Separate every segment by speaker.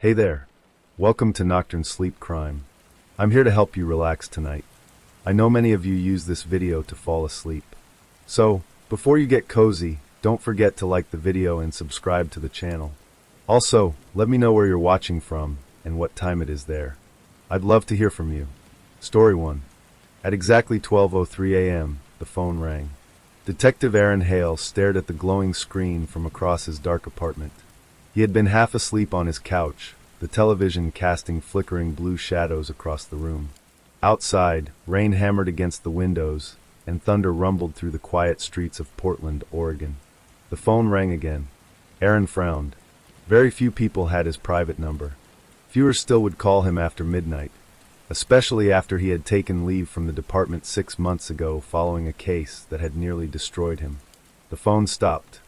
Speaker 1: Hey there. Welcome to Nocturne Sleep Crime. I'm here to help you relax tonight. I know many of you use this video to fall asleep. So, before you get cozy, don't forget to like the video and subscribe to the channel. Also, let me know where you're watching from and what time it is there. I'd love to hear from you. Story 1. At exactly 12:03 a.m., the phone rang. Detective Aaron Hale stared at the glowing screen from across his dark apartment. He had been half asleep on his couch, the television casting flickering blue shadows across the room. Outside, rain hammered against the windows, and thunder rumbled through the quiet streets of Portland, Oregon. The phone rang again. Aaron frowned. Very few people had his private number. Fewer still would call him after midnight, especially after he had taken leave from the department 6 months ago following a case that had nearly destroyed him. The phone stopped.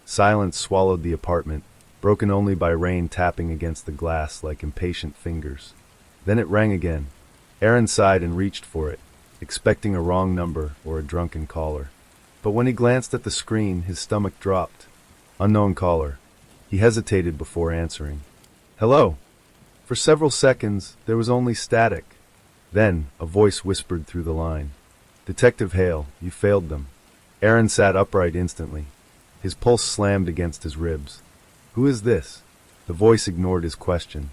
Speaker 1: Silence swallowed the apartment, broken only by rain tapping against the glass like impatient fingers. Then it rang again. Aaron sighed and reached for it, expecting a wrong number or a drunken caller. But when he glanced at the screen, his stomach dropped. Unknown caller. He hesitated before answering. Hello. For several seconds, there was only static. Then, a voice whispered through the line. Detective Hale, you failed them. Aaron sat upright instantly. His pulse slammed against his ribs. Who is this? The voice ignored his question.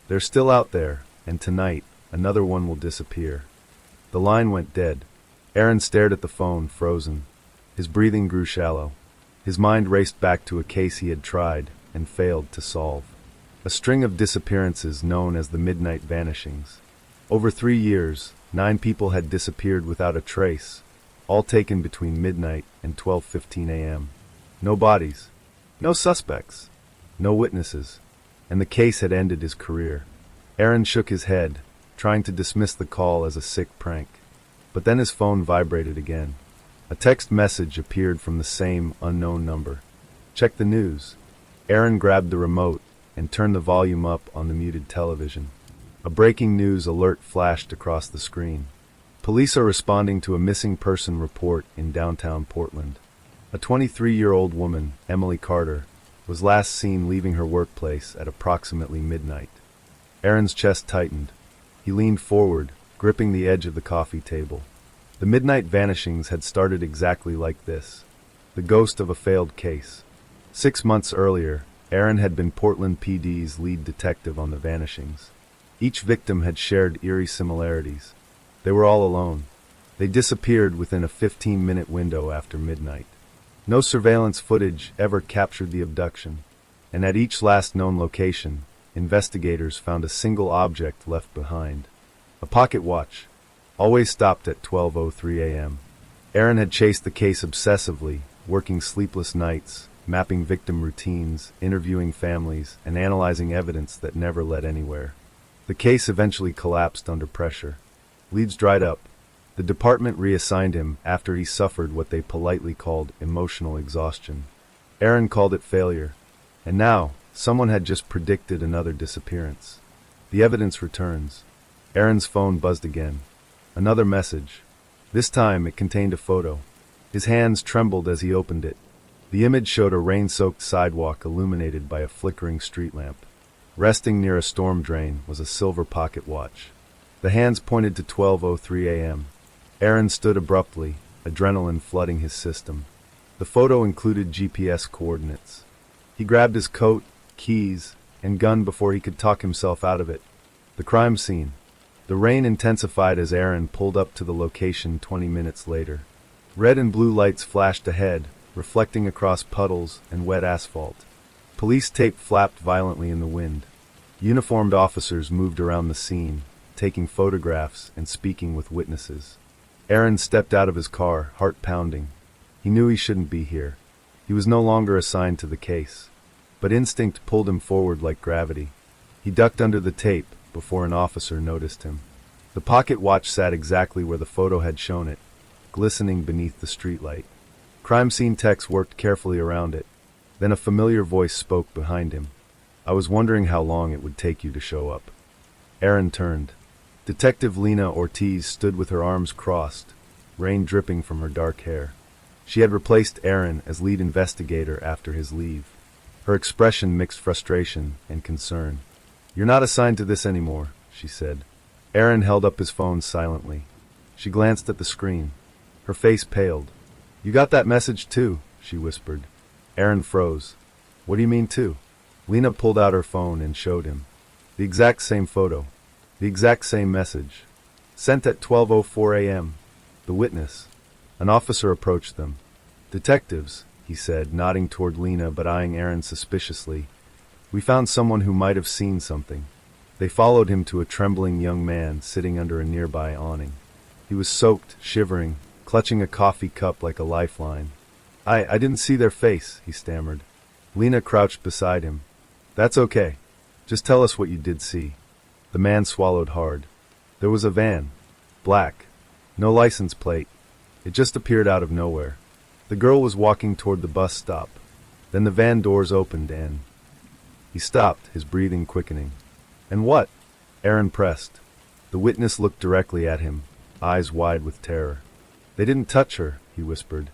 Speaker 1: They're still out there, and tonight, another one will disappear. The line went dead. Aaron stared at the phone, frozen. His breathing grew shallow. His mind raced back to a case he had tried and failed to solve. A string of disappearances known as the Midnight Vanishings. Over 3 years, 9 people had disappeared without a trace, all taken between midnight and 12:15 a.m. No bodies, no suspects, no witnesses, and the case had ended his career. Aaron shook his head, trying to dismiss the call as a sick prank. But then his phone vibrated again. A text message appeared from the same unknown number. Check the news. Aaron grabbed the remote and turned the volume up on the muted television. A breaking news alert flashed across the screen. Police are responding to a missing person report in downtown Portland. A 23-year-old woman, Emily Carter, was last seen leaving her workplace at approximately midnight. Aaron's chest tightened. He leaned forward, gripping the edge of the coffee table. The Midnight Vanishings had started exactly like this. The ghost of a failed case. 6 months earlier, Aaron had been Portland PD's lead detective on the Vanishings. Each victim had shared eerie similarities. They were all alone. They disappeared within a 15-minute window after midnight. No surveillance footage ever captured the abduction, and at each last known location, investigators found a single object left behind. A pocket watch, always stopped at 12:03 a.m. Aaron had chased the case obsessively, working sleepless nights, mapping victim routines, interviewing families, and analyzing evidence that never led anywhere. The case eventually collapsed under pressure. Leads dried up. The department reassigned him after he suffered what they politely called emotional exhaustion. Aaron called it failure. And now, someone had just predicted another disappearance. The evidence returns. Aaron's phone buzzed again. Another message. This time it contained a photo. His hands trembled as he opened it. The image showed a rain-soaked sidewalk illuminated by a flickering street lamp. Resting near a storm drain was a silver pocket watch. The hands pointed to 12:03 a.m. Aaron stood abruptly, adrenaline flooding his system. The photo included GPS coordinates. He grabbed his coat, keys, and gun before he could talk himself out of it. The crime scene. The rain intensified as Aaron pulled up to the location 20 minutes later. Red and blue lights flashed ahead, reflecting across puddles and wet asphalt. Police tape flapped violently in the wind. Uniformed officers moved around the scene, taking photographs and speaking with witnesses. Aaron stepped out of his car, heart pounding. He knew he shouldn't be here. He was no longer assigned to the case. But instinct pulled him forward like gravity. He ducked under the tape before an officer noticed him. The pocket watch sat exactly where the photo had shown it, glistening beneath the streetlight. Crime scene techs worked carefully around it. Then a familiar voice spoke behind him. I was wondering how long it would take you to show up. Aaron turned. Detective Lena Ortiz stood with her arms crossed, rain dripping from her dark hair. She had replaced Aaron as lead investigator after his leave. Her expression mixed frustration and concern. You're not assigned to this anymore, she said. Aaron held up his phone silently. She glanced at the screen. Her face paled. You got that message too, she whispered. Aaron froze. What do you mean too? Lena pulled out her phone and showed him. The exact same photo. The exact same message. Sent at 12:04 a.m. The witness. An officer approached them. Detectives, he said, nodding toward Lena but eyeing Aaron suspiciously. We found someone who might have seen something. They followed him to a trembling young man sitting under a nearby awning. He was soaked, shivering, clutching a coffee cup like a lifeline. I didn't see their face, he stammered. Lena crouched beside him. That's okay. Just tell us what you did see. The man swallowed hard. There was a van. Black. No license plate. It just appeared out of nowhere. The girl was walking toward the bus stop. Then the van doors opened and... He stopped, his breathing quickening. And what? Aaron pressed. The witness looked directly at him, eyes wide with terror. They didn't touch her, he whispered.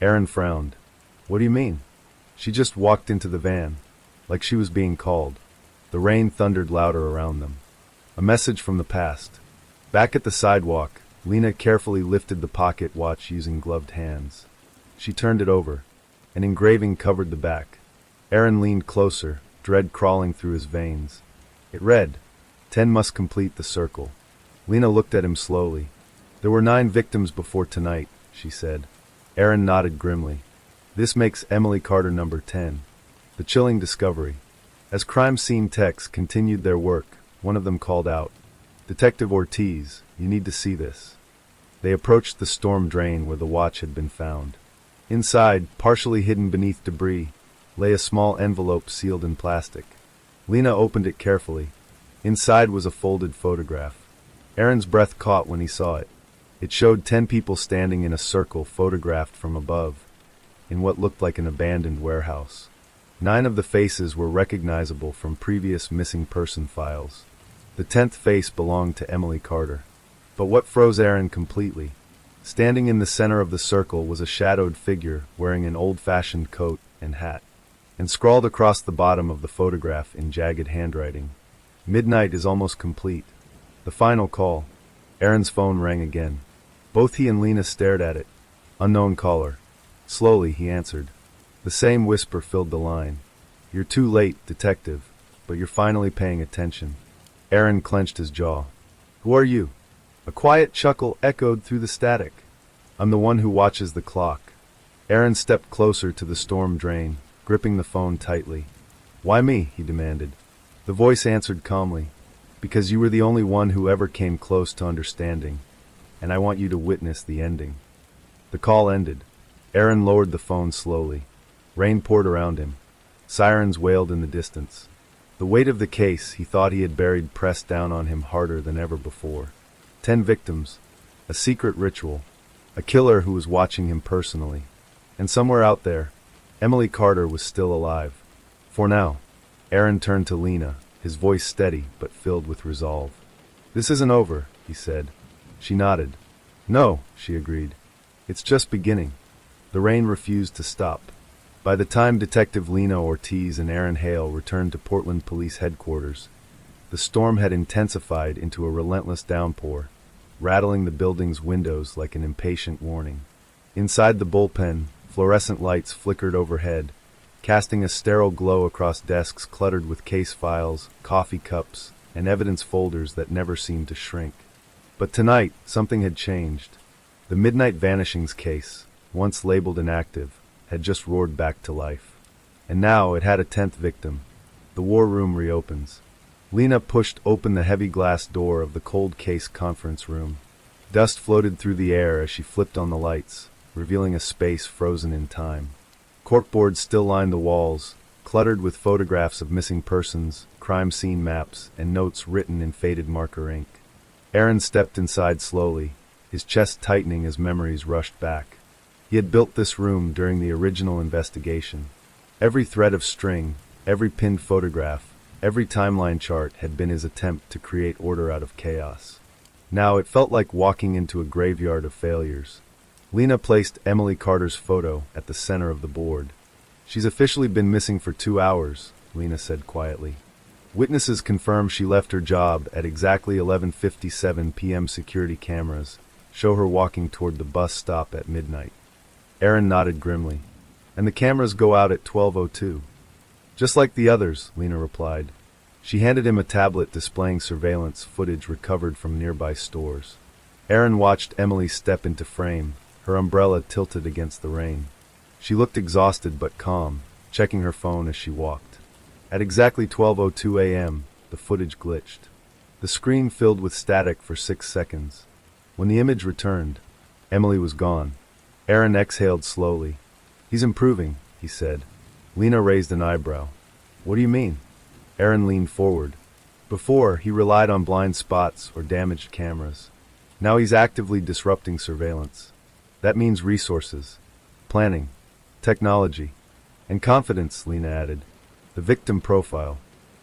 Speaker 1: Aaron frowned. What do you mean? She just walked into the van, like she was being called. The rain thundered louder around them. A message from the past. Back at the sidewalk, Lena carefully lifted the pocket watch using gloved hands. She turned it over. An engraving covered the back. Aaron leaned closer, dread crawling through his veins. It read, 10 must complete the circle. Lena looked at him slowly. There were 9 victims before tonight, she said. Aaron nodded grimly. This makes Emily Carter number 10. The chilling discovery. As crime scene techs continued their work, one of them called out, Detective Ortiz, you need to see this. They approached the storm drain where the watch had been found. Inside, partially hidden beneath debris, lay a small envelope sealed in plastic. Lena opened it carefully. Inside was a folded photograph. Aaron's breath caught when he saw it. It showed 10 people standing in a circle photographed from above, in what looked like an abandoned warehouse. 9 of the faces were recognizable from previous missing person files. The 10th face belonged to Emily Carter. But what froze Aaron completely? Standing in the center of the circle was a shadowed figure wearing an old-fashioned coat and hat. And scrawled across the bottom of the photograph in jagged handwriting, Midnight is almost complete. The final call. Aaron's phone rang again. Both he and Lena stared at it. Unknown caller. Slowly, he answered. The same whisper filled the line. You're too late, detective, but you're finally paying attention. Aaron clenched his jaw. Who are you? A quiet chuckle echoed through the static. I'm the one who watches the clock. Aaron stepped closer to the storm drain, gripping the phone tightly. Why me? He demanded. The voice answered calmly. Because you were the only one who ever came close to understanding, and I want you to witness the ending. The call ended. Aaron lowered the phone slowly. Rain poured around him. Sirens wailed in the distance. The weight of the case he thought he had buried pressed down on him harder than ever before. 10 victims. A secret ritual. A killer who was watching him personally. And somewhere out there, Emily Carter was still alive. For now. Aaron turned to Lena, his voice steady but filled with resolve. This isn't over, he said. She nodded. No, she agreed. It's just beginning. The rain refused to stop. By the time Detective Lena Ortiz and Aaron Hale returned to Portland Police Headquarters, the storm had intensified into a relentless downpour, rattling the building's windows like an impatient warning. Inside the bullpen, fluorescent lights flickered overhead, casting a sterile glow across desks cluttered with case files, coffee cups, and evidence folders that never seemed to shrink. But tonight, something had changed. The Midnight Vanishings case, once labeled inactive, had just roared back to life. And now it had a 10th victim. The war room reopens. Lena pushed open the heavy glass door of the cold case conference room. Dust floated through the air as she flipped on the lights, revealing a space frozen in time. Corkboards still lined the walls, cluttered with photographs of missing persons, crime scene maps, and notes written in faded marker ink. Aaron stepped inside slowly, his chest tightening as memories rushed back. He had built this room during the original investigation. Every thread of string, every pinned photograph, every timeline chart had been his attempt to create order out of chaos. Now it felt like walking into a graveyard of failures. Lena placed Emily Carter's photo at the center of the board. She's officially been missing for 2 hours, Lena said quietly. Witnesses confirm she left her job at exactly 11:57 p.m. Security cameras show her walking toward the bus stop at midnight. Aaron nodded grimly. And the cameras go out at 12:02. Just like the others, Lena replied. She handed him a tablet displaying surveillance footage recovered from nearby stores. Aaron watched Emily step into frame, her umbrella tilted against the rain. She looked exhausted but calm, checking her phone as she walked. At exactly 12:02 a.m., the footage glitched. The screen filled with static for 6 seconds. When the image returned, Emily was gone. Aaron exhaled slowly. "He's improving," he said. Lena raised an eyebrow. "What do you mean?" Aaron leaned forward. Before, he relied on blind spots or damaged cameras. Now he's actively disrupting surveillance. That means resources, planning, technology, and confidence, Lena added. The victim profile.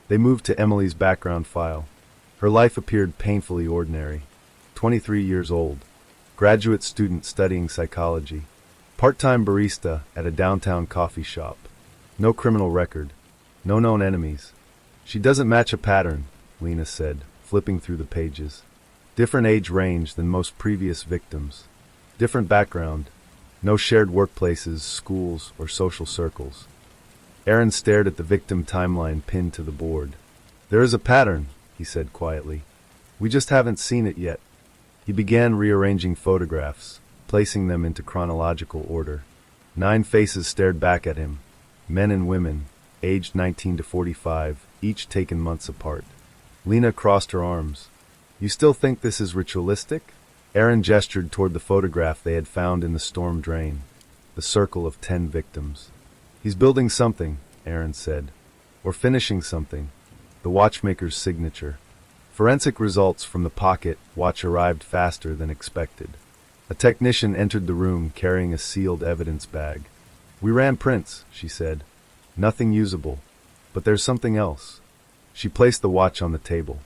Speaker 1: They moved to Emily's background file. Her life appeared painfully ordinary. 23 years old. Graduate student studying psychology. Part-time barista at a downtown coffee shop. No criminal record. No known enemies. She doesn't match a pattern, Lena said, flipping through the pages. Different age range than most previous victims. Different background. No shared workplaces, schools, or social circles. Aaron stared at the victim timeline pinned to the board. "There is a pattern," he said quietly. "We just haven't seen it yet." He began rearranging photographs, placing them into chronological order. 9 faces stared back at him. Men and women, aged 19 to 45, each taken months apart. Lena crossed her arms. "You still think this is ritualistic?" Aaron gestured toward the photograph they had found in the storm drain. The circle of 10 victims. "He's building something," Aaron said. "Or finishing something. The watchmaker's signature." Forensic results from the pocket watch arrived faster than expected. A technician entered the room carrying a sealed evidence bag. "We ran prints," she said. "Nothing usable. But there's something else." She placed the watch on the table.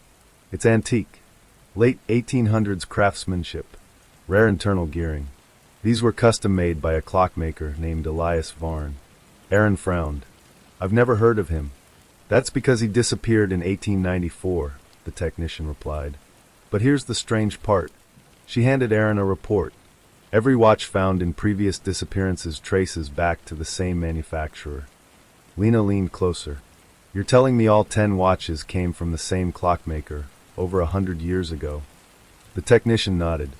Speaker 1: "It's antique. Late 1800s craftsmanship. Rare internal gearing. These were custom made by a clockmaker named Elias Varn." Aaron frowned. "I've never heard of him." "That's because he disappeared in 1894, the technician replied. "But here's the strange part." She handed Aaron a report. Every watch found in previous disappearances traces back to the same manufacturer. Lena leaned closer. "You're telling me all 10 watches came from the same clockmaker, over 100 years ago?" The technician nodded.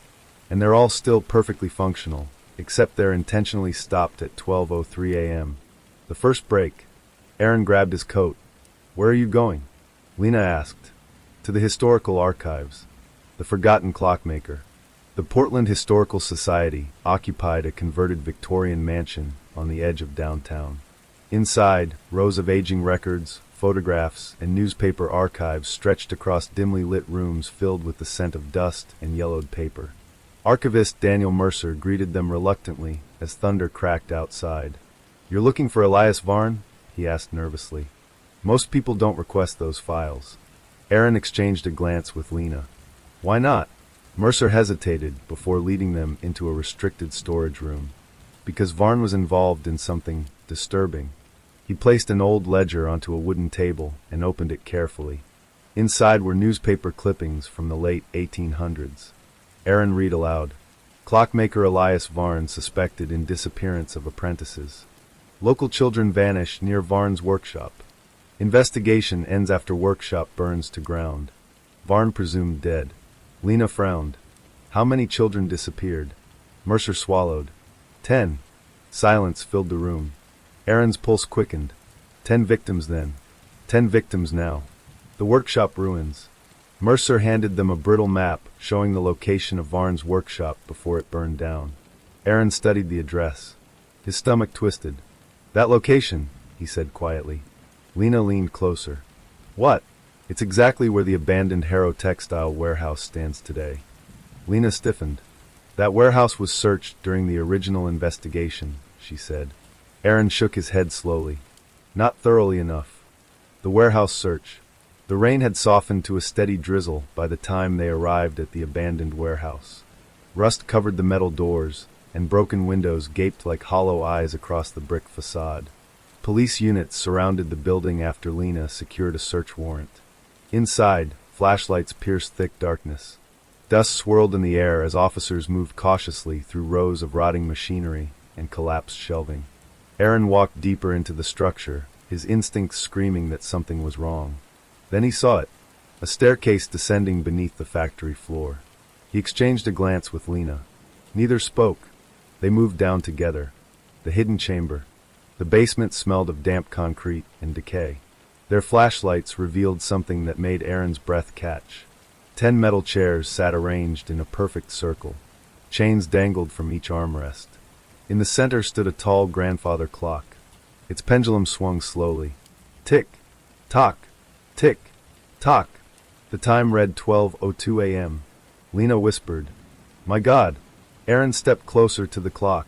Speaker 1: "And they're all still perfectly functional, except they're intentionally stopped at 12:03 a.m. The first break." Aaron grabbed his coat. "Where are you going?" Lena asked. "To the historical archives. The forgotten clockmaker." The Portland Historical Society occupied a converted Victorian mansion on the edge of downtown. Inside, rows of aging records, photographs, and newspaper archives stretched across dimly lit rooms filled with the scent of dust and yellowed paper. Archivist Daniel Mercer greeted them reluctantly as thunder cracked outside. "You're looking for Elias Varn?" he asked nervously. "Most people don't request those files." Aaron exchanged a glance with Lena. "Why not?" Mercer hesitated before leading them into a restricted storage room. "Because Varn was involved in something disturbing." He placed an old ledger onto a wooden table and opened it carefully. Inside were newspaper clippings from the late 1800s. Aaron read aloud. "Clockmaker Elias Varn suspected in disappearance of apprentices. Local children vanish near Varn's workshop. Investigation ends after workshop burns to ground. Varn presumed dead." Lena frowned. "How many children disappeared?" Mercer swallowed. 10. Silence filled the room. Aaron's pulse quickened. 10 victims then. 10 victims now. The workshop ruins. Mercer handed them a brittle map showing the location of Varn's workshop before it burned down. Aaron studied the address. His stomach twisted. "That location," he said quietly. Lena leaned closer. "What?" "It's exactly where the abandoned Harrow textile warehouse stands today." Lena stiffened. "That warehouse was searched during the original investigation," she said. Aaron shook his head slowly. "Not thoroughly enough. The warehouse search. The rain had softened to a steady drizzle by the time they arrived at the abandoned warehouse. Rust covered the metal doors, and broken windows gaped like hollow eyes across the brick facade. Police units surrounded the building after Lena secured a search warrant. Inside, flashlights pierced thick darkness. Dust swirled in the air as officers moved cautiously through rows of rotting machinery and collapsed shelving. Aaron walked deeper into the structure, his instincts screaming that something was wrong. Then he saw it, a staircase descending beneath the factory floor. He exchanged a glance with Lena. Neither spoke. They moved down together. The hidden chamber. The basement smelled of damp concrete and decay. Their flashlights revealed something that made Aaron's breath catch. 10 metal chairs sat arranged in a perfect circle. Chains dangled from each armrest. In the center stood a tall grandfather clock. Its pendulum swung slowly. Tick, tock, tick, tock. The time read 12:02 a.m. Lena whispered, "My God!" Aaron stepped closer to the clock.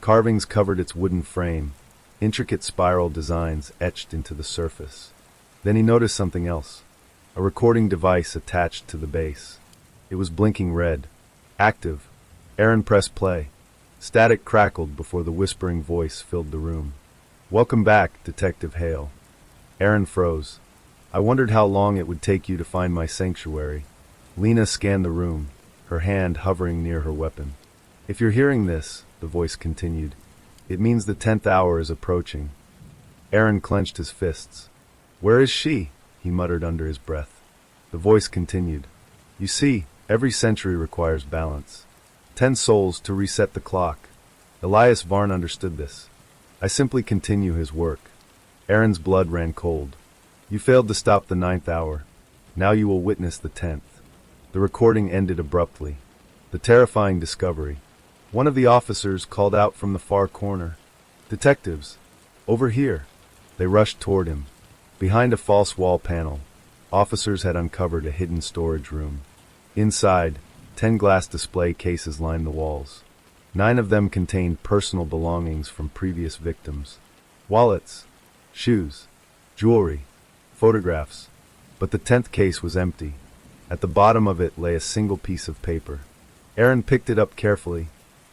Speaker 1: Carvings covered its wooden frame, intricate spiral designs etched into the surface. Then he noticed something else. A recording device attached to the base. It was blinking red. Active. Aaron pressed play. Static crackled before the whispering voice filled the room. "Welcome back, Detective Hale." Aaron froze. "I wondered how long it would take you to find my sanctuary." Lena scanned the room, her hand hovering near her weapon. "If you're hearing this," the voice continued, "it means the 10th hour is approaching." Aaron clenched his fists. "Where is she?" he muttered under his breath. The voice continued. "You see, every century requires balance. 10 souls to reset the clock." Elias Varn understood this. "I simply continue his work." Aaron's blood ran cold. "You failed to stop the 9th hour. Now you will witness the 10th. The recording ended abruptly. The terrifying discovery. One of the officers called out from the far corner. "Detectives! Over here!" They rushed toward him. Behind a false wall panel, officers had uncovered a hidden storage room. Inside, 10 glass display cases lined the walls. 9 of them contained personal belongings from previous victims. Wallets, shoes, jewelry, photographs. But the 10th case was empty. At the bottom of it lay a single piece of paper. Aaron picked it up carefully.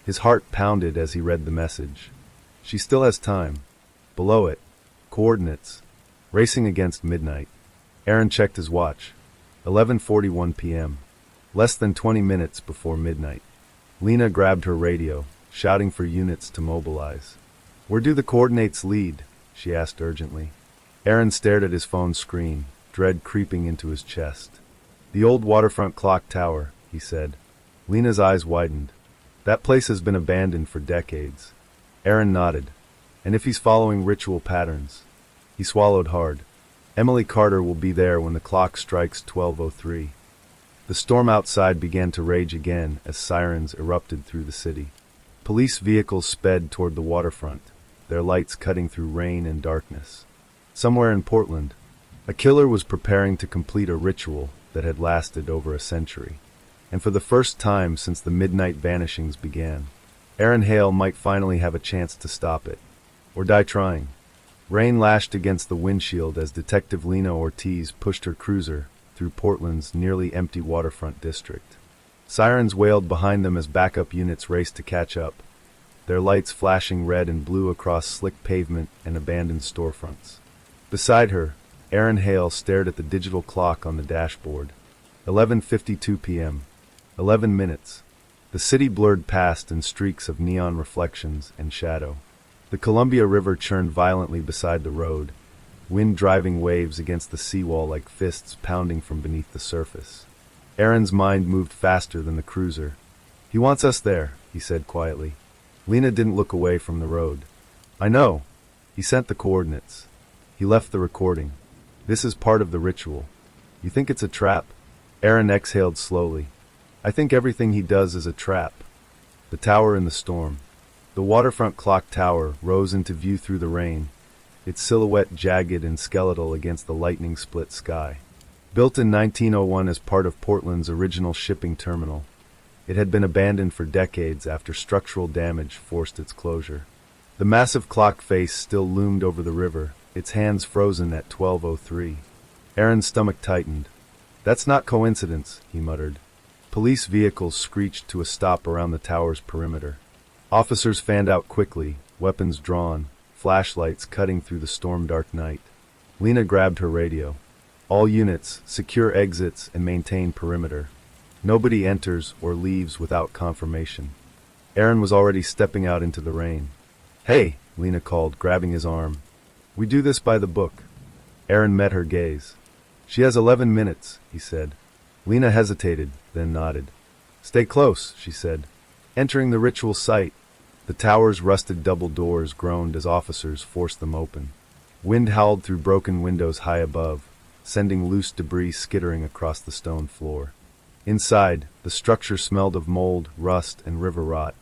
Speaker 1: His heart pounded as he read the message. "She still has time." Below it, coordinates. Racing against midnight. Aaron checked his watch. 11:41 p.m. Less than 20 minutes before midnight. Lena grabbed her radio, shouting for units to mobilize. "Where do the coordinates lead?" she asked urgently. Aaron stared at his phone screen, dread creeping into his chest. "The old waterfront clock tower," he said. Lena's eyes widened. "That place has been abandoned for decades." Aaron nodded. "And if he's following ritual patterns?" He swallowed hard. "Emily Carter will be there when the clock strikes 12:03. The storm outside began to rage again as sirens erupted through the city. Police vehicles sped toward the waterfront, their lights cutting through rain and darkness. Somewhere in Portland, a killer was preparing to complete a ritual that had lasted over a century. And for the first time since the midnight vanishings began, Aaron Hale might finally have a chance to stop it. Or die trying. Rain lashed against the windshield as Detective Lena Ortiz pushed her cruiser through Portland's nearly empty waterfront district. Sirens wailed behind them as backup units raced to catch up, their lights flashing red and blue across slick pavement and abandoned storefronts. Beside her, Aaron Hale stared at the digital clock on the dashboard. 11:52 p.m. 11 minutes. The city blurred past in streaks of neon reflections and shadow. The Columbia River churned violently beside the road, wind driving waves against the seawall like fists pounding from beneath the surface. Aaron's mind moved faster than the cruiser. "He wants us there," he said quietly. Lena didn't look away from the road. "I know. He sent the coordinates. He left the recording. This is part of the ritual. You think it's a trap?" Aaron exhaled slowly. "I think everything he does is a trap." The tower in the storm. The waterfront clock tower rose into view through the rain, its silhouette jagged and skeletal against the lightning-split sky. Built in 1901 as part of Portland's original shipping terminal, it had been abandoned for decades after structural damage forced its closure. The massive clock face still loomed over the river, its hands frozen at 12:03. Aaron's stomach tightened. "That's not coincidence," he muttered. Police vehicles screeched to a stop around the tower's perimeter. Officers fanned out quickly, weapons drawn, flashlights cutting through the storm-dark night. Lena grabbed her radio. All units, secure exits and maintain perimeter. Nobody enters or leaves without confirmation. Aaron was already stepping out into the rain. "Hey," Lena called, grabbing his arm. "We do this by the book." Aaron met her gaze. "She has 11 minutes, he said. Lena hesitated, then nodded. "Stay close," she said. Entering the ritual site, the tower's rusted double doors groaned as officers forced them open. Wind howled through broken windows high above, sending loose debris skittering across the stone floor. Inside, the structure smelled of mold, rust, and river rot.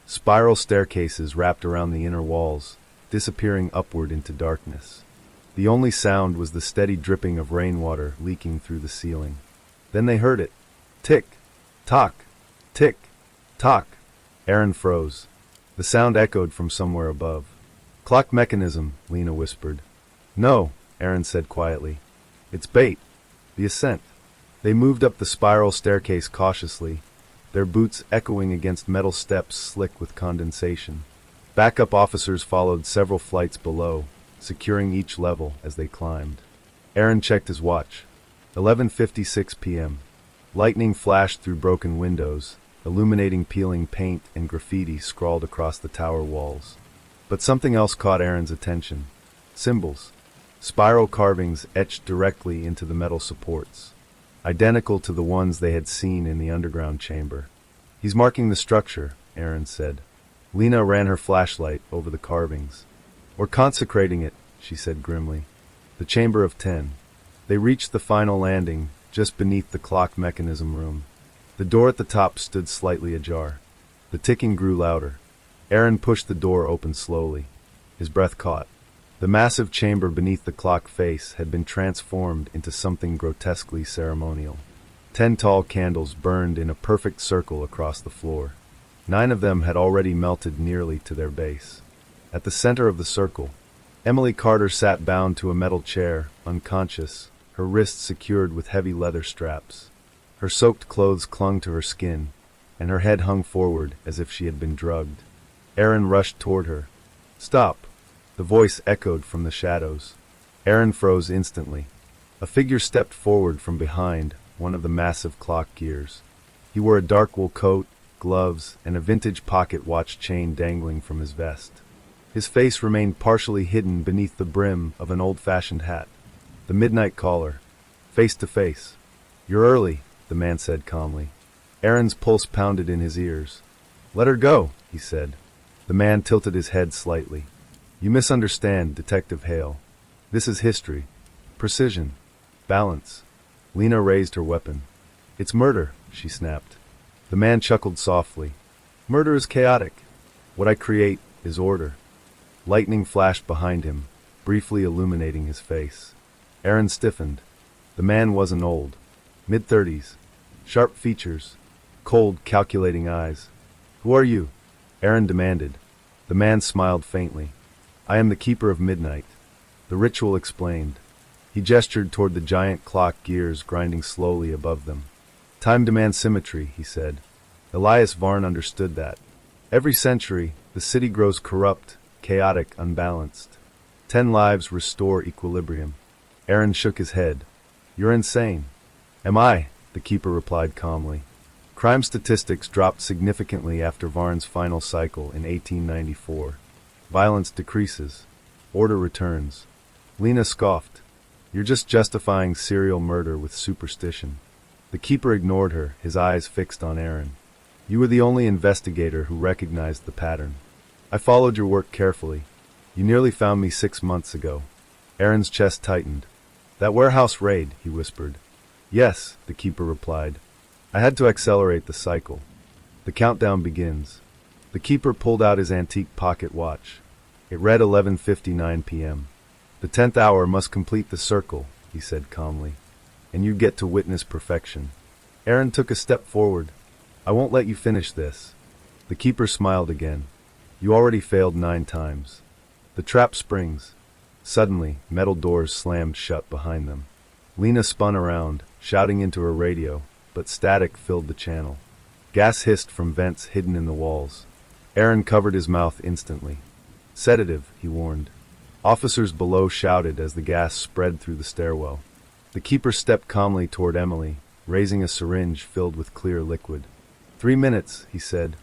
Speaker 1: Spiral staircases wrapped around the inner walls, disappearing upward into darkness. The only sound was the steady dripping of rainwater leaking through the ceiling. Then they heard it. Tick, tock, tick, tock. Aaron froze. The sound echoed from somewhere above. "Clock mechanism," Lena whispered. "No," Aaron said quietly. "It's bait. The ascent." They moved up the spiral staircase cautiously, their boots echoing against metal steps slick with condensation. Backup officers followed several flights below, securing each level as they climbed. Aaron checked his watch. 11:56 p.m. Lightning flashed through broken windows, illuminating peeling paint and graffiti scrawled across the tower walls. But something else caught Aaron's attention. Symbols. Spiral carvings etched directly into the metal supports, identical to the ones they had seen in the underground chamber. "He's marking the structure," Aaron said. Lena ran her flashlight over the carvings. "We're consecrating it," she said grimly. "The Chamber of 10. They reached the final landing, just beneath the clock mechanism room. The door at the top stood slightly ajar. The ticking grew louder. Aaron pushed the door open slowly. His breath caught. The massive chamber beneath the clock face had been transformed into something grotesquely ceremonial. 10 tall candles burned in a perfect circle across the floor. 9 of them had already melted nearly to their base. At the center of the circle, Emily Carter sat bound to a metal chair, unconscious, her wrists secured with heavy leather straps. Her soaked clothes clung to her skin, and her head hung forward as if she had been drugged. Aaron rushed toward her. "Stop!" The voice echoed from the shadows. Aaron froze instantly. A figure stepped forward from behind one of the massive clock gears. He wore a dark wool coat, gloves, and a vintage pocket watch chain dangling from his vest. His face remained partially hidden beneath the brim of an old-fashioned hat. The midnight caller. Face to face. "You're early," the man said calmly. Aaron's pulse pounded in his ears. "Let her go," he said. The man tilted his head slightly. "You misunderstand, Detective Hale. This is history. Precision. Balance." Lena raised her weapon. "It's murder," she snapped. The man chuckled softly. "Murder is chaotic. What I create is order." Lightning flashed behind him, briefly illuminating his face. Aaron stiffened. The man wasn't old. Mid-30s. Sharp features. Cold, calculating eyes. "Who are you?" Aaron demanded. The man smiled faintly. "I am the Keeper of Midnight." The ritual explained. He gestured toward the giant clock gears grinding slowly above them. "Time demands symmetry," he said. Elias Varn understood that. Every century, the city grows corrupt, chaotic, unbalanced. 10 lives restore equilibrium. Aaron shook his head. "You're insane." "Am I?" the Keeper replied calmly. Crime statistics dropped significantly after Varn's final cycle in 1894. Violence decreases. Order returns. Lena scoffed. "You're just justifying serial murder with superstition." The Keeper ignored her, his eyes fixed on Aaron. "You were the only investigator who recognized the pattern. I followed your work carefully. You nearly found me 6 months ago." Aaron's chest tightened. "That warehouse raid," he whispered. "Yes," the Keeper replied. "I had to accelerate the cycle. The countdown begins." The Keeper pulled out his antique pocket watch. It read 11:59 p.m. "The 10th hour must complete the circle," he said calmly, "and you get to witness perfection." Aaron took a step forward. "I won't let you finish this." The Keeper smiled again. "You already failed 9 times. The trap springs." Suddenly, metal doors slammed shut behind them. Lena spun around, shouting into her radio, but static filled the channel. Gas hissed from vents hidden in the walls. Aaron covered his mouth instantly. Sedative, he warned. Officers below shouted as the gas spread through the stairwell. The keeper stepped calmly toward Emily, raising a syringe filled with clear liquid. 3 minutes, he said.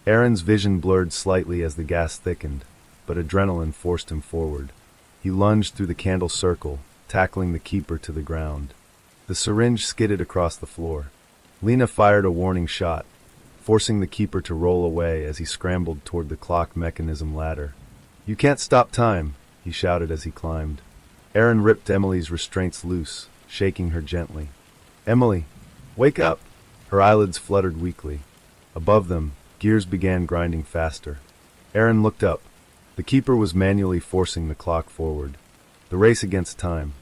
Speaker 1: Aaron's vision blurred slightly as the gas thickened, but adrenaline forced him forward. He lunged through the candle circle, tackling the keeper to the ground. The syringe skidded across the floor. Lena fired a warning shot, forcing the keeper to roll away as he scrambled toward the clock mechanism ladder. "You can't stop time," he shouted as he climbed. Aaron ripped Emily's restraints loose, shaking her gently. "Emily, wake up!" Her eyelids fluttered weakly. Above them, gears began grinding faster. Aaron looked up. The keeper was manually forcing the clock forward. The race against time.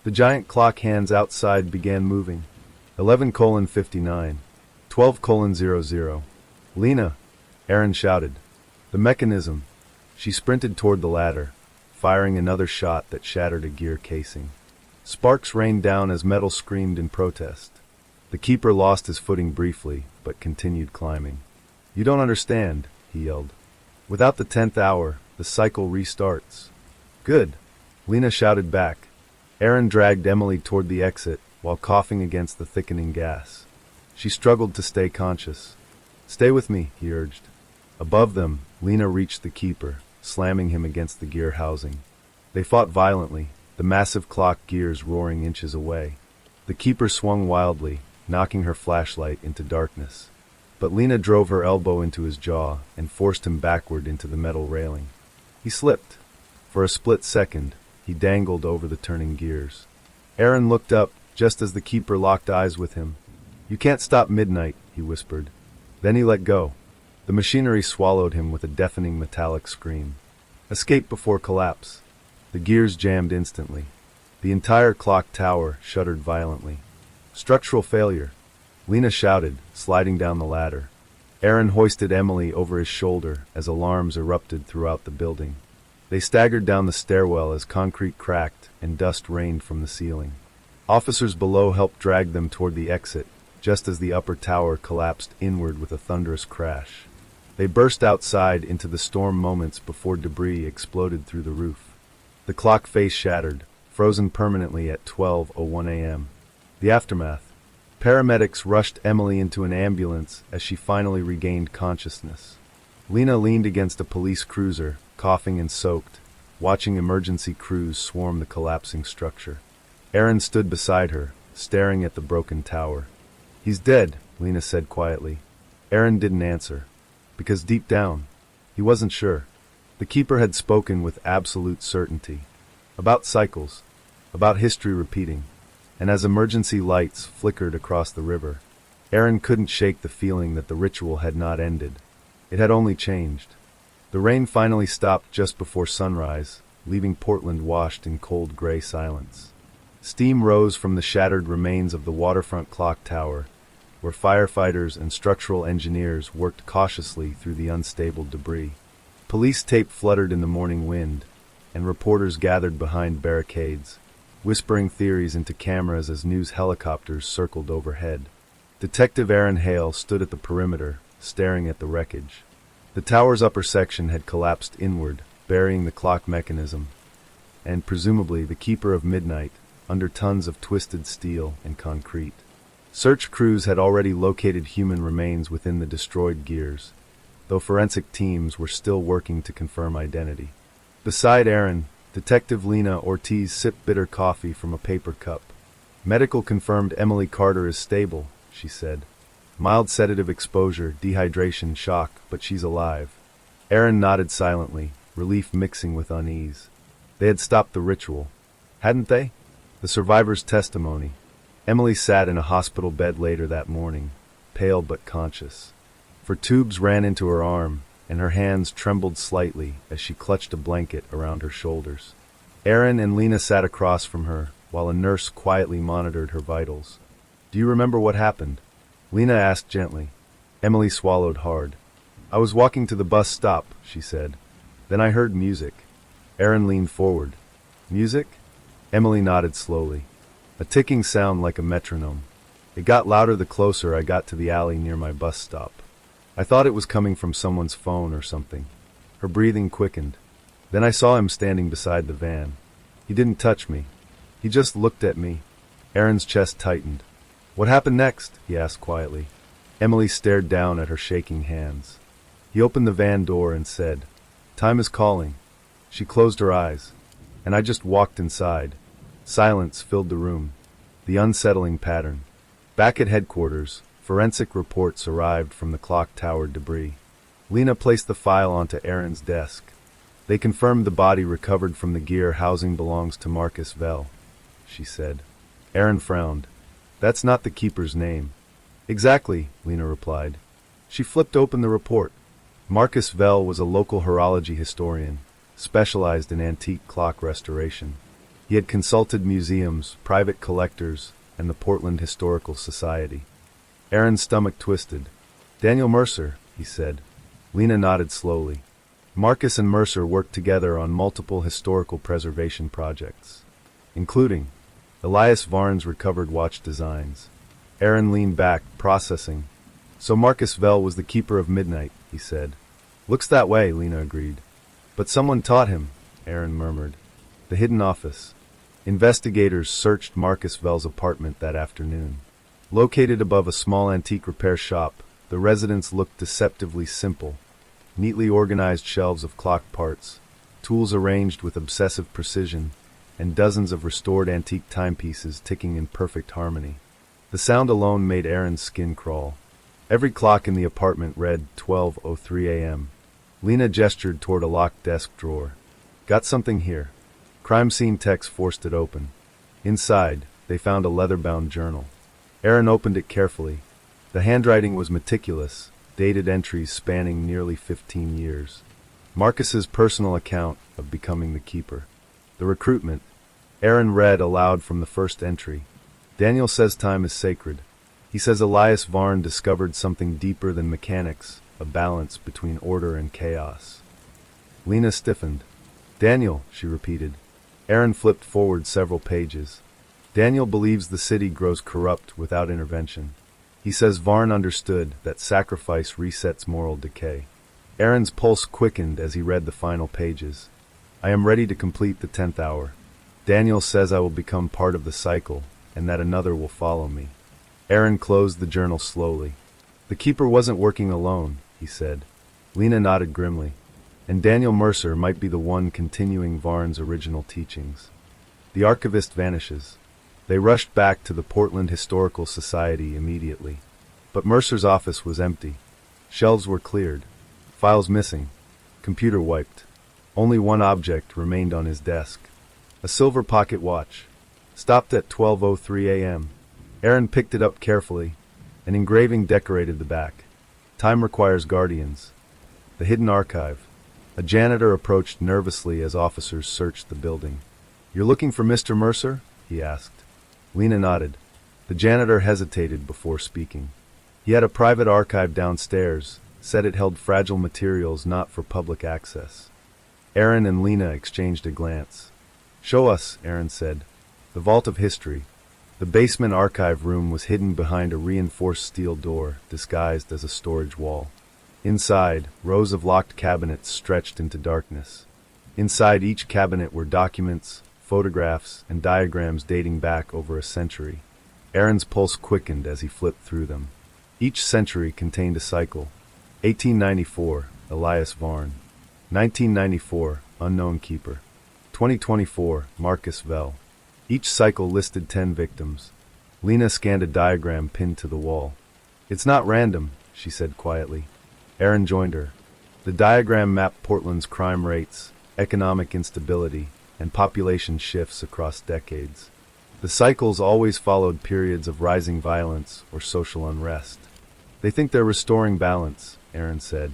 Speaker 1: The giant clock hands outside began moving. 11:59. 12:00. "Lena!" Aaron shouted. "The mechanism!" She sprinted toward the ladder, firing another shot that shattered a gear casing. Sparks rained down as metal screamed in protest. The keeper lost his footing briefly, but continued climbing. "You don't understand," he yelled. "Without the 10th hour, the cycle restarts." "Good," Lena shouted back. Aaron dragged Emily toward the exit while coughing against the thickening gas. She struggled to stay conscious. "Stay with me," he urged. Above them, Lena reached the keeper, slamming him against the gear housing. They fought violently, the massive clock gears roaring inches away. The keeper swung wildly, knocking her flashlight into darkness. But Lena drove her elbow into his jaw and forced him backward into the metal railing. He slipped. For a split second, he dangled over the turning gears. Aaron looked up just as the keeper locked eyes with him. "You can't stop midnight," he whispered. Then he let go. The machinery swallowed him with a deafening metallic scream. Escape before collapse. The gears jammed instantly. The entire clock tower shuddered violently. "Structural failure," Lena shouted, sliding down the ladder. Aaron hoisted Emily over his shoulder as alarms erupted throughout the building. They staggered down the stairwell as concrete cracked and dust rained from the ceiling. Officers below helped drag them toward the exit, just as the upper tower collapsed inward with a thunderous crash. They burst outside into the storm moments before debris exploded through the roof. The clock face shattered, frozen permanently at 12:01 a.m. The aftermath. Paramedics rushed Emily into an ambulance as she finally regained consciousness. Lena leaned against a police cruiser, coughing and soaked, watching emergency crews swarm the collapsing structure. Aaron stood beside her, staring at the broken tower. "He's dead," Lena said quietly. Aaron didn't answer, because deep down, he wasn't sure. The keeper had spoken with absolute certainty. About cycles, about history repeating, and as emergency lights flickered across the river, Aaron couldn't shake the feeling that the ritual had not ended. It had only changed. The rain finally stopped just before sunrise, leaving Portland washed in cold gray silence. Steam rose from the shattered remains of the waterfront clock tower, where firefighters and structural engineers worked cautiously through the unstable debris. Police tape fluttered in the morning wind, and reporters gathered behind barricades, whispering theories into cameras as news helicopters circled overhead. Detective Aaron Hale stood at the perimeter, staring at the wreckage. The tower's upper section had collapsed inward, burying the clock mechanism, and presumably the keeper of midnight, under tons of twisted steel and concrete. Search crews had already located human remains within the destroyed gears, though forensic teams were still working to confirm identity. Beside Aaron, Detective Lena Ortiz sipped bitter coffee from a paper cup. "Medical confirmed Emily Carter is stable," she said. "Mild sedative exposure, dehydration, shock, but she's alive." Aaron nodded silently, relief mixing with unease. They had stopped the ritual. Hadn't they? The survivor's testimony. Emily sat in a hospital bed later that morning, pale but conscious. For tubes ran into her arm, and her hands trembled slightly as she clutched a blanket around her shoulders. Aaron and Lena sat across from her, while a nurse quietly monitored her vitals. "Do you remember what happened?" Lena asked gently. Emily swallowed hard. "I was walking to the bus stop," she said. "Then I heard music." Aaron leaned forward. "Music?" Emily nodded slowly. "A ticking sound like a metronome. It got louder the closer I got to the alley near my bus stop. I thought it was coming from someone's phone or something." Her breathing quickened. Then I saw him standing beside the van. He didn't touch me. He just looked at me. Aaron's chest tightened. What happened next? He asked quietly. Emily stared down at her shaking hands. He opened the van door and said, "Time is calling." She closed her eyes, and I just walked inside. Silence filled the room. The unsettling pattern. Back at headquarters, forensic reports arrived from the clock tower debris. Lena placed the file onto Aaron's desk. They confirmed the body recovered from the gear housing belongs to Marcus Vell, she said. Aaron frowned. That's not the keeper's name. Exactly, Lena replied. She flipped open the report. Marcus Vell was a local horology historian, specialized in antique clock restoration. He had consulted museums, private collectors, and the Portland Historical Society. Aaron's stomach twisted. Daniel Mercer, he said. Lena nodded slowly. Marcus and Mercer worked together on multiple historical preservation projects, including Elias Varn's recovered watch designs. Aaron leaned back, processing. So Marcus Vell was the keeper of midnight, he said. Looks that way, Lena agreed. But someone taught him, Aaron murmured. The hidden office. Investigators searched Marcus Vell's apartment that afternoon. Located above a small antique repair shop, the residence looked deceptively simple. Neatly organized shelves of clock parts, tools arranged with obsessive precision, and dozens of restored antique timepieces ticking in perfect harmony. The sound alone made Aaron's skin crawl. Every clock in the apartment read 12:03 a.m. Lena gestured toward a locked desk drawer. Got something here. Crime scene techs forced it open. Inside, they found a leather-bound journal. Aaron opened it carefully. The handwriting was meticulous, dated entries spanning nearly 15 years. Marcus's personal account of becoming the keeper. The recruitment. Aaron read aloud from the first entry. Daniel says time is sacred. He says Elias Varn discovered something deeper than mechanics, a balance between order and chaos. Lena stiffened. Daniel, she repeated. Aaron flipped forward several pages. Daniel believes the city grows corrupt without intervention. He says Varn understood that sacrifice resets moral decay. Aaron's pulse quickened as he read the final pages. I am ready to complete the 10th hour. Daniel says I will become part of the cycle, and that another will follow me. Aaron closed the journal slowly. The keeper wasn't working alone, he said. Lena nodded grimly. And Daniel Mercer might be the one continuing Varn's original teachings. The archivist vanishes. They rushed back to the Portland Historical Society immediately. But Mercer's office was empty. Shelves were cleared. Files missing. Computer wiped. Only one object remained on his desk. A silver pocket watch. Stopped at 12:03 a.m. Aaron picked it up carefully. An engraving decorated the back. Time requires guardians. The hidden archive. A janitor approached nervously as officers searched the building. You're looking for Mr. Mercer? He asked. Lena nodded. The janitor hesitated before speaking. He had a private archive downstairs, said it held fragile materials not for public access. Aaron and Lena exchanged a glance. Show us, Aaron said. The vault of history. The basement archive room was hidden behind a reinforced steel door, disguised as a storage wall. Inside, rows of locked cabinets stretched into darkness. Inside each cabinet were documents, photographs, and diagrams dating back over a century. Aaron's pulse quickened as he flipped through them. Each century contained a cycle. 1894, Elias Varn. 1994, unknown keeper. 2024, Marcus Vell. Each cycle listed 10 victims. Lena scanned a diagram pinned to the wall. It's not random, she said quietly. Aaron joined her. The diagram mapped Portland's crime rates, economic instability, and population shifts across decades. The cycles always followed periods of rising violence or social unrest. They think they're restoring balance, Aaron said.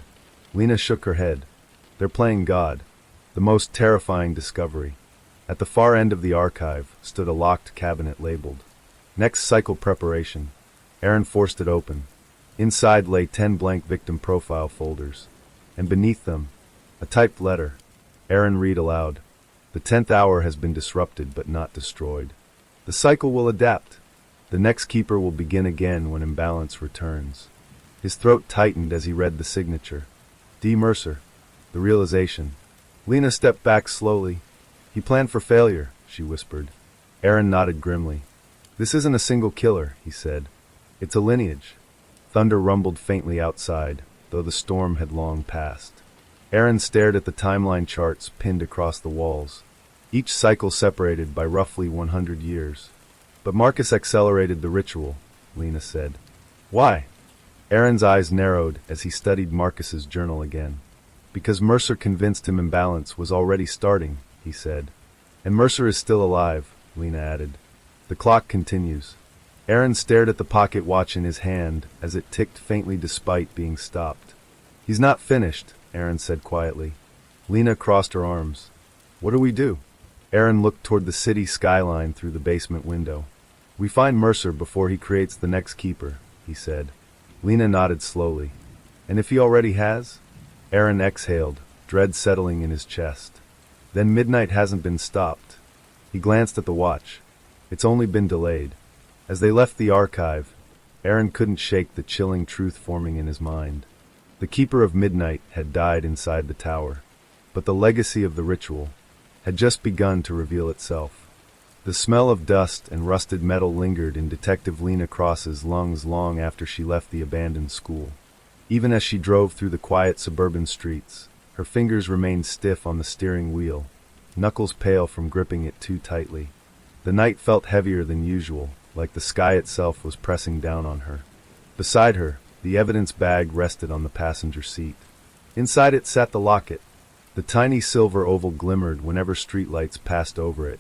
Speaker 1: Lena shook her head. They're playing God. The most terrifying discovery. At the far end of the archive stood a locked cabinet labeled Next Cycle Preparation. Aaron forced it open. Inside lay 10 blank victim profile folders, and beneath them, a typed letter. Aaron read aloud. The 10th hour has been disrupted but not destroyed. The cycle will adapt. The next keeper will begin again when imbalance returns. His throat tightened as he read the signature. D. Mercer. The realization. Lena stepped back slowly. He planned for failure, she whispered. Aaron nodded grimly. This isn't a single killer, he said. It's a lineage. Thunder rumbled faintly outside, though the storm had long passed. Aaron stared at the timeline charts pinned across the walls, each cycle separated by roughly 100 years. But Marcus accelerated the ritual, Lena said. Why? Aaron's eyes narrowed as he studied Marcus's journal again. Because Mercer convinced him imbalance was already starting, he said. And Mercer is still alive, Lena added. The clock continues. Aaron stared at the pocket watch in his hand as it ticked faintly despite being stopped. He's not finished, Aaron said quietly. Lena crossed her arms. What do we do? Aaron looked toward the city skyline through the basement window. We find Mercer before he creates the next keeper, he said. Lena nodded slowly. And if he already has? Aaron exhaled, dread settling in his chest. Then midnight hasn't been stopped. He glanced at the watch. It's only been delayed. As they left the archive, Aaron couldn't shake the chilling truth forming in his mind. The Keeper of Midnight had died inside the tower, but the legacy of the ritual had just begun to reveal itself. The smell of dust and rusted metal lingered in Detective Lena Cross's lungs long after she left the abandoned school. Even as she drove through the quiet suburban streets, her fingers remained stiff on the steering wheel, knuckles pale from gripping it too tightly. The night felt heavier than usual, like the sky itself was pressing down on her. Beside her, the evidence bag rested on the passenger seat. Inside it sat the locket. The tiny silver oval glimmered whenever streetlights passed over it,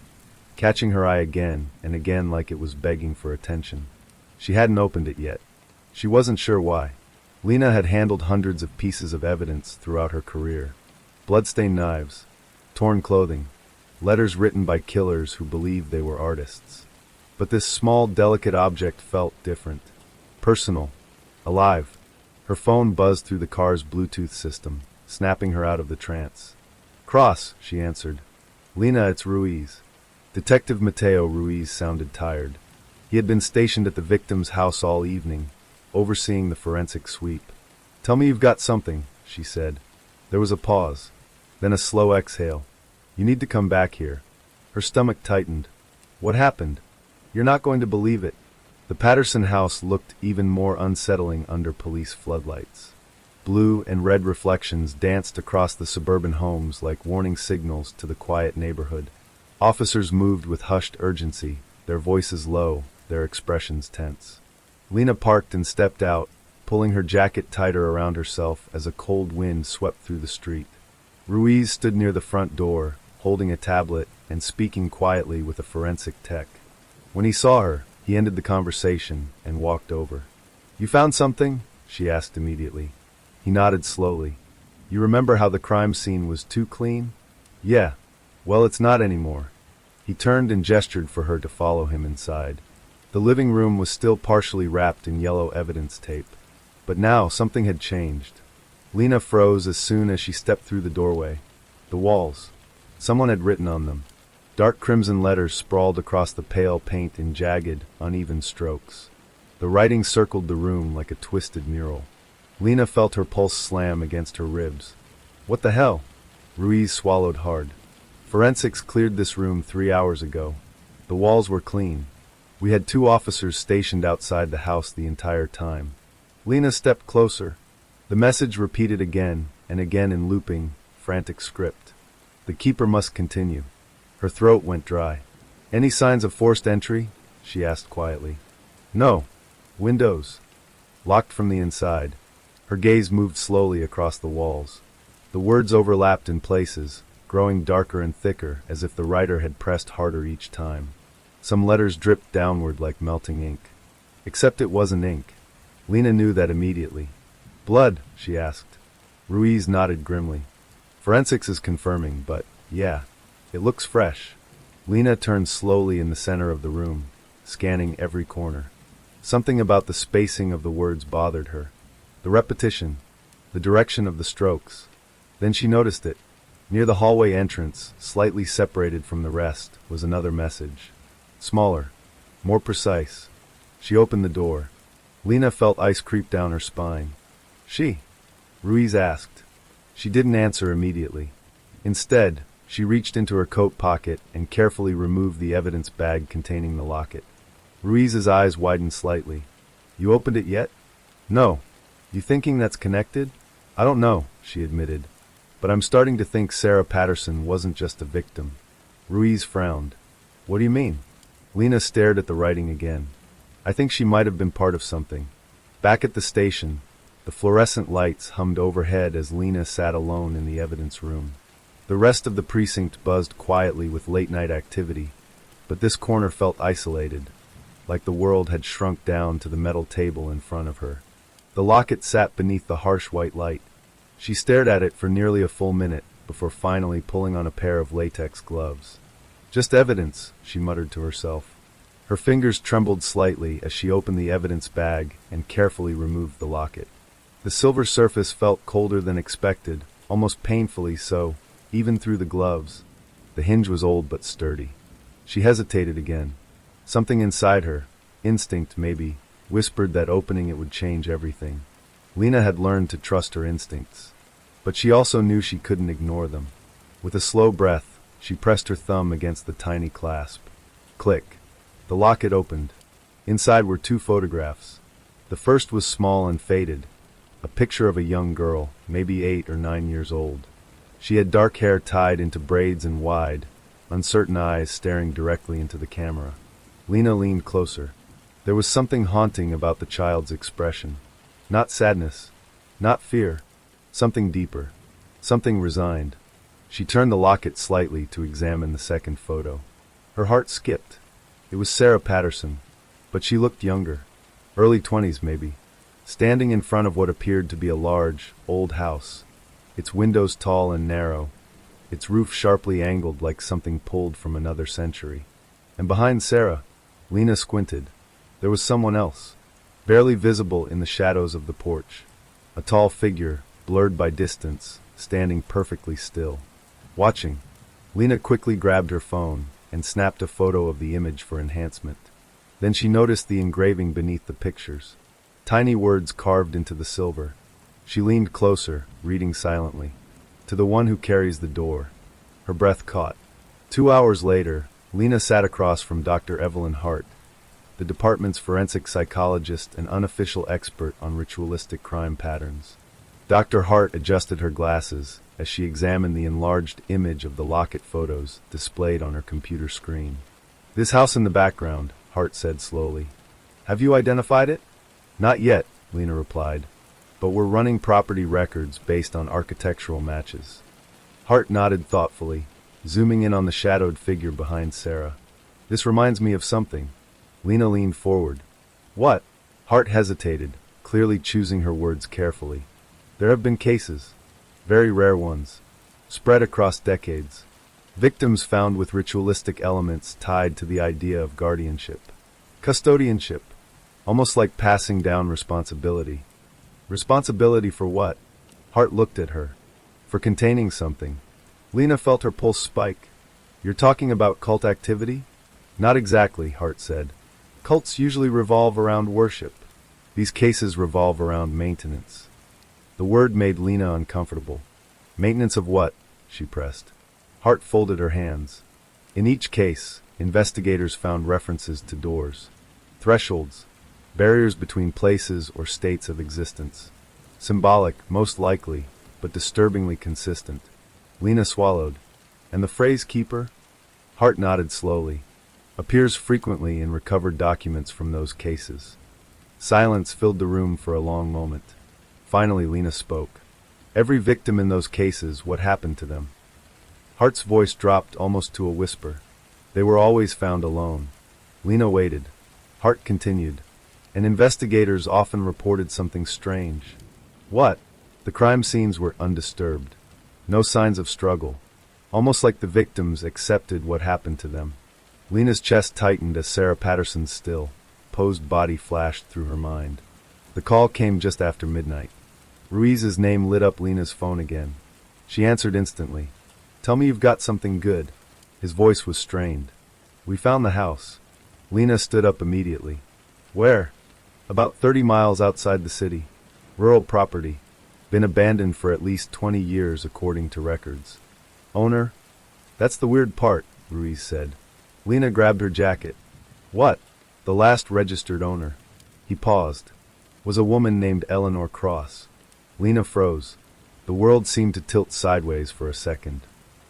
Speaker 1: catching her eye again and again like it was begging for attention. She hadn't opened it yet. She wasn't sure why. Lena had handled hundreds of pieces of evidence throughout her career. Bloodstained knives, torn clothing, letters written by killers who believed they were artists. But this small, delicate object felt different. Personal. Alive. Her phone buzzed through the car's Bluetooth system, snapping her out of the trance. Cross, she answered. Lena, it's Ruiz. Detective Mateo Ruiz sounded tired. He had been stationed at the victim's house all evening, overseeing the forensic sweep. Tell me you've got something, she said. There was a pause, then a slow exhale. You need to come back here. Her stomach tightened. What happened? You're not going to believe it. The Patterson house looked even more unsettling under police floodlights. Blue and red reflections danced across the suburban homes like warning signals to the quiet neighborhood. Officers moved with hushed urgency, their voices low, their expressions tense. Lena parked and stepped out, pulling her jacket tighter around herself as a cold wind swept through the street. Ruiz stood near the front door, holding a tablet and speaking quietly with a forensic tech. When he saw her, he ended the conversation and walked over. You found something? She asked immediately. He nodded slowly. You remember how the crime scene was too clean? Yeah. Well, it's not anymore. He turned and gestured for her to follow him inside. The living room was still partially wrapped in yellow evidence tape. But now something had changed. Lena froze as soon as she stepped through the doorway. The walls. Someone had written on them. Dark crimson letters sprawled across the pale paint in jagged, uneven strokes. The writing circled the room like a twisted mural. Lena felt her pulse slam against her ribs. What the hell? Ruiz swallowed hard. Forensics cleared this room 3 hours ago. The walls were clean. We had 2 officers stationed outside the house the entire time. Lena stepped closer. The message repeated again and again in looping, frantic script. The keeper must continue. Her throat went dry. Any signs of forced entry? She asked quietly. No. Windows. Locked from the inside. Her gaze moved slowly across the walls. The words overlapped in places, growing darker and thicker as if the writer had pressed harder each time. Some letters dripped downward like melting ink. Except it wasn't ink. Lena knew that immediately. Blood? She asked. Ruiz nodded grimly. Forensics is confirming, but, yeah, it looks fresh. Lena turned slowly in the center of the room, scanning every corner. Something about the spacing of the words bothered her. The repetition, the direction of the strokes. Then she noticed it. Near the hallway entrance, slightly separated from the rest, was another message. Smaller, more precise. She opened the door. Lena felt ice creep down her spine. She? Ruiz asked. She didn't answer immediately. Instead, she reached into her coat pocket and carefully removed the evidence bag containing the locket. Ruiz's eyes widened slightly. You opened it yet? No. You thinking that's connected? I don't know, she admitted. But I'm starting to think Sarah Patterson wasn't just a victim. Ruiz frowned. What do you mean? Lena stared at the writing again. I think she might have been part of something. Back at the station, the fluorescent lights hummed overhead as Lena sat alone in the evidence room. The rest of the precinct buzzed quietly with late-night activity, but this corner felt isolated, like the world had shrunk down to the metal table in front of her. The locket sat beneath the harsh white light. She stared at it for nearly a full minute before finally pulling on a pair of latex gloves. Just evidence, she muttered to herself. Her fingers trembled slightly as she opened the evidence bag and carefully removed the locket. The silver surface felt colder than expected, almost painfully so, even through the gloves. The hinge was old but sturdy. She hesitated again. Something inside her, instinct maybe, whispered that opening it would change everything. Lena had learned to trust her instincts, but she also knew she couldn't ignore them. With a slow breath, she pressed her thumb against the tiny clasp. Click. The locket opened. Inside were 2 photographs. The first was small and faded, a picture of a young girl, maybe 8 or 9 years old. She had dark hair tied into braids and wide, uncertain eyes staring directly into the camera. Lena leaned closer. There was something haunting about the child's expression. Not sadness, not fear, something deeper, something resigned. She turned the locket slightly to examine the second photo. Her heart skipped. It was Sarah Patterson, but she looked younger, early 20s maybe, standing in front of what appeared to be a large, old house, its windows tall and narrow, its roof sharply angled like something pulled from another century. And behind Sarah, Lena squinted. There was someone else, barely visible in the shadows of the porch, a tall figure, blurred by distance, standing perfectly still. Watching, Lena quickly grabbed her phone and snapped a photo of the image for enhancement. Then she noticed the engraving beneath the pictures. Tiny words carved into the silver. She leaned closer, reading silently. To the one who carries the door. Her breath caught. 2 hours later, Lena sat across from Dr. Evelyn Hart, the department's forensic psychologist and unofficial expert on ritualistic crime patterns. Dr. Hart adjusted her glasses as she examined the enlarged image of the locket photos displayed on her computer screen. This house in the background, Hart said slowly. Have you identified it? Not yet, Lena replied, but we're running property records based on architectural matches. Hart nodded thoughtfully, zooming in on the shadowed figure behind Sarah. This reminds me of something. Lena leaned forward. What? Hart hesitated, clearly choosing her words carefully. There have been cases, very rare ones, spread across decades. Victims found with ritualistic elements tied to the idea of guardianship. Custodianship, almost like passing down responsibility. Responsibility for what? Hart looked at her. For containing something. Lena felt her pulse spike. You're talking about cult activity? Not exactly, Hart said. Cults usually revolve around worship. These cases revolve around maintenance. The word made Lena uncomfortable. Maintenance of what? She pressed. Hart folded her hands. In each case, investigators found references to doors, thresholds, barriers between places or states of existence. Symbolic, most likely, but disturbingly consistent. Lena swallowed. And the phrase keeper? Hart nodded slowly. Appears frequently in recovered documents from those cases. Silence filled the room for a long moment. Finally, Lena spoke. Every victim in those cases, what happened to them? Hart's voice dropped almost to a whisper. They were always found alone. Lena waited. Hart continued. And investigators often reported something strange. What? The crime scenes were undisturbed. No signs of struggle. Almost like the victims accepted what happened to them. Lena's chest tightened as Sarah Patterson's still, posed body flashed through her mind. The call came just after midnight. Ruiz's name lit up Lena's phone again. She answered instantly. Tell me you've got something good. His voice was strained. We found the house. Lena stood up immediately. Where? About 30 miles outside the city. Rural property. Been abandoned for at least 20 years according to records. Owner? That's the weird part, Ruiz said. Lena grabbed her jacket. What? The last registered owner. He paused. Was a woman named Eleanor Cross. Lena froze. The world seemed to tilt sideways for a second.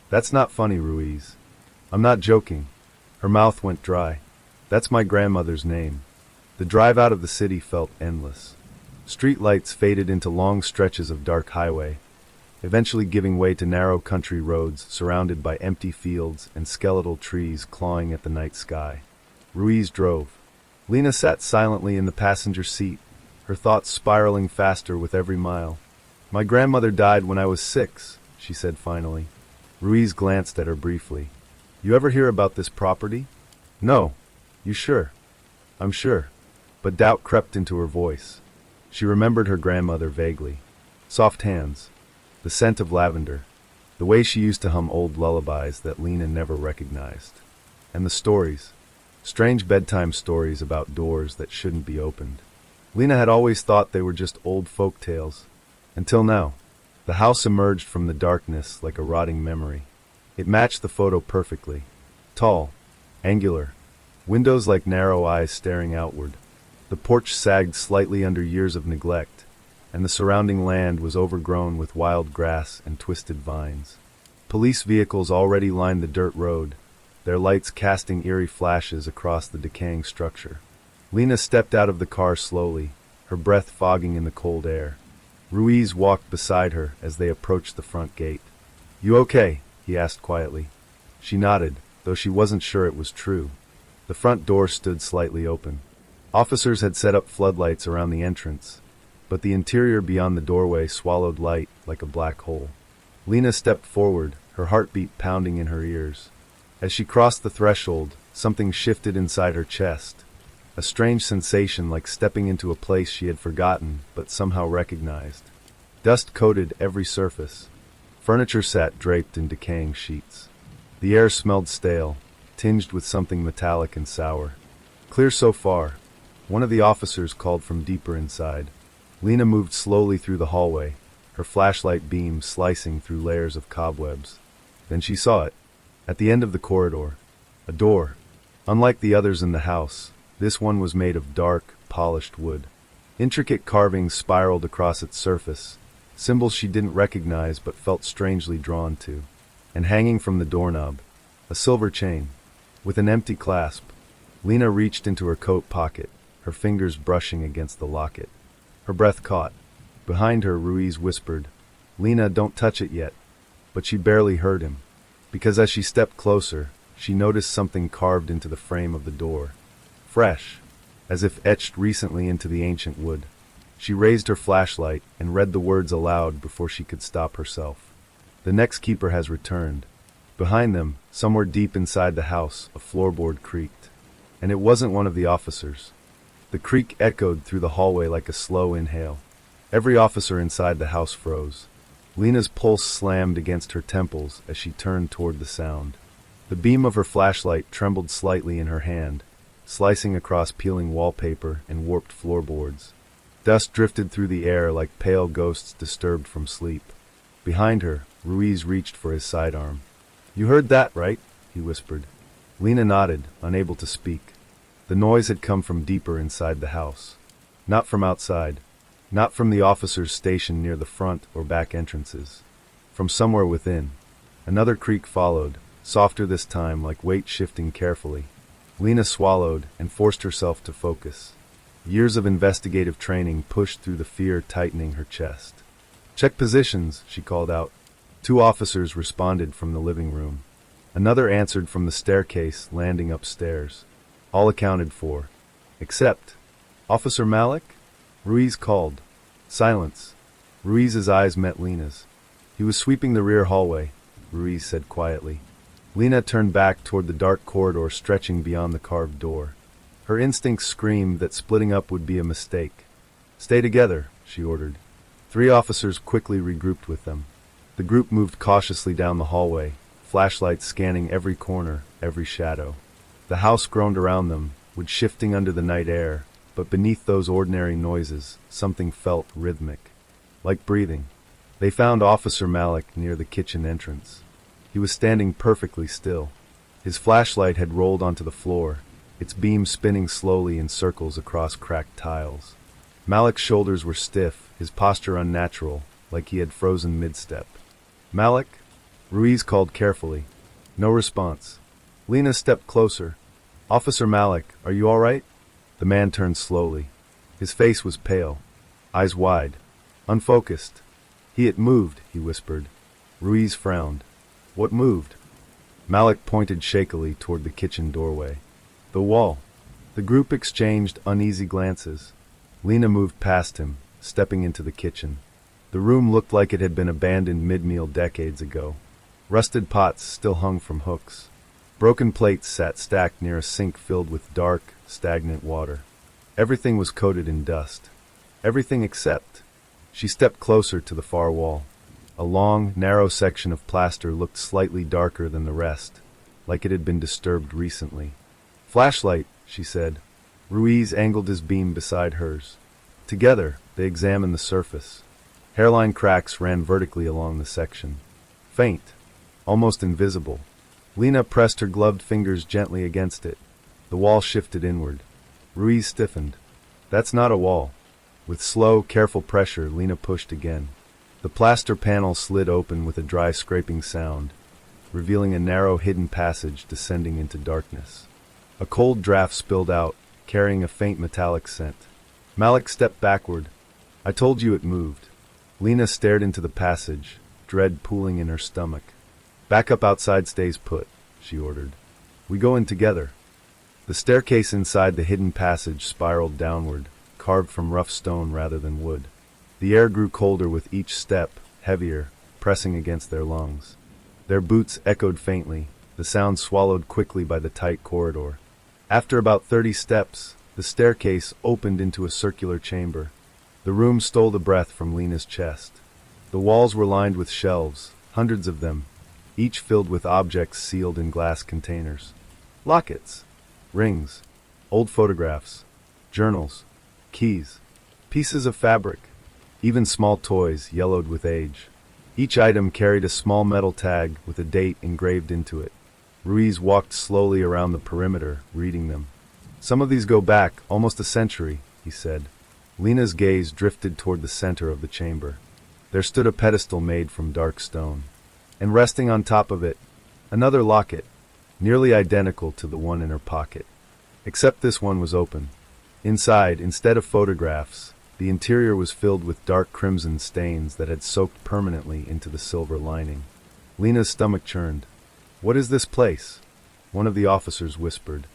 Speaker 1: That's not funny, Ruiz. I'm not joking. Her mouth went dry. That's my grandmother's name. The drive out of the city felt endless. Street lights faded into long stretches of dark highway, eventually giving way to narrow country roads surrounded by empty fields and skeletal trees clawing at the night sky. Ruiz drove. Lena sat silently in the passenger seat, her thoughts spiraling faster with every mile. My grandmother died when I was 6, she said finally. Ruiz glanced at her briefly. You ever hear about this property? No. You sure? I'm sure. But doubt crept into her voice. She remembered her grandmother vaguely. Soft hands, the scent of lavender, the way she used to hum old lullabies that Lena never recognized. And the stories. Strange bedtime stories about doors that shouldn't be opened. Lena had always thought they were just old folk tales. Until now. The house emerged from the darkness like a rotting memory. It matched the photo perfectly. Tall, angular, windows like narrow eyes staring outward. The porch sagged slightly under years of neglect, and the surrounding land was overgrown with wild grass and twisted vines. Police vehicles already lined the dirt road, their lights casting eerie flashes across the decaying structure. Lena stepped out of the car slowly, her breath fogging in the cold air. Ruiz walked beside her as they approached the front gate. You okay? He asked quietly. She nodded, though she wasn't sure it was true. The front door stood slightly open. Officers had set up floodlights around the entrance, but the interior beyond the doorway swallowed light like a black hole. Lena stepped forward, her heartbeat pounding in her ears. As she crossed the threshold, something shifted inside her chest. A strange sensation like stepping into a place she had forgotten but somehow recognized. Dust coated every surface. Furniture sat draped in decaying sheets. The air smelled stale, tinged with something metallic and sour. Clear so far. One of the officers called from deeper inside. Lena moved slowly through the hallway, her flashlight beam slicing through layers of cobwebs. Then she saw it. At the end of the corridor. A door. Unlike the others in the house, this one was made of dark, polished wood. Intricate carvings spiraled across its surface, symbols she didn't recognize but felt strangely drawn to. And hanging from the doorknob, a silver chain, with an empty clasp. Lena reached into her coat pocket, her fingers brushing against the locket. Her breath caught. Behind her, Ruiz whispered, Lena, don't touch it yet. But she barely heard him, because as she stepped closer, she noticed something carved into the frame of the door. Fresh, as if etched recently into the ancient wood. She raised her flashlight and read the words aloud before she could stop herself. The next keeper has returned. Behind them, somewhere deep inside the house, a floorboard creaked. And it wasn't one of the officers. The creak echoed through the hallway like a slow inhale. Every officer inside the house froze. Lena's pulse slammed against her temples as she turned toward the sound. The beam of her flashlight trembled slightly in her hand, slicing across peeling wallpaper and warped floorboards. Dust drifted through the air like pale ghosts disturbed from sleep. Behind her, Ruiz reached for his sidearm. You heard that, right? He whispered. Lena nodded, unable to speak. The noise had come from deeper inside the house. Not from outside. Not from the officers stationed near the front or back entrances. From somewhere within. Another creak followed, softer this time, like weight shifting carefully. Lena swallowed and forced herself to focus. Years of investigative training pushed through the fear tightening her chest. Check positions, she called out. 2 officers responded from the living room. Another answered from the staircase landing upstairs. All accounted for. Except Officer Malik? Ruiz called. Silence. Ruiz's eyes met Lena's. He was sweeping the rear hallway, Ruiz said quietly. Lena turned back toward the dark corridor stretching beyond the carved door. Her instincts screamed that splitting up would be a mistake. Stay together, she ordered. 3 officers quickly regrouped with them. The group moved cautiously down the hallway, flashlights scanning every corner, every shadow. The house groaned around them, wood shifting under the night air, but beneath those ordinary noises, something felt rhythmic. Like breathing. They found Officer Malik near the kitchen entrance. He was standing perfectly still. His flashlight had rolled onto the floor, its beam spinning slowly in circles across cracked tiles. Malik's shoulders were stiff, his posture unnatural, like he had frozen mid-step. "Malik?" Ruiz called carefully. No response. Lena stepped closer. "Officer Malik, are you all right?" The man turned slowly. His face was pale, eyes wide, unfocused. "It moved," he whispered. Ruiz frowned. "What moved?" Malik pointed shakily toward the kitchen doorway. "The wall." The group exchanged uneasy glances. Lena moved past him, stepping into the kitchen. The room looked like it had been abandoned mid-meal decades ago. Rusted pots still hung from hooks. Broken plates sat stacked near a sink filled with dark, stagnant water. Everything was coated in dust. Everything except... She stepped closer to the far wall. A long, narrow section of plaster looked slightly darker than the rest, like it had been disturbed recently. "Flashlight," she said. Ruiz angled his beam beside hers. Together, they examined the surface. Hairline cracks ran vertically along the section. Faint, almost invisible. Lena pressed her gloved fingers gently against it. The wall shifted inward. Ruiz stiffened. "That's not a wall." With slow, careful pressure, Lena pushed again. The plaster panel slid open with a dry scraping sound, revealing a narrow hidden passage descending into darkness. A cold draft spilled out, carrying a faint metallic scent. Malik stepped backward. "I told you it moved." Lena stared into the passage, dread pooling in her stomach. "Back up outside stays put," she ordered. "We go in together." The staircase inside the hidden passage spiraled downward, carved from rough stone rather than wood. The air grew colder with each step, heavier, pressing against their lungs. Their boots echoed faintly, the sound swallowed quickly by the tight corridor. After about 30 steps, the staircase opened into a circular chamber. The room stole the breath from Lena's chest. The walls were lined with shelves, hundreds of them, each filled with objects sealed in glass containers. Lockets, rings, old photographs, journals, keys, pieces of fabric, even small toys yellowed with age. Each item carried a small metal tag with a date engraved into it. Ruiz walked slowly around the perimeter, reading them. "Some of these go back almost a century," he said. Lena's gaze drifted toward the center of the chamber. There stood a pedestal made from dark stone. And resting on top of it, another locket, nearly identical to the one in her pocket. Except this one was open. Inside, instead of photographs, the interior was filled with dark crimson stains that had soaked permanently into the silver lining. Lena's stomach churned. "What is this place?" one of the officers whispered.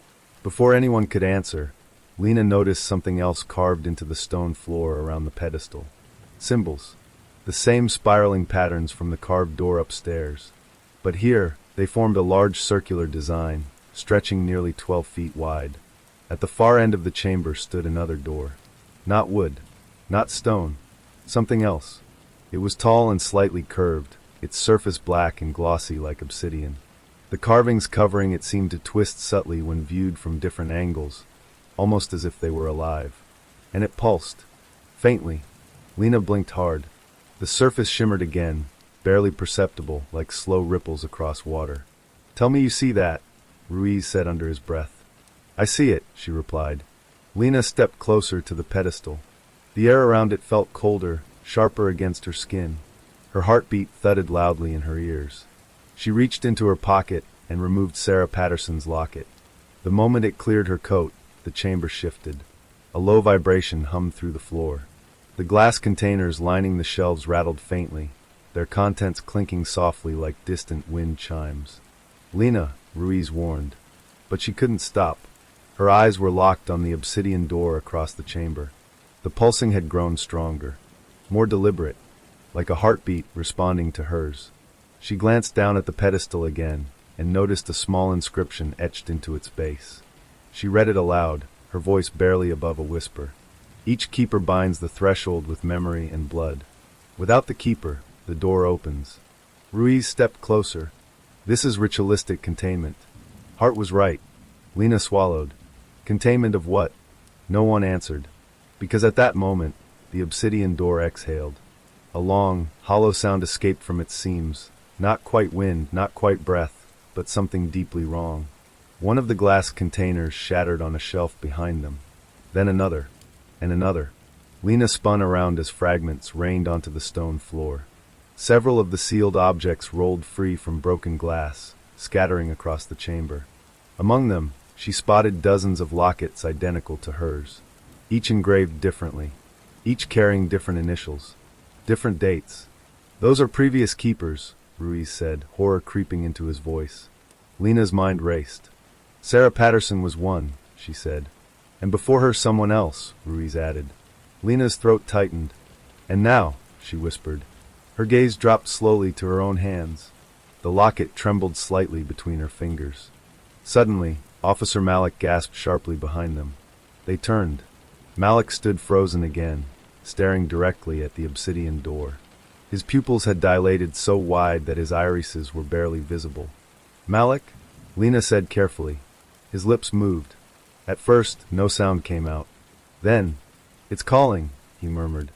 Speaker 1: Before anyone could answer, Lena noticed something else carved into the stone floor around the pedestal. Symbols. The same spiraling patterns from the carved door upstairs. But here, they formed a large circular design, stretching nearly 12 feet wide. At the far end of the chamber stood another door. Not wood. Not stone. Something else. It was tall and slightly curved, its surface black and glossy like obsidian. The carvings covering it seemed to twist subtly when viewed from different angles, almost as if they were alive. And it pulsed. Faintly. Lena blinked hard. The surface shimmered again, barely perceptible, like slow ripples across water. "Tell me you see that," Ruiz said under his breath. "I see it," she replied. Lena stepped closer to the pedestal. The air around it felt colder, sharper against her skin. Her heartbeat thudded loudly in her ears. She reached into her pocket and removed Sarah Patterson's locket. The moment it cleared her coat, the chamber shifted. A low vibration hummed through the floor. The glass containers lining the shelves rattled faintly, their contents clinking softly like distant wind chimes. "Lena," Ruiz warned. But she couldn't stop. Her eyes were locked on the obsidian door across the chamber. The pulsing had grown stronger, more deliberate, like a heartbeat responding to hers. She glanced down at the pedestal again and noticed a small inscription etched into its base. She read it aloud, her voice barely above a whisper. "Each keeper binds the threshold with memory and blood. Without the keeper, the door opens." Ruiz stepped closer. "This is ritualistic containment." Hart was right. Lena swallowed. Containment of what? No one answered. Because at that moment, the obsidian door exhaled. A long, hollow sound escaped from its seams, Not quite wind, not quite breath, but something deeply wrong. One of the glass containers shattered on a shelf behind them. Then another, and another. Lena spun around as fragments rained onto the stone floor. Several of the sealed objects rolled free from broken glass, scattering across the chamber. Among them, she spotted dozens of lockets identical to hers, each engraved differently, each carrying different initials, different dates. "Those are previous keepers," Ruiz said, horror creeping into his voice. Lena's mind raced. "Sarah Patterson was one," she said. "And before her someone else," Ruiz added. Lena's throat tightened. "And now," she whispered. Her gaze dropped slowly to her own hands. The locket trembled slightly between her fingers. Suddenly, Officer Malik gasped sharply behind them. They turned. Malik stood frozen again, staring directly at the obsidian door. His pupils had dilated so wide that his irises were barely visible. "Malik?" Lena said carefully. His lips moved. At first, no sound came out. Then, "It's calling," he murmured.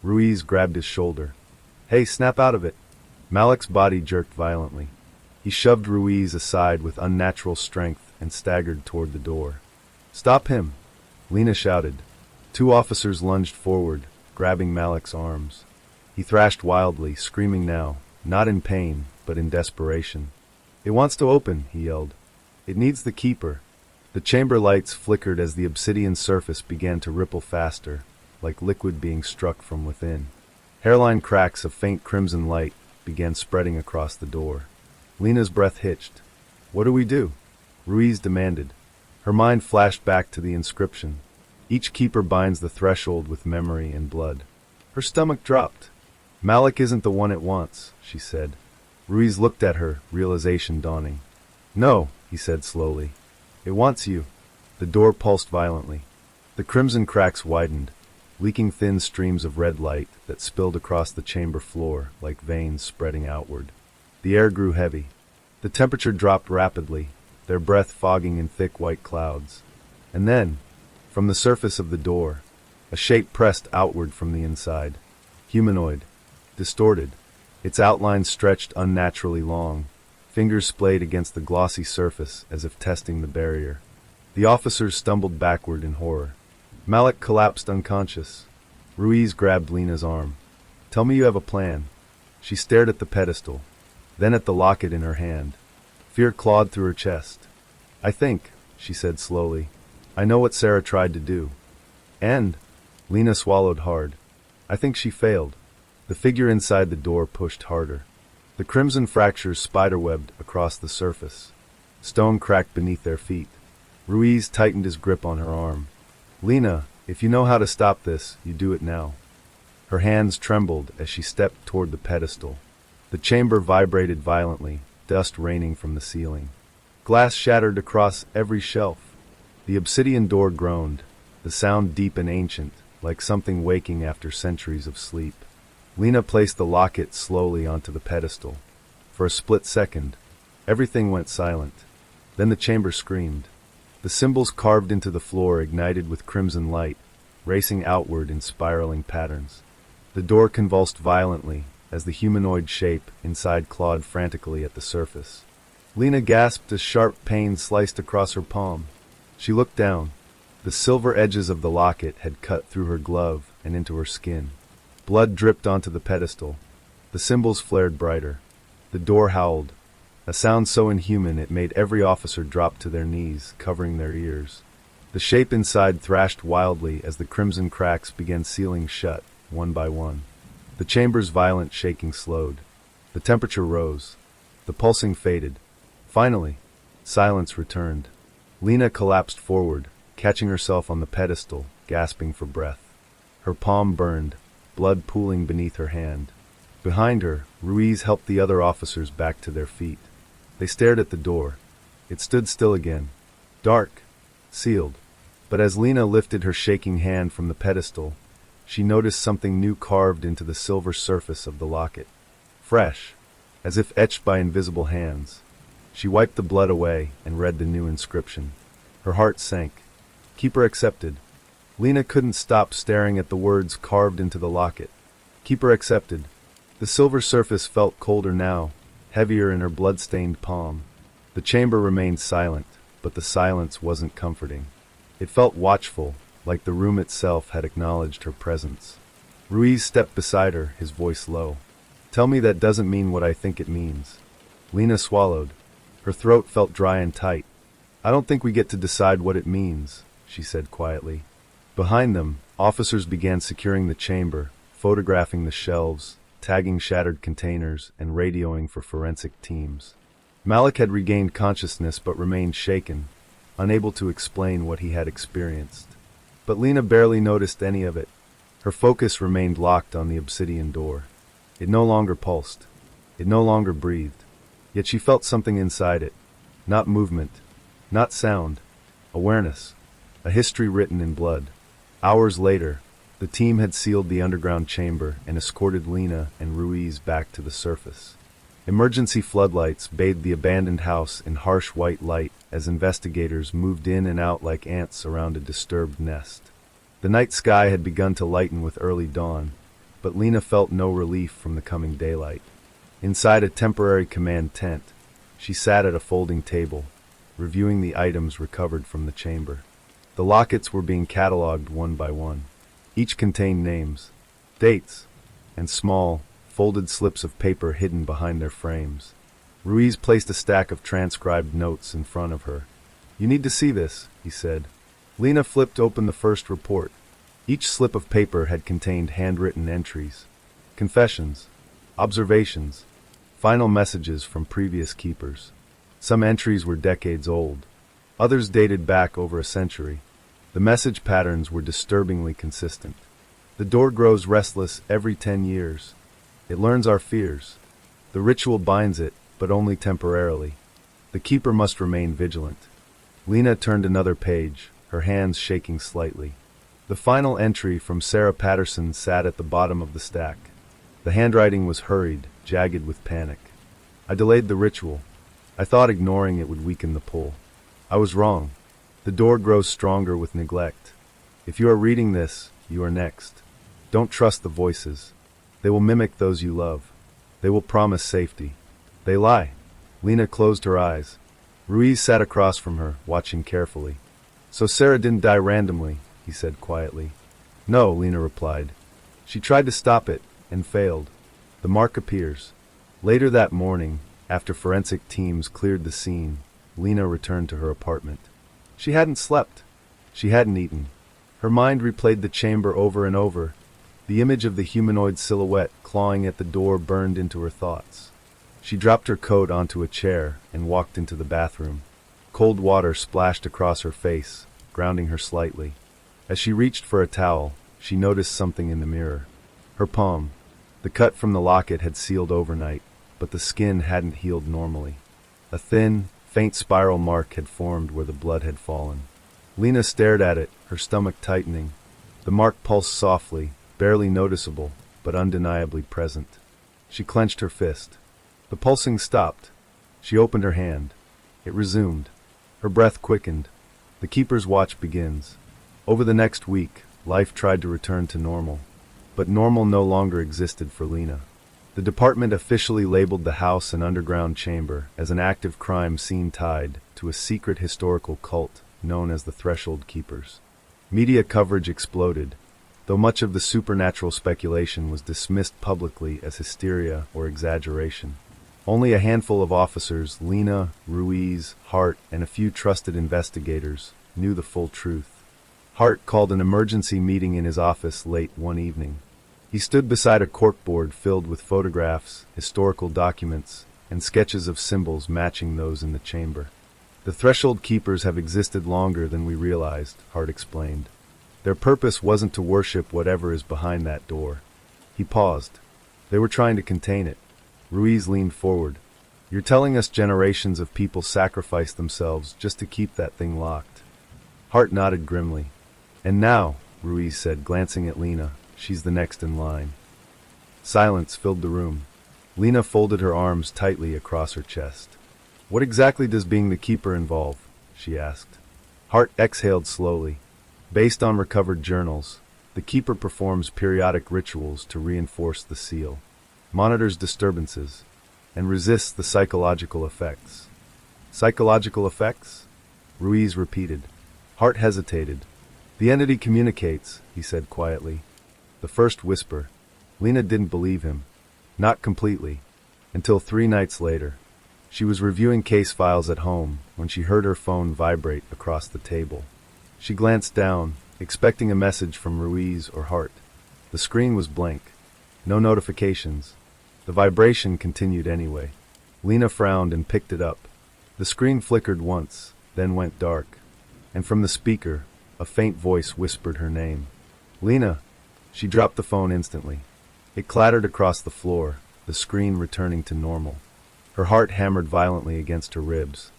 Speaker 1: Ruiz grabbed his shoulder. "Hey, snap out of it." Malik's body jerked violently. He shoved Ruiz aside with unnatural strength and staggered toward the door. "Stop him!" Lena shouted. Two officers lunged forward, grabbing Malik's arms. He thrashed wildly, screaming now, not in pain, but in desperation. "It wants to open," he yelled. "It needs the keeper." The chamber lights flickered as the obsidian surface began to ripple faster, like liquid being struck from within. Hairline cracks of faint crimson light began spreading across the door. Lena's breath hitched. "What do we do?" Ruiz demanded. Her mind flashed back to the inscription. "Each keeper binds the threshold with memory and blood." Her stomach dropped. "Malik isn't the one it wants," she said. Ruiz looked at her, realization dawning. "No," he said slowly. "It wants you." The door pulsed violently. The crimson cracks widened, leaking thin streams of red light that spilled across the chamber floor like veins spreading outward. The air grew heavy. The temperature dropped rapidly, their breath fogging in thick white clouds. And then, from the surface of the door, a shape pressed outward from the inside. Humanoid. Distorted. Its outlines stretched unnaturally long, fingers splayed against the glossy surface as if testing the barrier. The officers stumbled backward in horror. Malik collapsed unconscious. Ruiz grabbed Lena's arm. "Tell me you have a plan." She stared at the pedestal, then at the locket in her hand. Fear clawed through her chest. "I think," she said slowly, "I know what Sarah tried to do." And, Lena swallowed hard, "I think she failed." The figure inside the door pushed harder. The crimson fractures spiderwebbed across the surface. Stone cracked beneath their feet. Ruiz tightened his grip on her arm. "Lena, if you know how to stop this, you do it now." Her hands trembled as she stepped toward the pedestal. The chamber vibrated violently, dust raining from the ceiling. Glass shattered across every shelf. The obsidian door groaned, the sound deep and ancient, like something waking after centuries of sleep. Lena placed the locket slowly onto the pedestal. For a split second, everything went silent. Then the chamber screamed. The symbols carved into the floor ignited with crimson light, racing outward in spiraling patterns. The door convulsed violently as the humanoid shape inside clawed frantically at the surface. Lena gasped as sharp pain sliced across her palm. She looked down. The silver edges of the locket had cut through her glove and into her skin. Blood dripped onto the pedestal. The symbols flared brighter. The door howled, a sound so inhuman it made every officer drop to their knees, covering their ears. The shape inside thrashed wildly as the crimson cracks began sealing shut, one by one. The chamber's violent shaking slowed. The temperature rose. The pulsing faded. Finally, silence returned. Lena collapsed forward, catching herself on the pedestal, gasping for breath. Her palm burned, blood pooling beneath her hand. Behind her, Ruiz helped the other officers back to their feet. They stared at the door. It stood still again. Dark. Sealed. But as Lena lifted her shaking hand from the pedestal, she noticed something new carved into the silver surface of the locket. Fresh, as if etched by invisible hands. She wiped the blood away and read the new inscription. Her heart sank. Keeper accepted. Lena couldn't stop staring at the words carved into the locket. Keeper accepted. The silver surface felt colder now, heavier in her blood-stained palm. The chamber remained silent, but the silence wasn't comforting. It felt watchful, like the room itself had acknowledged her presence. Ruiz stepped beside her, his voice low. "Tell me that doesn't mean what I think it means." Lena swallowed. Her throat felt dry and tight. "I don't think we get to decide what it means," she said quietly. Behind them, officers began securing the chamber, photographing the shelves, tagging shattered containers, and radioing for forensic teams. Malik had regained consciousness but remained shaken, unable to explain what he had experienced. But Lena barely noticed any of it. Her focus remained locked on the obsidian door. It no longer pulsed. It no longer breathed. Yet she felt something inside it. Not movement. Not sound. Awareness. A history written in blood. Hours later, the team had sealed the underground chamber and escorted Lena and Ruiz back to the surface. Emergency floodlights bathed the abandoned house in harsh white light as investigators moved in and out like ants around a disturbed nest. The night sky had begun to lighten with early dawn, but Lena felt no relief from the coming daylight. Inside a temporary command tent, she sat at a folding table, reviewing the items recovered from the chamber. The lockets were being cataloged one by one. Each contained names, dates, and small, folded slips of paper hidden behind their frames. Ruiz placed a stack of transcribed notes in front of her. "You need to see this," he said. Lena flipped open the first report. Each slip of paper had contained handwritten entries, confessions, observations, final messages from previous keepers. Some entries were decades old. Others dated back over a century. The message patterns were disturbingly consistent. "The door grows restless every 10 years. It learns our fears. The ritual binds it, but only temporarily. The keeper must remain vigilant." Lena turned another page, her hands shaking slightly. The final entry from Sarah Patterson sat at the bottom of the stack. The handwriting was hurried, jagged with panic. "I delayed the ritual. I thought ignoring it would weaken the pull. I was wrong. The door grows stronger with neglect. If you are reading this, you are next. Don't trust the voices. They will mimic those you love. They will promise safety. They lie." Lena closed her eyes. Ruiz sat across from her, watching carefully. "So Sarah didn't die randomly," he said quietly. "No," Lena replied. "She tried to stop it, and failed. The mark appears." Later that morning, after forensic teams cleared the scene, Lena returned to her apartment. She hadn't slept. She hadn't eaten. Her mind replayed the chamber over and over. The image of the humanoid silhouette clawing at the door burned into her thoughts. She dropped her coat onto a chair and walked into the bathroom. Cold water splashed across her face, grounding her slightly. As she reached for a towel, she noticed something in the mirror. Her palm. The cut from the locket had sealed overnight, but the skin hadn't healed normally. A thin, faint spiral mark had formed where the blood had fallen. Lena stared at it, her stomach tightening. The mark pulsed softly, barely noticeable, but undeniably present. She clenched her fist. The pulsing stopped. She opened her hand. It resumed. Her breath quickened. The keeper's watch begins. Over the next week, life tried to return to normal. But normal no longer existed for Lena. The department officially labeled the house and underground chamber as an active crime scene tied to a secret historical cult known as the Threshold Keepers. Media coverage exploded, though much of the supernatural speculation was dismissed publicly as hysteria or exaggeration. Only a handful of officers, Lena, Ruiz, Hart, and a few trusted investigators, knew the full truth. Hart called an emergency meeting in his office late one evening. He stood beside a corkboard filled with photographs, historical documents, and sketches of symbols matching those in the chamber. "The Threshold Keepers have existed longer than we realized," Hart explained. "Their purpose wasn't to worship whatever is behind that door." He paused. "They were trying to contain it." Ruiz leaned forward. "You're telling us generations of people sacrificed themselves just to keep that thing locked?" Hart nodded grimly. "And now," Ruiz said, glancing at Lena, "she's the next in line." Silence filled the room. Lena folded her arms tightly across her chest. "What exactly does being the keeper involve?" she asked. Hart exhaled slowly. "Based on recovered journals, the keeper performs periodic rituals to reinforce the seal. Monitors disturbances, and resists the psychological effects. Psychological effects? Ruiz repeated. Hart hesitated. The entity communicates, he said quietly. The first whisper. Lena didn't believe him. Not completely. Until 3 nights later. She was reviewing case files at home when she heard her phone vibrate across the table. She glanced down, expecting a message from Ruiz or Hart. The screen was blank. No notifications. The vibration continued anyway. Lena frowned and picked it up. The screen flickered once, then went dark. And from the speaker, a faint voice whispered her name. Lena! She dropped the phone instantly. It clattered across the floor, the screen returning to normal. Her heart hammered violently against her ribs.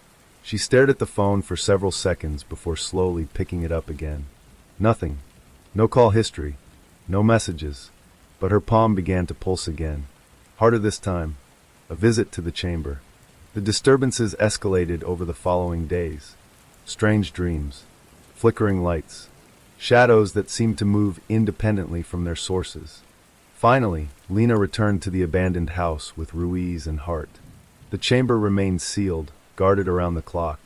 Speaker 1: She stared at the phone for several seconds before slowly picking it up again. Nothing. No call history. No messages. But her palm began to pulse again. Harder this time. A visit to the chamber. The disturbances escalated over the following days. Strange dreams. Flickering lights. Shadows that seemed to move independently from their sources. Finally, Lena returned to the abandoned house with Ruiz and Hart. The chamber remained sealed, guarded around the clock.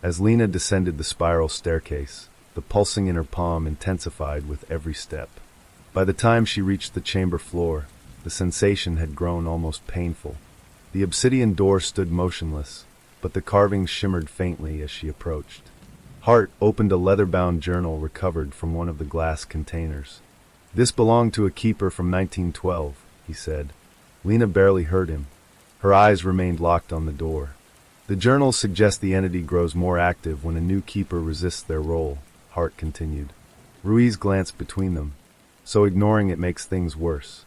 Speaker 1: As Lena descended the spiral staircase, the pulsing in her palm intensified with every step. By the time she reached the chamber floor, the sensation had grown almost painful. The obsidian door stood motionless, but the carvings shimmered faintly as she approached. Hart opened a leather-bound journal recovered from one of the glass containers. This belonged to a keeper from 1912, he said. Lena barely heard him. Her eyes remained locked on the door. The journals suggest the entity grows more active when a new keeper resists their role, Hart continued. Ruiz glanced between them. So ignoring it makes things worse.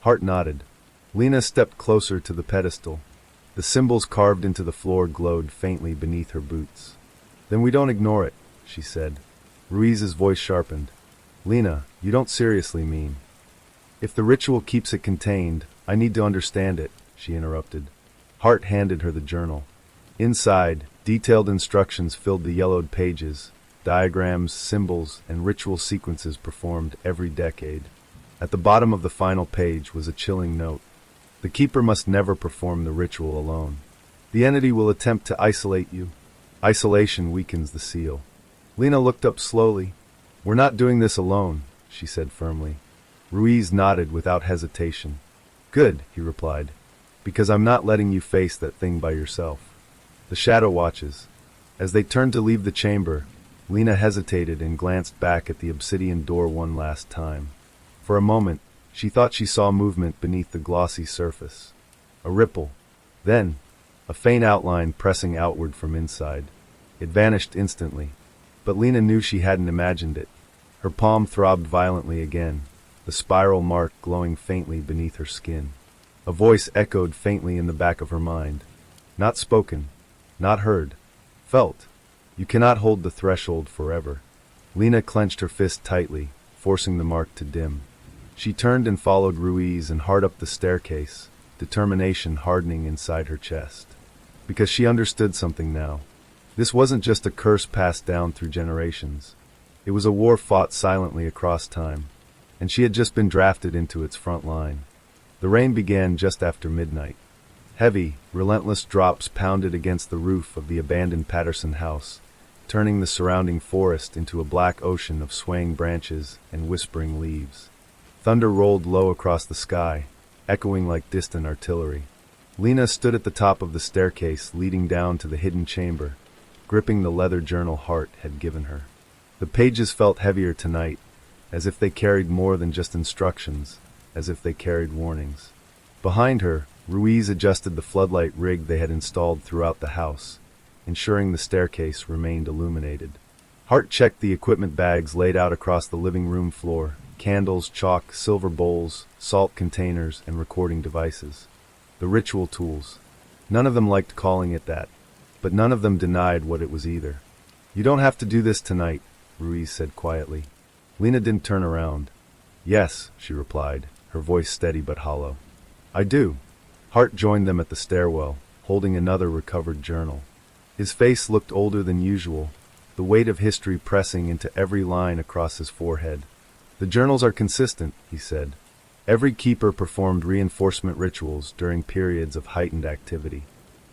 Speaker 1: Hart nodded. Lena stepped closer to the pedestal. The symbols carved into the floor glowed faintly beneath her boots. Then we don't ignore it, she said. Ruiz's voice sharpened. Lena, you don't seriously mean. If the ritual keeps it contained, I need to understand it, she interrupted. Hart handed her the journal. Inside, detailed instructions filled the yellowed pages, diagrams, symbols, and ritual sequences performed every decade. At the bottom of the final page was a chilling note. The keeper must never perform the ritual alone. The entity will attempt to isolate you. Isolation weakens the seal. Lena looked up slowly. We're not doing this alone, she said firmly. Ruiz nodded without hesitation. Good, he replied, because I'm not letting you face that thing by yourself. The shadow watches. As they turned to leave the chamber, Lena hesitated and glanced back at the obsidian door one last time. For a moment, she thought she saw movement beneath the glossy surface. A ripple. Then, a faint outline pressing outward from inside. It vanished instantly. But Lena knew she hadn't imagined it. Her palm throbbed violently again, the spiral mark glowing faintly beneath her skin. A voice echoed faintly in the back of her mind. Not spoken. Not heard. Felt. You cannot hold the threshold forever. Lena clenched her fist tightly, forcing the mark to dim. She turned and followed Ruiz and Hart up the staircase, determination hardening inside her chest. Because she understood something now. This wasn't just a curse passed down through generations. It was a war fought silently across time, and she had just been drafted into its front line. The rain began just after midnight. Heavy, relentless drops pounded against the roof of the abandoned Patterson house, turning the surrounding forest into a black ocean of swaying branches and whispering leaves. Thunder rolled low across the sky, echoing like distant artillery. Lena stood at the top of the staircase leading down to the hidden chamber, gripping the leather journal Hart had given her. The pages felt heavier tonight, as if they carried more than just instructions, as if they carried warnings. Behind her, Ruiz adjusted the floodlight rig they had installed throughout the house, ensuring the staircase remained illuminated. Hart checked the equipment bags laid out across the living room floor, candles, chalk, silver bowls, salt containers, and recording devices. The ritual tools. None of them liked calling it that, but none of them denied what it was either. You don't have to do this tonight, Ruiz said quietly. Lena didn't turn around. Yes, she replied, her voice steady but hollow. I do. Hart joined them at the stairwell, holding another recovered journal. His face looked older than usual, the weight of history pressing into every line across his forehead. The journals are consistent, he said. Every keeper performed reinforcement rituals during periods of heightened activity.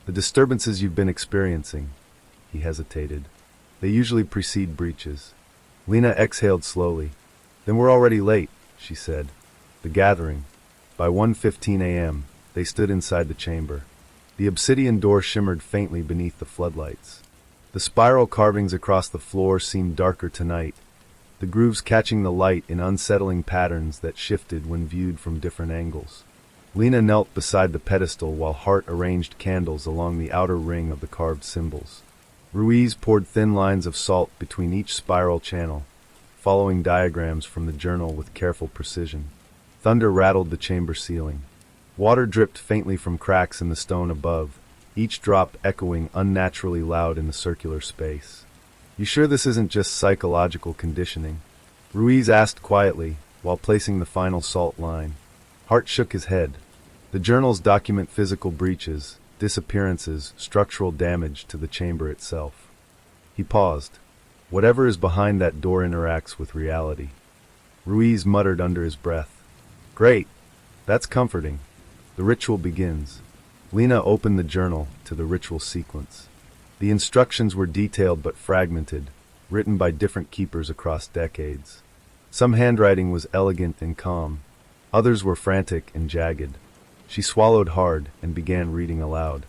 Speaker 1: The disturbances you've been experiencing, he hesitated. They usually precede breaches. Lena exhaled slowly. Then we're already late, she said. The gathering. By 1:15 a.m., they stood inside the chamber. The obsidian door shimmered faintly beneath the floodlights. The spiral carvings across the floor seemed darker tonight, the grooves catching the light in unsettling patterns that shifted when viewed from different angles. Lena knelt beside the pedestal while Hart arranged candles along the outer ring of the carved symbols. Ruiz poured thin lines of salt between each spiral channel, following diagrams from the journal with careful precision. Thunder rattled the chamber ceiling. Water dripped faintly from cracks in the stone above, each drop echoing unnaturally loud in the circular space. You sure this isn't just psychological conditioning? Ruiz asked quietly, while placing the final salt line. Hart shook his head. The journals document physical breaches, disappearances, structural damage to the chamber itself. He paused. Whatever is behind that door interacts with reality. Ruiz muttered under his breath. Great. That's comforting. The ritual begins. Lena opened the journal to the ritual sequence. The instructions were detailed but fragmented, written by different keepers across decades. Some handwriting was elegant and calm. Others were frantic and jagged. She swallowed hard and began reading aloud.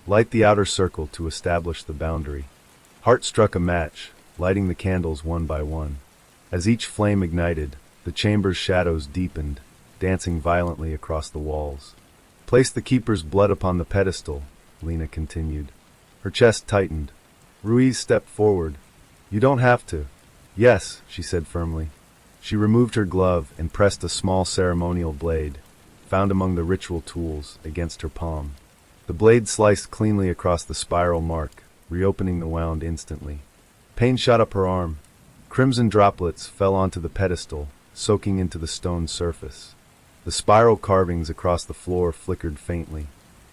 Speaker 1: Light the outer circle to establish the boundary. Hart struck a match, lighting the candles one by one. As each flame ignited, the chamber's shadows deepened, dancing violently across the walls. Place the keeper's blood upon the pedestal, Lena continued. Her chest tightened. Ruiz stepped forward. You don't have to. Yes, she said firmly. She removed her glove and pressed a small ceremonial blade, found among the ritual tools, against her palm. The blade sliced cleanly across the spiral mark, reopening the wound instantly. Pain shot up her arm. Crimson droplets fell onto the pedestal, soaking into the stone surface. The spiral carvings across the floor flickered faintly.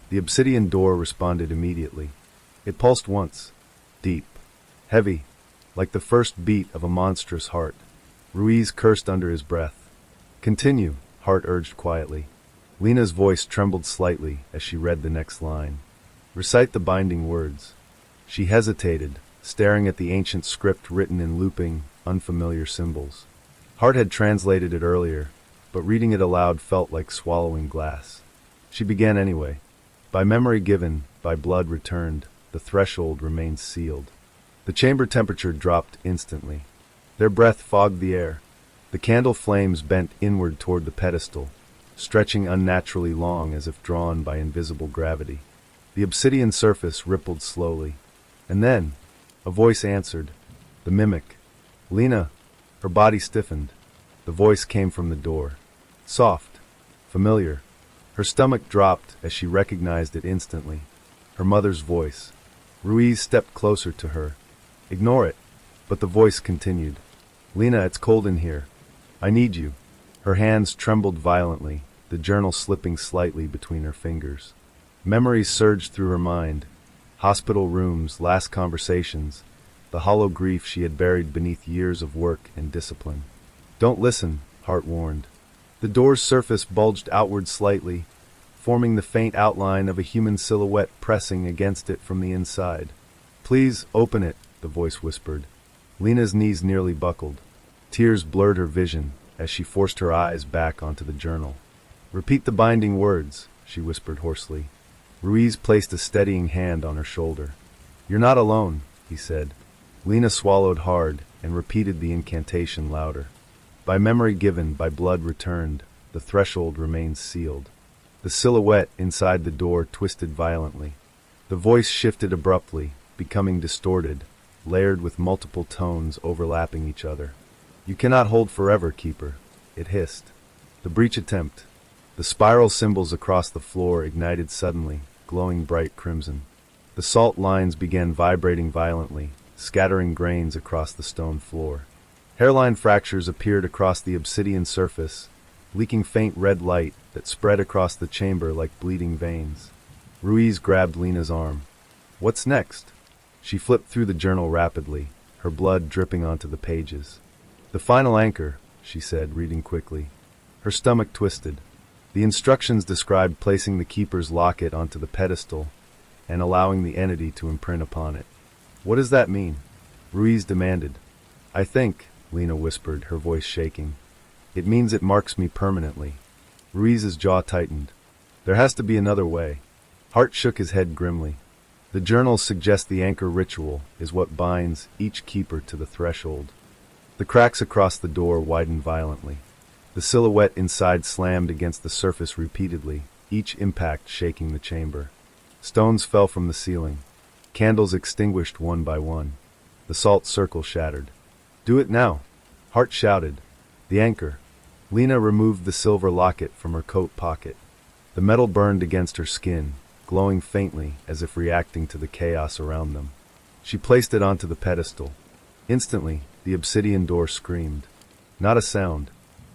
Speaker 1: The obsidian door responded immediately. It pulsed once, deep, heavy, like the first beat of a monstrous heart. Ruiz cursed under his breath. Continue, Hart urged quietly. Lena's voice trembled slightly as she read the next line. Recite the binding words. She hesitated, staring at the ancient script written in looping, unfamiliar symbols. Hart had translated it earlier, but reading it aloud felt like swallowing glass. She began anyway. By memory given, by blood returned, the threshold remains sealed. The chamber temperature dropped instantly. Their breath fogged the air. The candle flames bent inward toward the pedestal, stretching unnaturally long as if drawn by invisible gravity. The obsidian surface rippled slowly. And then, a voice answered. The mimic. Lena. Her body stiffened. The voice came from the door. Soft. Familiar. Her stomach dropped as she recognized it instantly. Her mother's voice. Ruiz stepped closer to her. Ignore it. But the voice continued. Lena, it's cold in here. I need you. Her hands trembled violently, the journal slipping slightly between her fingers. Memories surged through her mind. Hospital rooms, last conversations, the hollow grief she had buried beneath years of work and discipline. Don't listen, Hart warned. The door's surface bulged outward slightly, forming the faint outline of a human silhouette pressing against it from the inside. Please, open it, the voice whispered. Lena's knees nearly buckled. Tears blurred her vision as she forced her eyes back onto the journal. Repeat the binding words, she whispered hoarsely. Ruiz placed a steadying hand on her shoulder. You're not alone, he said. Lena swallowed hard and repeated the incantation louder. By memory given, by blood returned, the threshold remains sealed. The silhouette inside the door twisted violently. The voice shifted abruptly, becoming distorted, layered with multiple tones overlapping each other. You cannot hold forever, Keeper, it hissed. The breach attempt. The spiral symbols across the floor ignited suddenly, glowing bright crimson. The salt lines began vibrating violently, scattering grains across the stone floor. Hairline fractures appeared across the obsidian surface, leaking faint red light that spread across the chamber like bleeding veins. Ruiz grabbed Lena's arm. What's next? She flipped through the journal rapidly, her blood dripping onto the pages. The final anchor, she said, reading quickly. Her stomach twisted. The instructions described placing the keeper's locket onto the pedestal and allowing the entity to imprint upon it. What does that mean? Ruiz demanded. I think, Lena whispered, her voice shaking, it means it marks me permanently. Ruiz's jaw tightened. There has to be another way. Hart shook his head grimly. The journals suggest the anchor ritual is what binds each keeper to the threshold. The cracks across the door widened violently. The silhouette inside slammed against the surface repeatedly, each impact shaking the chamber. Stones fell from the ceiling. Candles extinguished one by one. The salt circle shattered. Do it now, Hart shouted. The anchor. Lena removed the silver locket from her coat pocket. The metal burned against her skin, glowing faintly as if reacting to the chaos around them. She placed it onto the pedestal. Instantly, the obsidian door screamed. Not a sound.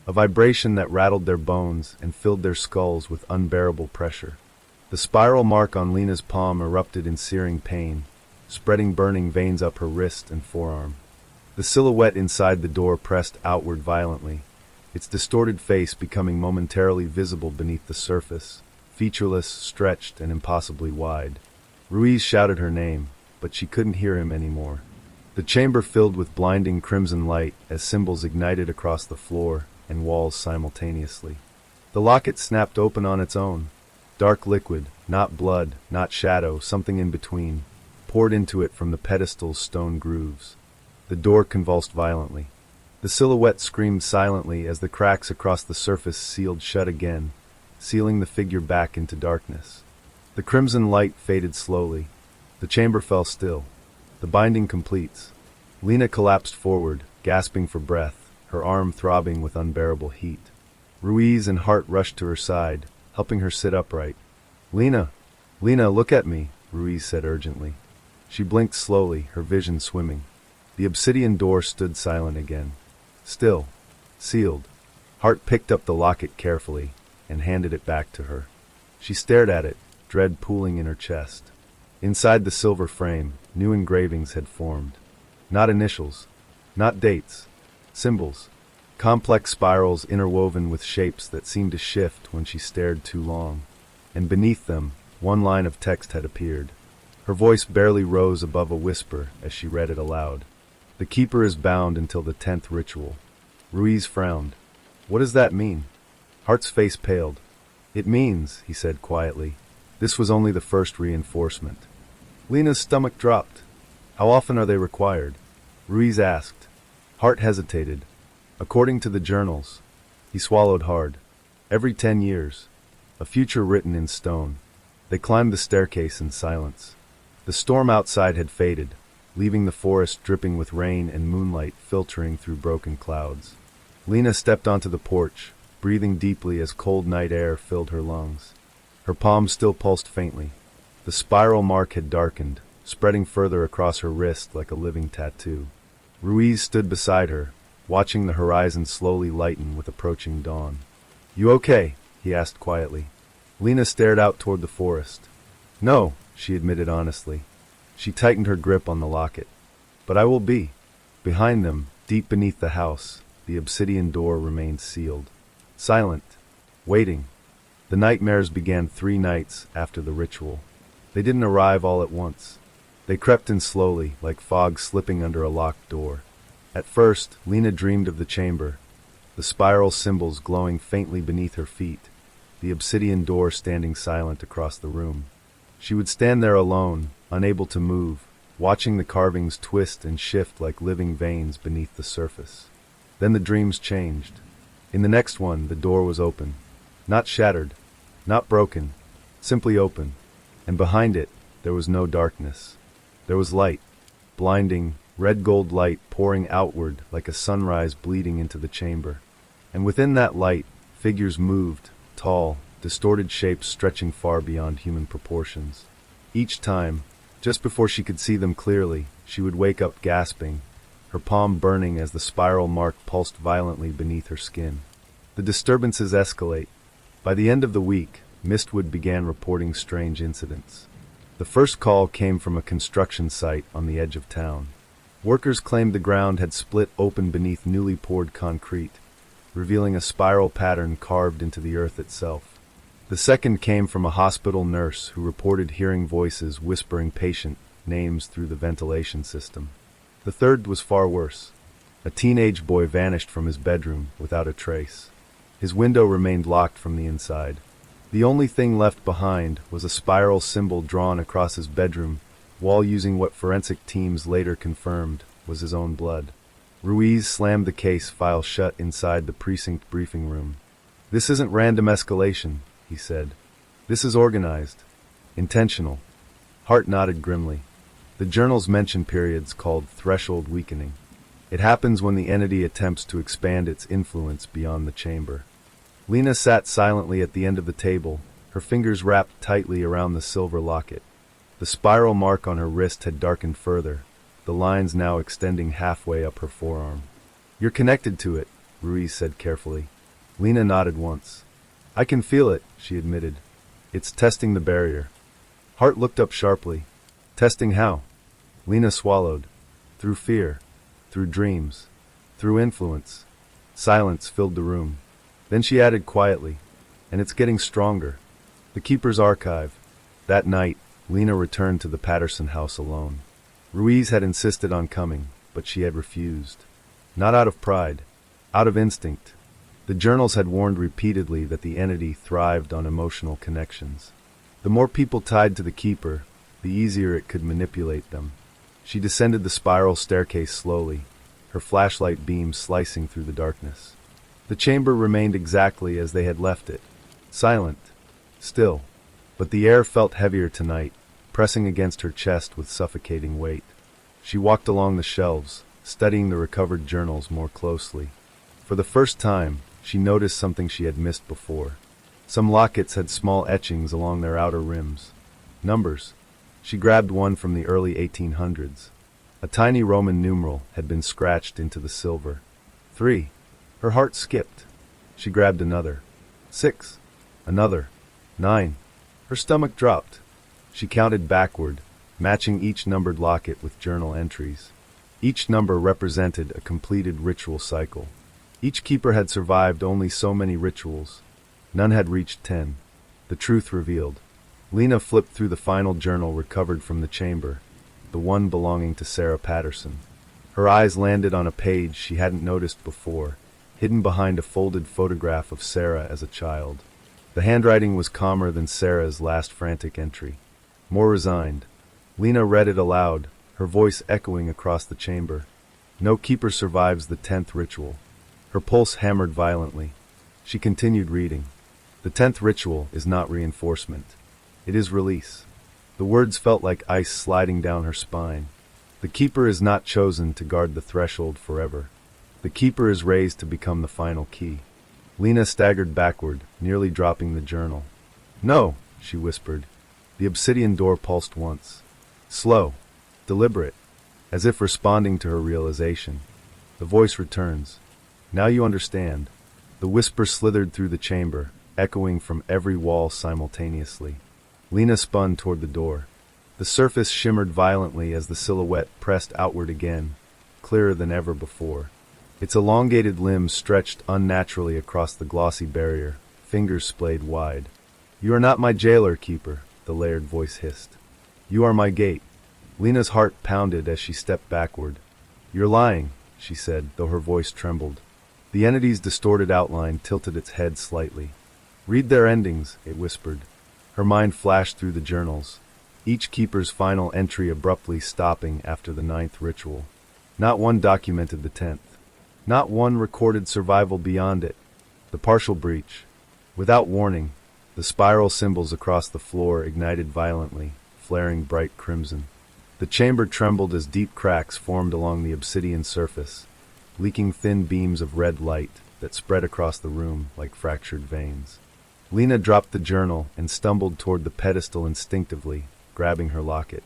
Speaker 1: A vibration that rattled their bones and filled their skulls with unbearable pressure. The spiral mark on Lena's palm erupted in searing pain, spreading burning veins up her wrist and forearm. The silhouette inside the door pressed outward violently, its distorted face becoming momentarily visible beneath the surface, featureless, stretched, and impossibly wide. Ruiz shouted her name, but she couldn't hear him anymore. The chamber filled with blinding crimson light as symbols ignited across the floor and walls simultaneously. The locket snapped open on its own. Dark liquid, not blood, not shadow, something in between, poured into it from the pedestal's stone grooves. The door convulsed violently. The silhouette screamed silently as the cracks across the surface sealed shut again, sealing the figure back into darkness. The crimson light faded slowly. The chamber fell still. The binding completes. Lena collapsed forward, gasping for breath, her arm throbbing with unbearable heat. Ruiz and Hart rushed to her side, helping her sit upright. Lena, look at me, Ruiz said urgently. She blinked slowly, her vision swimming. The obsidian door stood silent again. Still, sealed. Hart picked up the locket carefully and handed it back to her. She stared at it, dread pooling in her chest. Inside the silver frame, new engravings had formed. Not initials, not dates, symbols. Complex spirals interwoven with shapes that seemed to shift when she stared too long. And beneath them, one line of text had appeared. Her voice barely rose above a whisper as she read it aloud. The keeper is bound until the 10th ritual. Ruiz frowned. What does that mean? Hart's face paled. It means, he said quietly, this was only the first reinforcement. Lena's stomach dropped. How often are they required? Ruiz asked. Hart hesitated. According to the journals, he swallowed hard. Every 10 years. A future written in stone. They climbed the staircase in silence. The storm outside had faded, leaving the forest dripping with rain and moonlight filtering through broken clouds. Lena stepped onto the porch, breathing deeply as cold night air filled her lungs. Her palms still pulsed faintly. The spiral mark had darkened, spreading further across her wrist like a living tattoo. Ruiz stood beside her, watching the horizon slowly lighten with approaching dawn. You okay? He asked quietly. Lena stared out toward the forest. No, she admitted honestly. She tightened her grip on the locket. But I will be. Behind them, deep beneath the house, the obsidian door remained sealed. Silent. Waiting. The nightmares began 3 nights after the ritual. They didn't arrive all at once. They crept in slowly, like fog slipping under a locked door. At first, Lena dreamed of the chamber, the spiral symbols glowing faintly beneath her feet, the obsidian door standing silent across the room. She would stand there alone, unable to move, watching the carvings twist and shift like living veins beneath the surface. Then the dreams changed. In the next one, the door was open. Not shattered, not broken, simply open. And behind it, there was no darkness. There was light, blinding, red gold light pouring outward like a sunrise bleeding into the chamber. And within that light, figures moved, tall, distorted shapes stretching far beyond human proportions. Each time, just before she could see them clearly, she would wake up gasping, her palm burning as the spiral mark pulsed violently beneath her skin. The disturbances escalate. By the end of the week, Mistwood began reporting strange incidents. The first call came from a construction site on the edge of town. Workers claimed the ground had split open beneath newly poured concrete, revealing a spiral pattern carved into the earth itself. The second came from a hospital nurse who reported hearing voices whispering patient names through the ventilation system. The third was far worse. A teenage boy vanished from his bedroom without a trace. His window remained locked from the inside. The only thing left behind was a spiral symbol drawn across his bedroom wall using what forensic teams later confirmed was his own blood. Ruiz slammed the case file shut inside the precinct briefing room. "This isn't random escalation," he said. "This is organized. Intentional." Hart nodded grimly. The journals mention periods called threshold weakening. It happens when the entity attempts to expand its influence beyond the chamber. Lena sat silently at the end of the table, her fingers wrapped tightly around the silver locket. The spiral mark on her wrist had darkened further, the lines now extending halfway up her forearm. "You're connected to it," Ruiz said carefully. Lena nodded once. "I can feel it," she admitted. "It's testing the barrier." Hart looked up sharply. "Testing how?" Lena swallowed. "Through fear. Through dreams. Through influence." Silence filled the room. Then she added quietly, "And it's getting stronger." The Keeper's Archive. That night, Lena returned to the Patterson house alone. Ruiz had insisted on coming, but she had refused. Not out of pride, out of instinct. The journals had warned repeatedly that the entity thrived on emotional connections. The more people tied to the Keeper, the easier it could manipulate them. She descended the spiral staircase slowly, her flashlight beam slicing through the darkness. The chamber remained exactly as they had left it, silent, still, but the air felt heavier tonight, pressing against her chest with suffocating weight. She walked along the shelves, studying the recovered journals more closely. For the first time, she noticed something she had missed before. Some lockets had small etchings along their outer rims. Numbers. She grabbed one from the early 1800s. A tiny Roman numeral had been scratched into the silver. 3. Her heart skipped. She grabbed another. 6. Another. 9. Her stomach dropped. She counted backward, matching each numbered locket with journal entries. Each number represented a completed ritual cycle. Each keeper had survived only so many rituals. None had reached 10. The truth revealed. Lena flipped through the final journal recovered from the chamber, the one belonging to Sarah Patterson. Her eyes landed on a page she hadn't noticed before, hidden behind a folded photograph of Sarah as a child. The handwriting was calmer than Sarah's last frantic entry. More resigned. Lena read it aloud, her voice echoing across the chamber. "No keeper survives the 10th ritual." Her pulse hammered violently. She continued reading. "The 10th ritual is not reinforcement. It is release." The words felt like ice sliding down her spine. The keeper is not chosen to guard the threshold forever. The keeper is raised to become the final key. Lena staggered backward, nearly dropping the journal. "No," she whispered. The obsidian door pulsed once. Slow, deliberate, as if responding to her realization. The voice returns. "Now you understand." The whisper slithered through the chamber, echoing from every wall simultaneously. Lena spun toward the door. The surface shimmered violently as the silhouette pressed outward again, clearer than ever before. Its elongated limbs stretched unnaturally across the glossy barrier, fingers splayed wide. "You are not my jailer, Keeper," the layered voice hissed. "You are my gate." Lena's heart pounded as she stepped backward. "You're lying," she said, though her voice trembled. The entity's distorted outline tilted its head slightly. "Read their endings," it whispered. Her mind flashed through the journals, each keeper's final entry abruptly stopping after the 9th ritual. Not one documented the 10th. Not one recorded survival beyond it. The partial breach. Without warning, the spiral symbols across the floor ignited violently, flaring bright crimson. The chamber trembled as deep cracks formed along the obsidian surface, leaking thin beams of red light that spread across the room like fractured veins. Lena dropped the journal and stumbled toward the pedestal instinctively, grabbing her locket.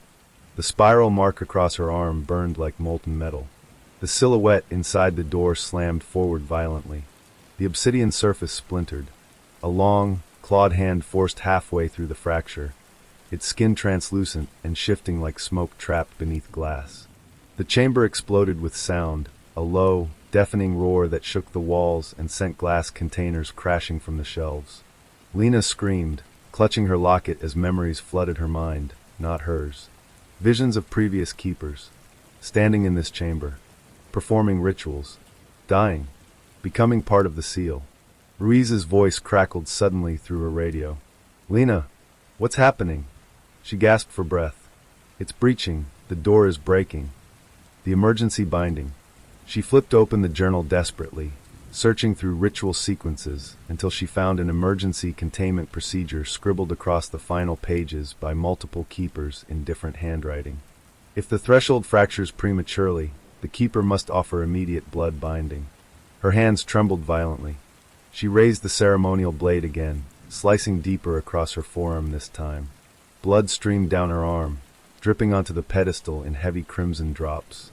Speaker 1: The spiral mark across her arm burned like molten metal. The silhouette inside the door slammed forward violently. The obsidian surface splintered. A long, clawed hand forced halfway through the fracture, its skin translucent and shifting like smoke trapped beneath glass. The chamber exploded with sound, a low, deafening roar that shook the walls and sent glass containers crashing from the shelves. Lena screamed, clutching her locket as memories flooded her mind, not hers. Visions of previous keepers, standing in this chamber, performing rituals, dying, becoming part of the seal. Ruiz's voice crackled suddenly through her radio. "Lena, what's happening?" She gasped for breath. "It's breaching. The door is breaking." The emergency binding. She flipped open the journal desperately, searching through ritual sequences until she found an emergency containment procedure scribbled across the final pages by multiple keepers in different handwriting. If the threshold fractures prematurely, the keeper must offer immediate blood binding. Her hands trembled violently. She raised the ceremonial blade again, slicing deeper across her forearm this time. Blood streamed down her arm, dripping onto the pedestal in heavy crimson drops.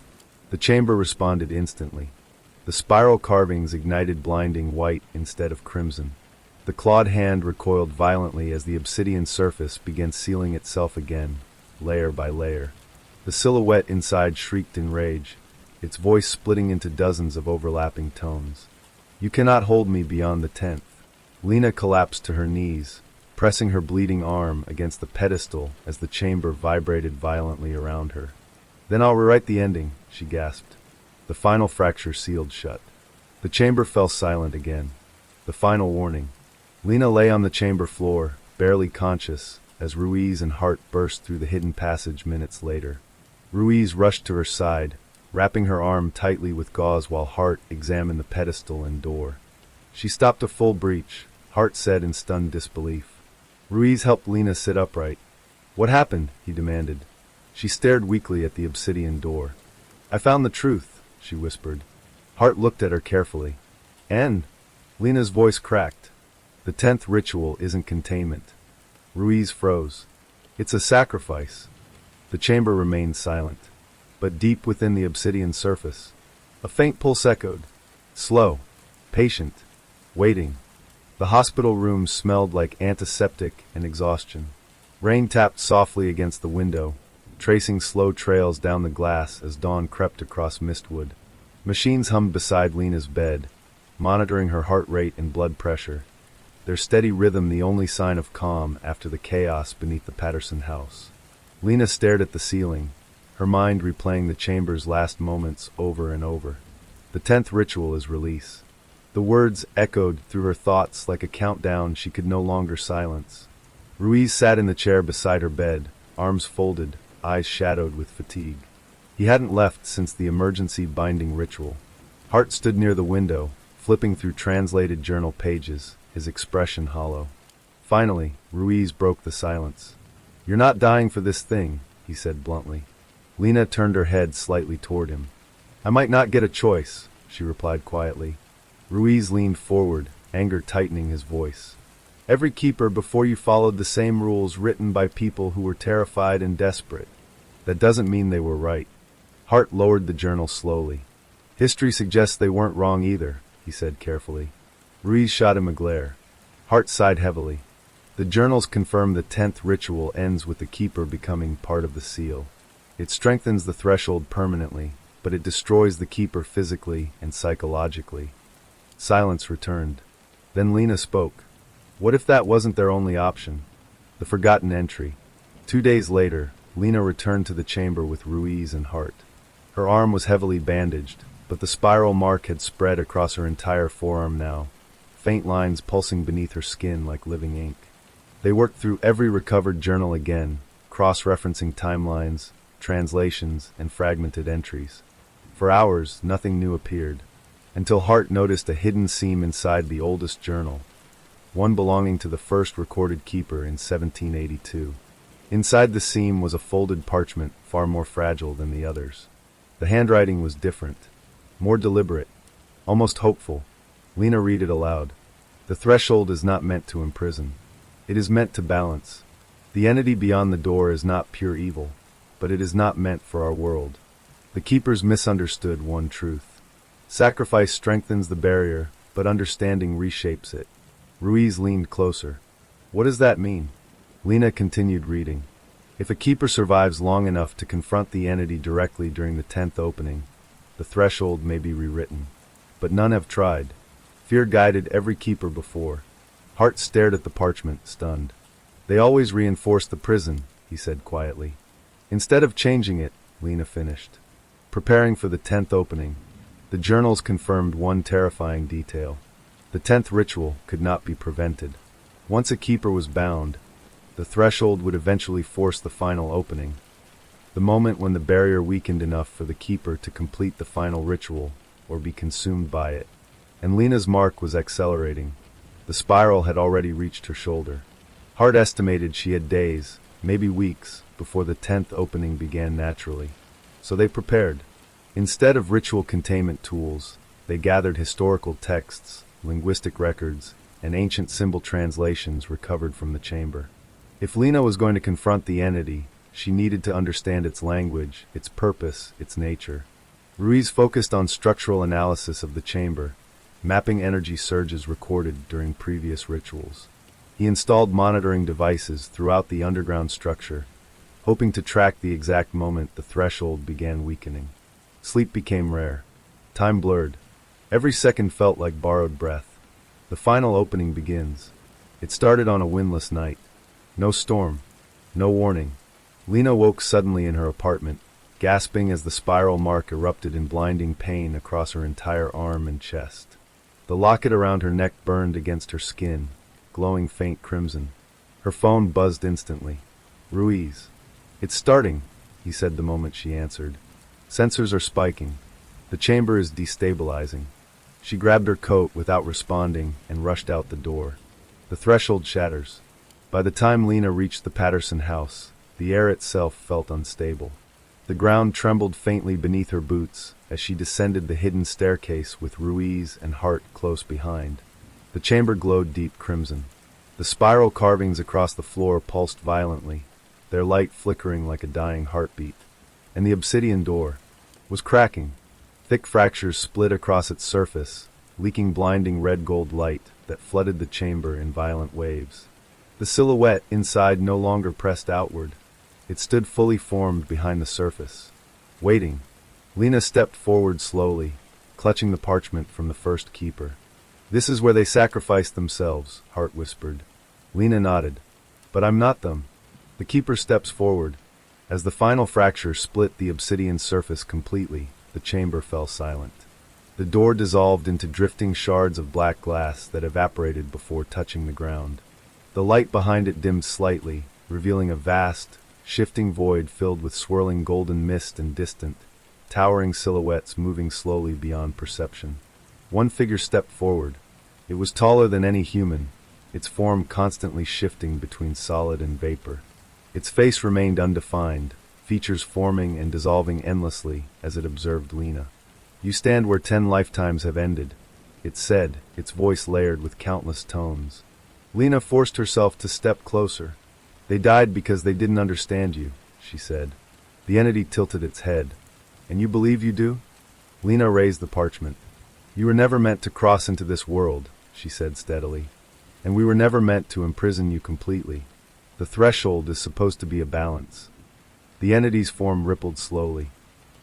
Speaker 1: The chamber responded instantly. The spiral carvings ignited blinding white instead of crimson. The clawed hand recoiled violently as the obsidian surface began sealing itself again, layer by layer. The silhouette inside shrieked in rage, its voice splitting into dozens of overlapping tones. "You cannot hold me beyond the 10th. Lena collapsed to her knees, pressing her bleeding arm against the pedestal as the chamber vibrated violently around her. "Then I'll rewrite the ending," she gasped. The final fracture sealed shut. The chamber fell silent again. The final warning. Lena lay on the chamber floor, barely conscious, as Ruiz and Hart burst through the hidden passage minutes later. Ruiz rushed to her side, wrapping her arm tightly with gauze while Hart examined the pedestal and door. "She stopped a full breach," Hart said in stunned disbelief. Ruiz helped Lena sit upright. "What happened?" he demanded. She stared weakly at the obsidian door. "I found the truth," she whispered. Hart looked at her carefully. "And?" Lena's voice cracked. "The 10th ritual isn't containment." Ruiz froze. "It's a sacrifice." The chamber remained silent. But deep within the obsidian surface, a faint pulse echoed. Slow, patient, waiting. The hospital room smelled like antiseptic and exhaustion. Rain tapped softly against the window, tracing slow trails down the glass as dawn crept across mistwood. Machines hummed beside Lena's bed, monitoring her heart rate and blood pressure, their steady rhythm the only sign of calm after the chaos beneath the Patterson house. Lena stared at the ceiling, her mind replaying the chamber's last moments over and over. The 10th ritual is release. The words echoed through her thoughts like a countdown she could no longer silence. Ruiz sat in the chair beside her bed, arms folded, eyes shadowed with fatigue. He hadn't left since the emergency binding ritual. Hart stood near the window, flipping through translated journal pages, his expression hollow. Finally, Ruiz broke the silence. "You're not dying for this thing," he said bluntly. Lena turned her head slightly toward him. "I might not get a choice," she replied quietly. Ruiz leaned forward, anger tightening his voice. "Every keeper before you followed the same rules written by people who were terrified and desperate. That doesn't mean they were right." Hart lowered the journal slowly. "History suggests they weren't wrong either," he said carefully. Ruiz shot him a glare. Hart sighed heavily. "The journals confirm the 10th ritual ends with the keeper becoming part of the seal. It strengthens the threshold permanently, but it destroys the keeper physically and psychologically." Silence returned. Then Lena spoke. What if that wasn't their only option? The forgotten entry. 2 days later, Lena returned to the chamber with Ruiz and Hart. Her arm was heavily bandaged, but the spiral mark had spread across her entire forearm now, faint lines pulsing beneath her skin like living ink. They worked through every recovered journal again, cross-referencing timelines, translations, and fragmented entries. For hours, nothing new appeared, until Hart noticed a hidden seam inside the oldest journal, one belonging to the first recorded keeper in 1782. Inside the seam was a folded parchment far more fragile than the others. The handwriting was different, more deliberate, almost hopeful. Lena read it aloud. "The threshold is not meant to imprison. It is meant to balance. The entity beyond the door is not pure evil, but it is not meant for our world." The keepers misunderstood one truth. Sacrifice strengthens the barrier, but understanding reshapes it. Ruiz leaned closer. "What does that mean?" Lena continued reading. "If a keeper survives long enough to confront the entity directly during the 10th opening, the threshold may be rewritten. but none have tried. Fear guided every keeper before. Hart stared at the parchment, stunned. They always reinforce the prison, he said quietly. Instead of changing it, Lena finished. Preparing for the 10th opening, the journals confirmed one terrifying detail. The 10th ritual could not be prevented. Once a keeper was bound, the threshold would eventually force the final opening. The moment when the barrier weakened enough for the keeper to complete the final ritual or be consumed by it. And Lena's mark was accelerating. The spiral had already reached her shoulder. Hart estimated she had days, maybe weeks, before the 10th opening began naturally. So they prepared. Instead of ritual containment tools, they gathered historical texts, linguistic records, and ancient symbol translations recovered from the chamber. If Lena was going to confront the entity, she needed to understand its language, its purpose, its nature. Ruiz focused on structural analysis of the chamber, mapping energy surges recorded during previous rituals. He installed monitoring devices throughout the underground structure, hoping to track the exact moment the threshold began weakening. Sleep became rare. Time blurred. Every second felt like borrowed breath. The final opening begins. It started on a windless night. No storm. No warning. Lena woke suddenly in her apartment, gasping as the spiral mark erupted in blinding pain across her entire arm and chest. The locket around her neck burned against her skin, glowing faint crimson. Her phone buzzed instantly. Ruiz. It's starting, he said the moment she answered. Sensors are spiking. The chamber is destabilizing. She grabbed her coat without responding and rushed out the door. The threshold shatters. By the time Lena reached the Patterson house, the air itself felt unstable. The ground trembled faintly beneath her boots as she descended the hidden staircase with Ruiz and Hart close behind. The chamber glowed deep crimson. The spiral carvings across the floor pulsed violently, their light flickering like a dying heartbeat. And the obsidian door was cracking. Thick fractures split across its surface, leaking blinding red-gold light that flooded the chamber in violent waves. The silhouette inside no longer pressed outward. It stood fully formed behind the surface, waiting. Lena stepped forward slowly, clutching the parchment from the first keeper. This is where they sacrificed themselves, Hart whispered. Lena nodded. But I'm not them. The keeper steps forward. As the final fracture split the obsidian surface completely, the chamber fell silent. The door dissolved into drifting shards of black glass that evaporated before touching the ground. The light behind it dimmed slightly, revealing a vast, shifting void filled with swirling golden mist and distant, towering silhouettes moving slowly beyond perception. One figure stepped forward. It was taller than any human, its form constantly shifting between solid and vapor. Its face remained undefined, features forming and dissolving endlessly as it observed Lena. You stand where 10 lifetimes have ended, it said, its voice layered with countless tones. Lena forced herself to step closer. They died because they didn't understand you, she said. The entity tilted its head. And you believe you do? Lena raised the parchment. You were never meant to cross into this world, she said steadily. And we were never meant to imprison you completely. The threshold is supposed to be a balance. The entity's form rippled slowly.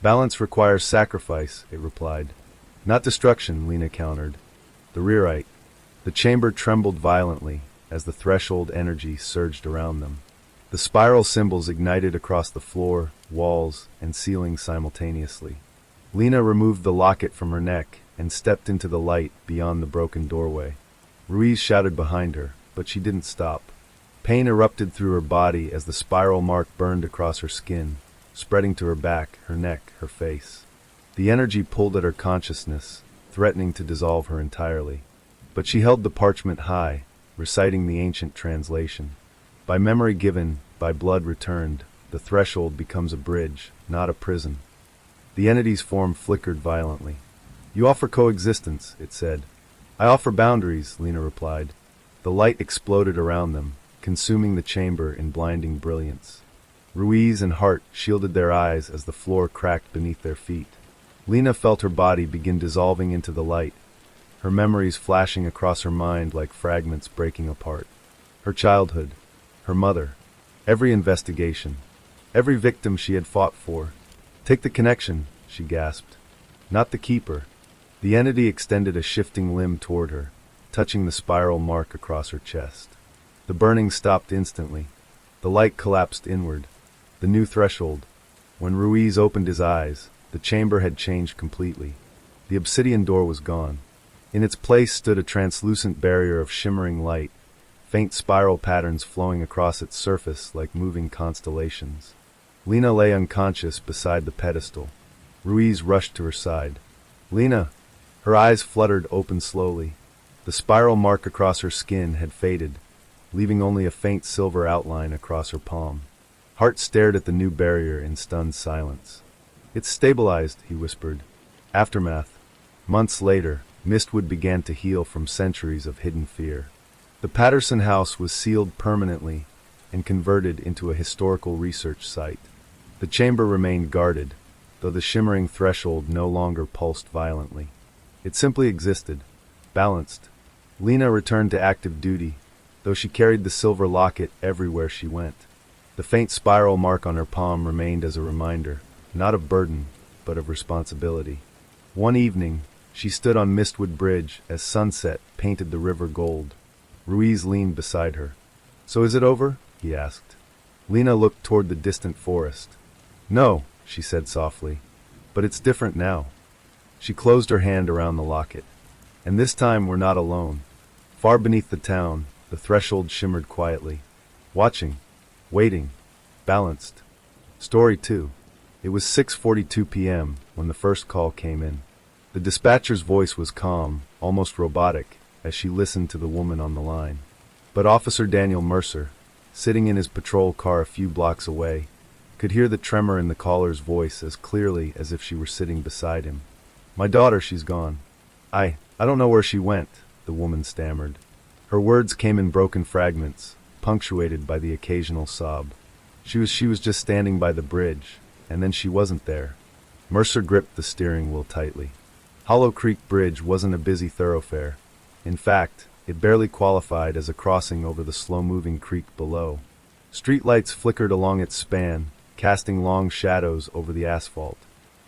Speaker 1: Balance requires sacrifice, it replied. Not destruction, Lena countered. The rewrite. The chamber trembled violently as the threshold energy surged around them. The spiral symbols ignited across the floor, walls, and ceiling simultaneously. Lena removed the locket from her neck and stepped into the light beyond the broken doorway. Ruiz shouted behind her, but she didn't stop. Pain erupted through her body as the spiral mark burned across her skin, spreading to her back, her neck, her face. The energy pulled at her consciousness, threatening to dissolve her entirely. But she held the parchment high, reciting the ancient translation. By memory given, by blood returned, the threshold becomes a bridge, not a prison. The entity's form flickered violently. You offer coexistence, it said. I offer boundaries, Lena replied. The light exploded around them, consuming the chamber in blinding brilliance. Ruiz and Hart shielded their eyes as the floor cracked beneath their feet. Lena felt her body begin dissolving into the light, her memories flashing across her mind like fragments breaking apart. Her childhood, her mother, every investigation, every victim she had fought for. Take the connection, she gasped. Not the keeper. The entity extended a shifting limb toward her, touching the spiral mark across her chest. The burning stopped instantly. The light collapsed inward. The new threshold. When Ruiz opened his eyes, the chamber had changed completely. The obsidian door was gone. In its place stood a translucent barrier of shimmering light, faint spiral patterns flowing across its surface like moving constellations. Lena lay unconscious beside the pedestal. Ruiz rushed to her side. "Lena!" Her eyes fluttered open slowly. The spiral mark across her skin had faded, leaving only a faint silver outline across her palm. Hart stared at the new barrier in stunned silence. "It's stabilized," he whispered. Aftermath. Months later, Mistwood began to heal from centuries of hidden fear. The Patterson house was sealed permanently and converted into a historical research site. The chamber remained guarded, though the shimmering threshold no longer pulsed violently. It simply existed, balanced. Lena returned to active duty, though she carried the silver locket everywhere she went. The faint spiral mark on her palm remained as a reminder, not of burden, but of responsibility. One evening, she stood on Mistwood Bridge as sunset painted the river gold. Ruiz leaned beside her. "So is it over?" he asked. Lena looked toward the distant forest. "No," she said softly, "but it's different now." She closed her hand around the locket. "And this time we're not alone." Far beneath the town, the threshold shimmered quietly. Watching. Waiting. Balanced. Story 2. It was 6:42 p.m. when the first call came in. The dispatcher's voice was calm, almost robotic, as she listened to the woman on the line. But Officer Daniel Mercer, sitting in his patrol car a few blocks away, could hear the tremor in the caller's voice as clearly as if she were sitting beside him. "My daughter, she's gone. I don't know where she went," the woman stammered. Her words came in broken fragments, punctuated by the occasional sob. She was just standing by the bridge, and then she wasn't there. Mercer gripped the steering wheel tightly. Hollow Creek Bridge wasn't a busy thoroughfare. In fact, it barely qualified as a crossing over the slow-moving creek below. Streetlights flickered along its span, casting long shadows over the asphalt.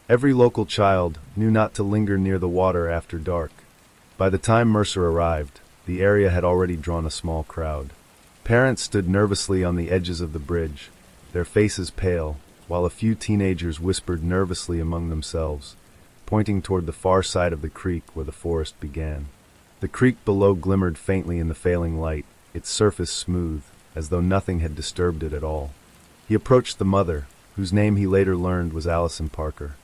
Speaker 1: Every local child knew not to linger near the water after dark. By the time Mercer arrived, the area had already drawn a small crowd. Parents stood nervously on the edges of the bridge, their faces pale, while a few teenagers whispered nervously among themselves, pointing toward the far side of the creek where the forest began. The creek below glimmered faintly in the failing light, its surface smooth, as though nothing had disturbed it at all. He approached the mother, whose name he later learned was Allison Parker.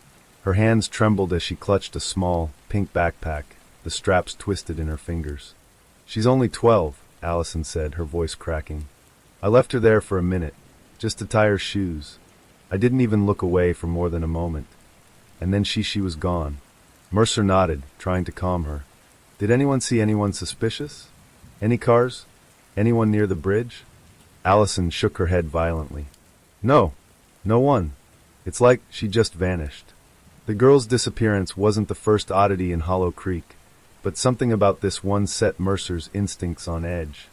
Speaker 1: Her hands trembled as she clutched a small, pink backpack, the straps twisted in her fingers. "She's only 12, Allison said, her voice cracking. "I left her there for a minute, just to tie her shoes. I didn't even look away for more than a moment. And then she was gone." Mercer nodded, trying to calm her. "Did anyone see anyone suspicious? Any cars? Anyone near the bridge?" Allison shook her head violently. "No one. It's like she just vanished." The girl's disappearance wasn't the first oddity in Hollow Creek, but something about this one set Mercer's instincts on edge.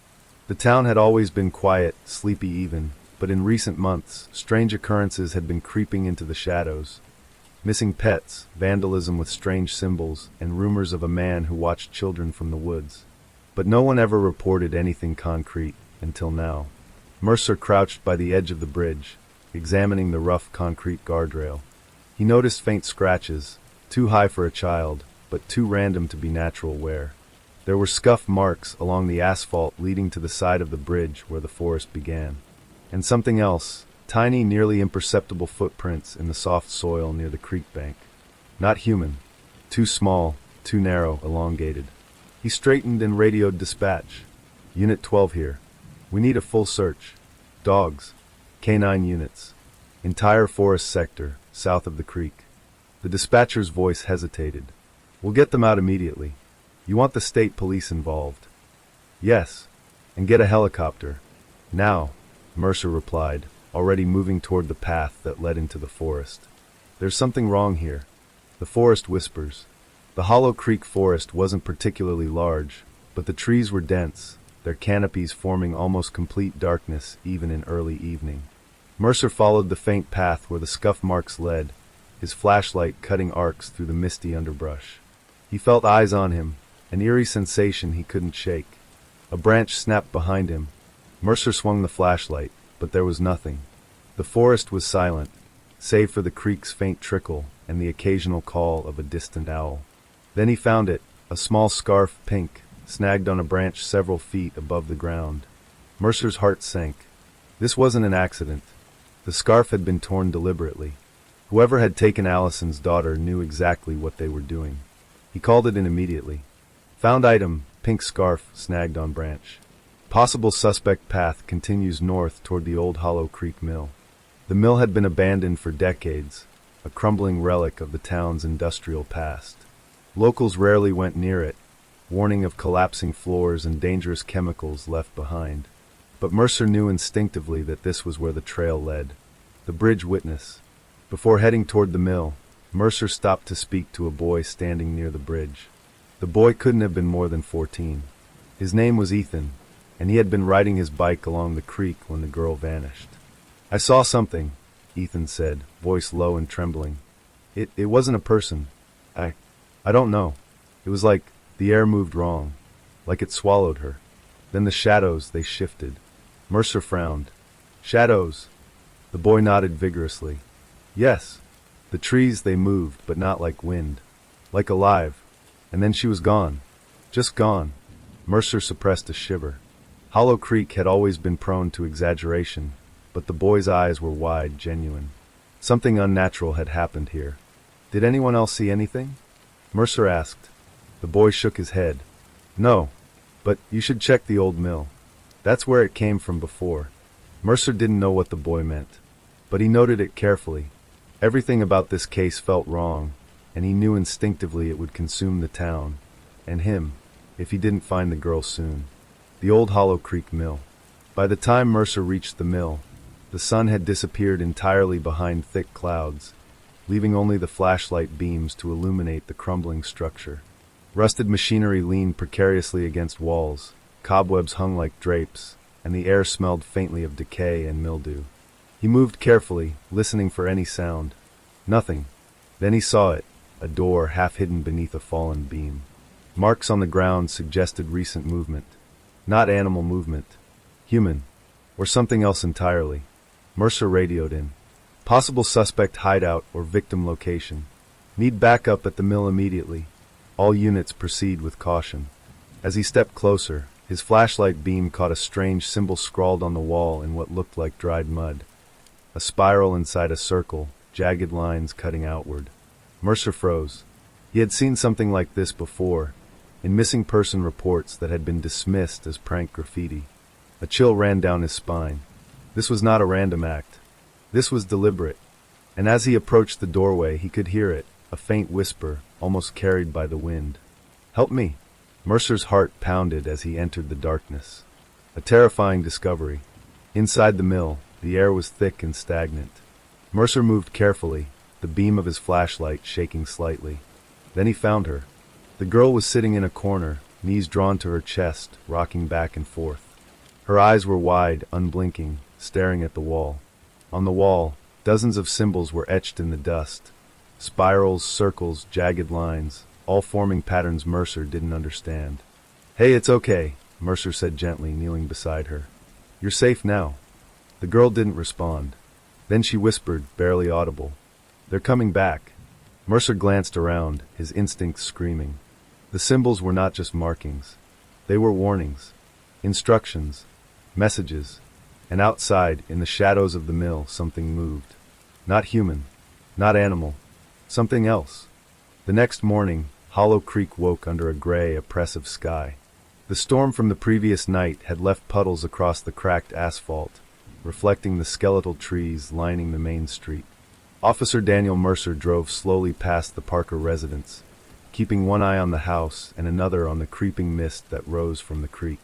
Speaker 1: The town had always been quiet, sleepy even, but in recent months, strange occurrences had been creeping into the shadows. Missing pets, vandalism with strange symbols, and rumors of a man who watched children from the woods. But no one ever reported anything concrete, until now. Mercer crouched by the edge of the bridge, examining the rough concrete guardrail. He noticed faint scratches, too high for a child, but too random to be natural wear. There were scuff marks along the asphalt leading to the side of the bridge where the forest began. And something else, tiny, nearly imperceptible footprints in the soft soil near the creek bank. Not human. Too small, too narrow, elongated. He straightened and radioed dispatch. "Unit 12 here. We need a full search. Dogs. K9 units. Entire forest sector, south of the creek." The dispatcher's voice hesitated. "We'll get them out immediately. You want the state police involved?" "Yes. And get a helicopter. Now," Mercer replied, already moving toward the path that led into the forest. "There's something wrong here." The forest whispers. The Hollow Creek forest wasn't particularly large, but the trees were dense, their canopies forming almost complete darkness even in early evening. Mercer followed the faint path where the scuff marks led, his flashlight cutting arcs through the misty underbrush. He felt eyes on him, an eerie sensation he couldn't shake. A branch snapped behind him. Mercer swung the flashlight, but there was nothing. The forest was silent, save for the creek's faint trickle and the occasional call of a distant owl. Then he found it, a small scarf, pink, snagged on a branch several feet above the ground. Mercer's heart sank. This wasn't an accident. The scarf had been torn deliberately. Whoever had taken Allison's daughter knew exactly what they were doing. He called it in immediately. Found item, pink scarf, snagged on branch. Possible suspect path continues north toward the old Hollow Creek mill. The mill had been abandoned for decades, a crumbling relic of the town's industrial past. Locals rarely went near it, warning of collapsing floors and dangerous chemicals left behind. But Mercer knew instinctively that this was where the trail led. The bridge witness. Before heading toward the mill, Mercer stopped to speak to a boy standing near the bridge. The boy couldn't have been more than 14. His name was Ethan, and he had been riding his bike along the creek when the girl vanished. "I saw something," Ethan said, voice low and trembling. It wasn't a person. I don't know. It was like the air moved wrong, like it swallowed her. Then the shadows, they shifted." Mercer frowned. "Shadows?" The boy nodded vigorously. "Yes. The trees, they moved, but not like wind. Like alive. And then she was gone. Just gone." Mercer suppressed a shiver. Hollow Creek had always been prone to exaggeration, but the boy's eyes were wide, genuine. Something unnatural had happened here. "Did anyone else see anything?" Mercer asked. The boy shook his head. "No, but you should check the old mill. That's where it came from before." Mercer didn't know what the boy meant, but he noted it carefully. Everything about this case felt wrong, and he knew instinctively it would consume the town, and him, if he didn't find the girl soon. The old Hollow Creek mill. By the time Mercer reached the mill, the sun had disappeared entirely behind thick clouds, leaving only the flashlight beams to illuminate the crumbling structure. Rusted machinery leaned precariously against walls, cobwebs hung like drapes, and the air smelled faintly of decay and mildew. He moved carefully, listening for any sound. Nothing. Then he saw it, a door half hidden beneath a fallen beam. Marks on the ground suggested recent movement. Not animal movement. Human. Or something else entirely. Mercer radioed in. "Possible suspect hideout or victim location. Need backup at the mill immediately. All units proceed with caution." As he stepped closer, his flashlight beam caught a strange symbol scrawled on the wall in what looked like dried mud. A spiral inside a circle, jagged lines cutting outward. Mercer froze. He had seen something like this before, in missing person reports that had been dismissed as prank graffiti. A chill ran down his spine. This was not a random act. This was deliberate. And as he approached the doorway, he could hear it, a faint whisper, almost carried by the wind. "Help me." Mercer's heart pounded as he entered the darkness. A terrifying discovery. Inside the mill, the air was thick and stagnant. Mercer moved carefully, the beam of his flashlight shaking slightly. Then he found her. The girl was sitting in a corner, knees drawn to her chest, rocking back and forth. Her eyes were wide, unblinking, staring at the wall. On the wall, dozens of symbols were etched in the dust. Spirals, circles, jagged lines, all forming patterns Mercer didn't understand. "Hey, it's okay," Mercer said gently, kneeling beside her. "You're safe now." The girl didn't respond. Then she whispered, barely audible, "They're coming back." Mercer glanced around, his instincts screaming. The symbols were not just markings. They were warnings, instructions, messages. And outside, in the shadows of the mill, something moved. Not human, not animal, something else. The next morning, Hollow Creek woke under a gray, oppressive sky. The storm from the previous night had left puddles across the cracked asphalt, reflecting the skeletal trees lining the main street. Officer Daniel Mercer drove slowly past the Parker residence, keeping one eye on the house and another on the creeping mist that rose from the creek.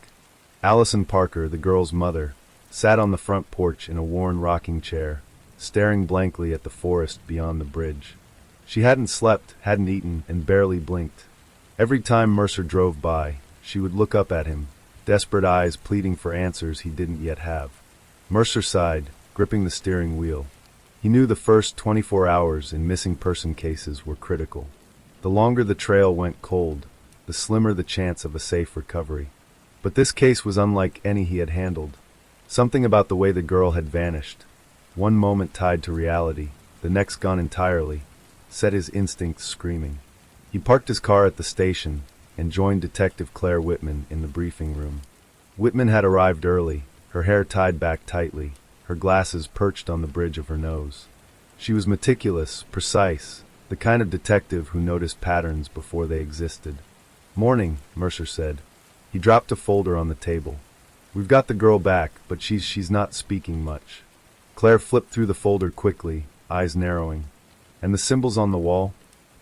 Speaker 1: Allison Parker, the girl's mother, sat on the front porch in a worn rocking chair, staring blankly at the forest beyond the bridge. She hadn't slept, hadn't eaten, and barely blinked. Every time Mercer drove by, she would look up at him, desperate eyes pleading for answers he didn't yet have. Mercer sighed, gripping the steering wheel. He knew the first 24 hours in missing person cases were critical. The longer the trail went cold, the slimmer the chance of a safe recovery. But this case was unlike any he had handled. Something about the way the girl had vanished, one moment tied to reality, the next gone entirely, set his instincts screaming. He parked his car at the station and joined Detective Claire Whitman in the briefing room. Whitman had arrived early, her hair tied back tightly, her glasses perched on the bridge of her nose. She was meticulous, precise, the kind of detective who noticed patterns before they existed. "Morning," Mercer said. He dropped a folder on the table. "We've got the girl back, but she's not speaking much." Claire flipped through the folder quickly, eyes narrowing. "And the symbols on the wall?"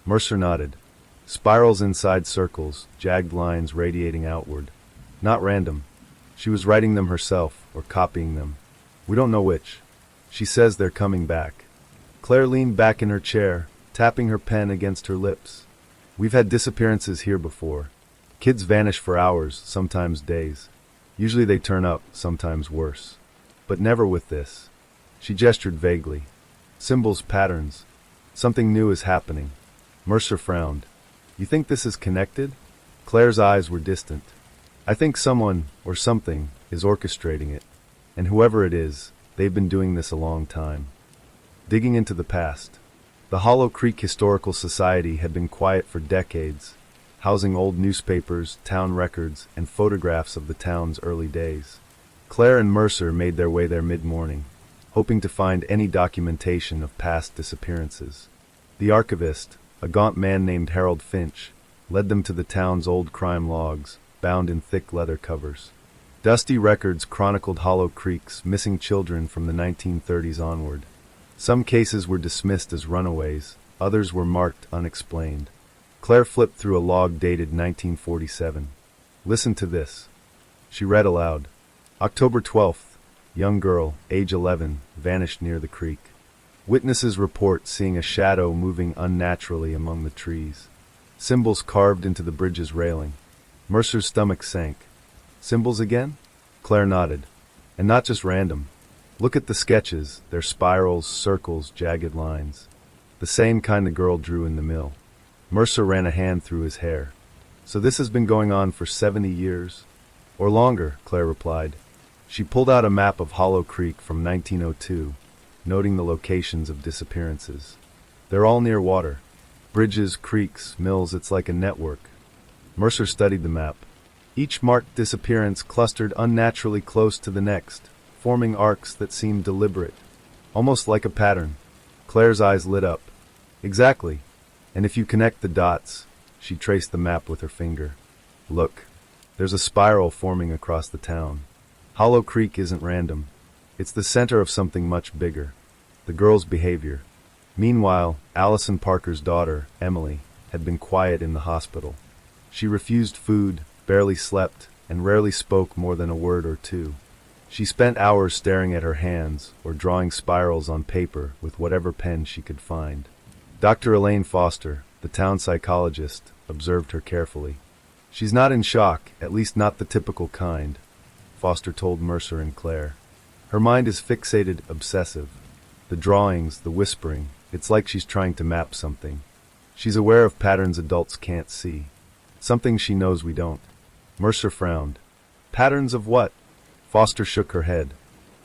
Speaker 1: Mercer nodded. Spirals inside circles, jagged lines radiating outward. Not random. She was writing them herself, or copying them. "We don't know which. She says they're coming back." Claire leaned back in her chair, tapping her pen against her lips. "We've had disappearances here before. Kids vanish for hours, sometimes days. Usually they turn up, sometimes worse. But never with this." She gestured vaguely. "Symbols, patterns. Something new is happening." Mercer frowned. "You think this is connected?" Claire's eyes were distant. "I think someone, or something, is orchestrating it. And whoever it is, they've been doing this a long time." Digging into the past. The Hollow Creek Historical Society had been quiet for decades, housing old newspapers, town records, and photographs of the town's early days. Claire and Mercer made their way there mid-morning, hoping to find any documentation of past disappearances. The archivist, a gaunt man named Harold Finch, led them to the town's old crime logs, bound in thick leather covers. Dusty records chronicled Hollow Creek's missing children from the 1930s onward. Some cases were dismissed as runaways, others were marked unexplained. Claire flipped through a log dated 1947. "Listen to this." She read aloud. "October 12th, young girl, age 11, vanished near the creek. Witnesses report seeing a shadow moving unnaturally among the trees. Symbols carved into the bridge's railing." Mercer's stomach sank. "Symbols again?" Claire nodded. "And not just random. Look at the sketches, they're spirals, circles, jagged lines. The same kind the girl drew in the mill." Mercer ran a hand through his hair. "So this has been going on for 70 years? "Or longer," Claire replied. She pulled out a map of Hollow Creek from 1902, noting the locations of disappearances. "They're all near water. Bridges, creeks, mills, it's like a network." Mercer studied the map. Each marked disappearance clustered unnaturally close to the next, forming arcs that seemed deliberate, almost like a pattern. Claire's eyes lit up. "Exactly. And if you connect the dots," she traced the map with her finger. "Look, there's a spiral forming across the town. Hollow Creek isn't random. It's the center of something much bigger. The girl's behavior." Meanwhile, Allison Parker's daughter, Emily, had been quiet in the hospital. She refused food, barely slept, and rarely spoke more than a word or two. She spent hours staring at her hands or drawing spirals on paper with whatever pen she could find. Dr. Elaine Foster, the town psychologist, observed her carefully. "She's not in shock, at least not the typical kind," Foster told Mercer and Claire. "Her mind is fixated, obsessive. The drawings, the whispering, it's like she's trying to map something. She's aware of patterns adults can't see. Something she knows we don't." Mercer frowned. "Patterns of what?" Foster shook her head.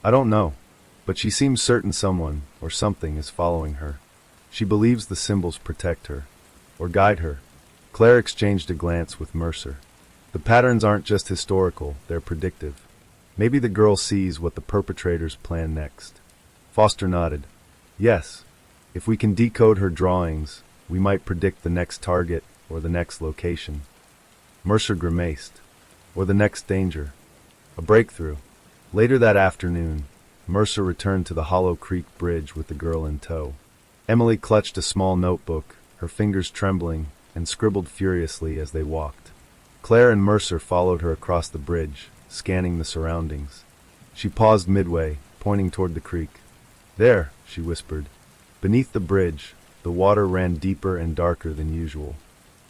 Speaker 1: "I don't know, but she seems certain someone, or something, is following her. She believes the symbols protect her, or guide her." Claire exchanged a glance with Mercer. "The patterns aren't just historical, they're predictive. Maybe the girl sees what the perpetrators plan next." Foster nodded. "Yes, if we can decode her drawings, we might predict the next target or the next location." Mercer grimaced. "Or the next danger. A breakthrough." Later that afternoon, Mercer returned to the Hollow Creek Bridge with the girl in tow. Emily clutched a small notebook, her fingers trembling, and scribbled furiously as they walked. Claire and Mercer followed her across the bridge, scanning the surroundings. She paused midway, pointing toward the creek. "There," she whispered. Beneath the bridge, the water ran deeper and darker than usual.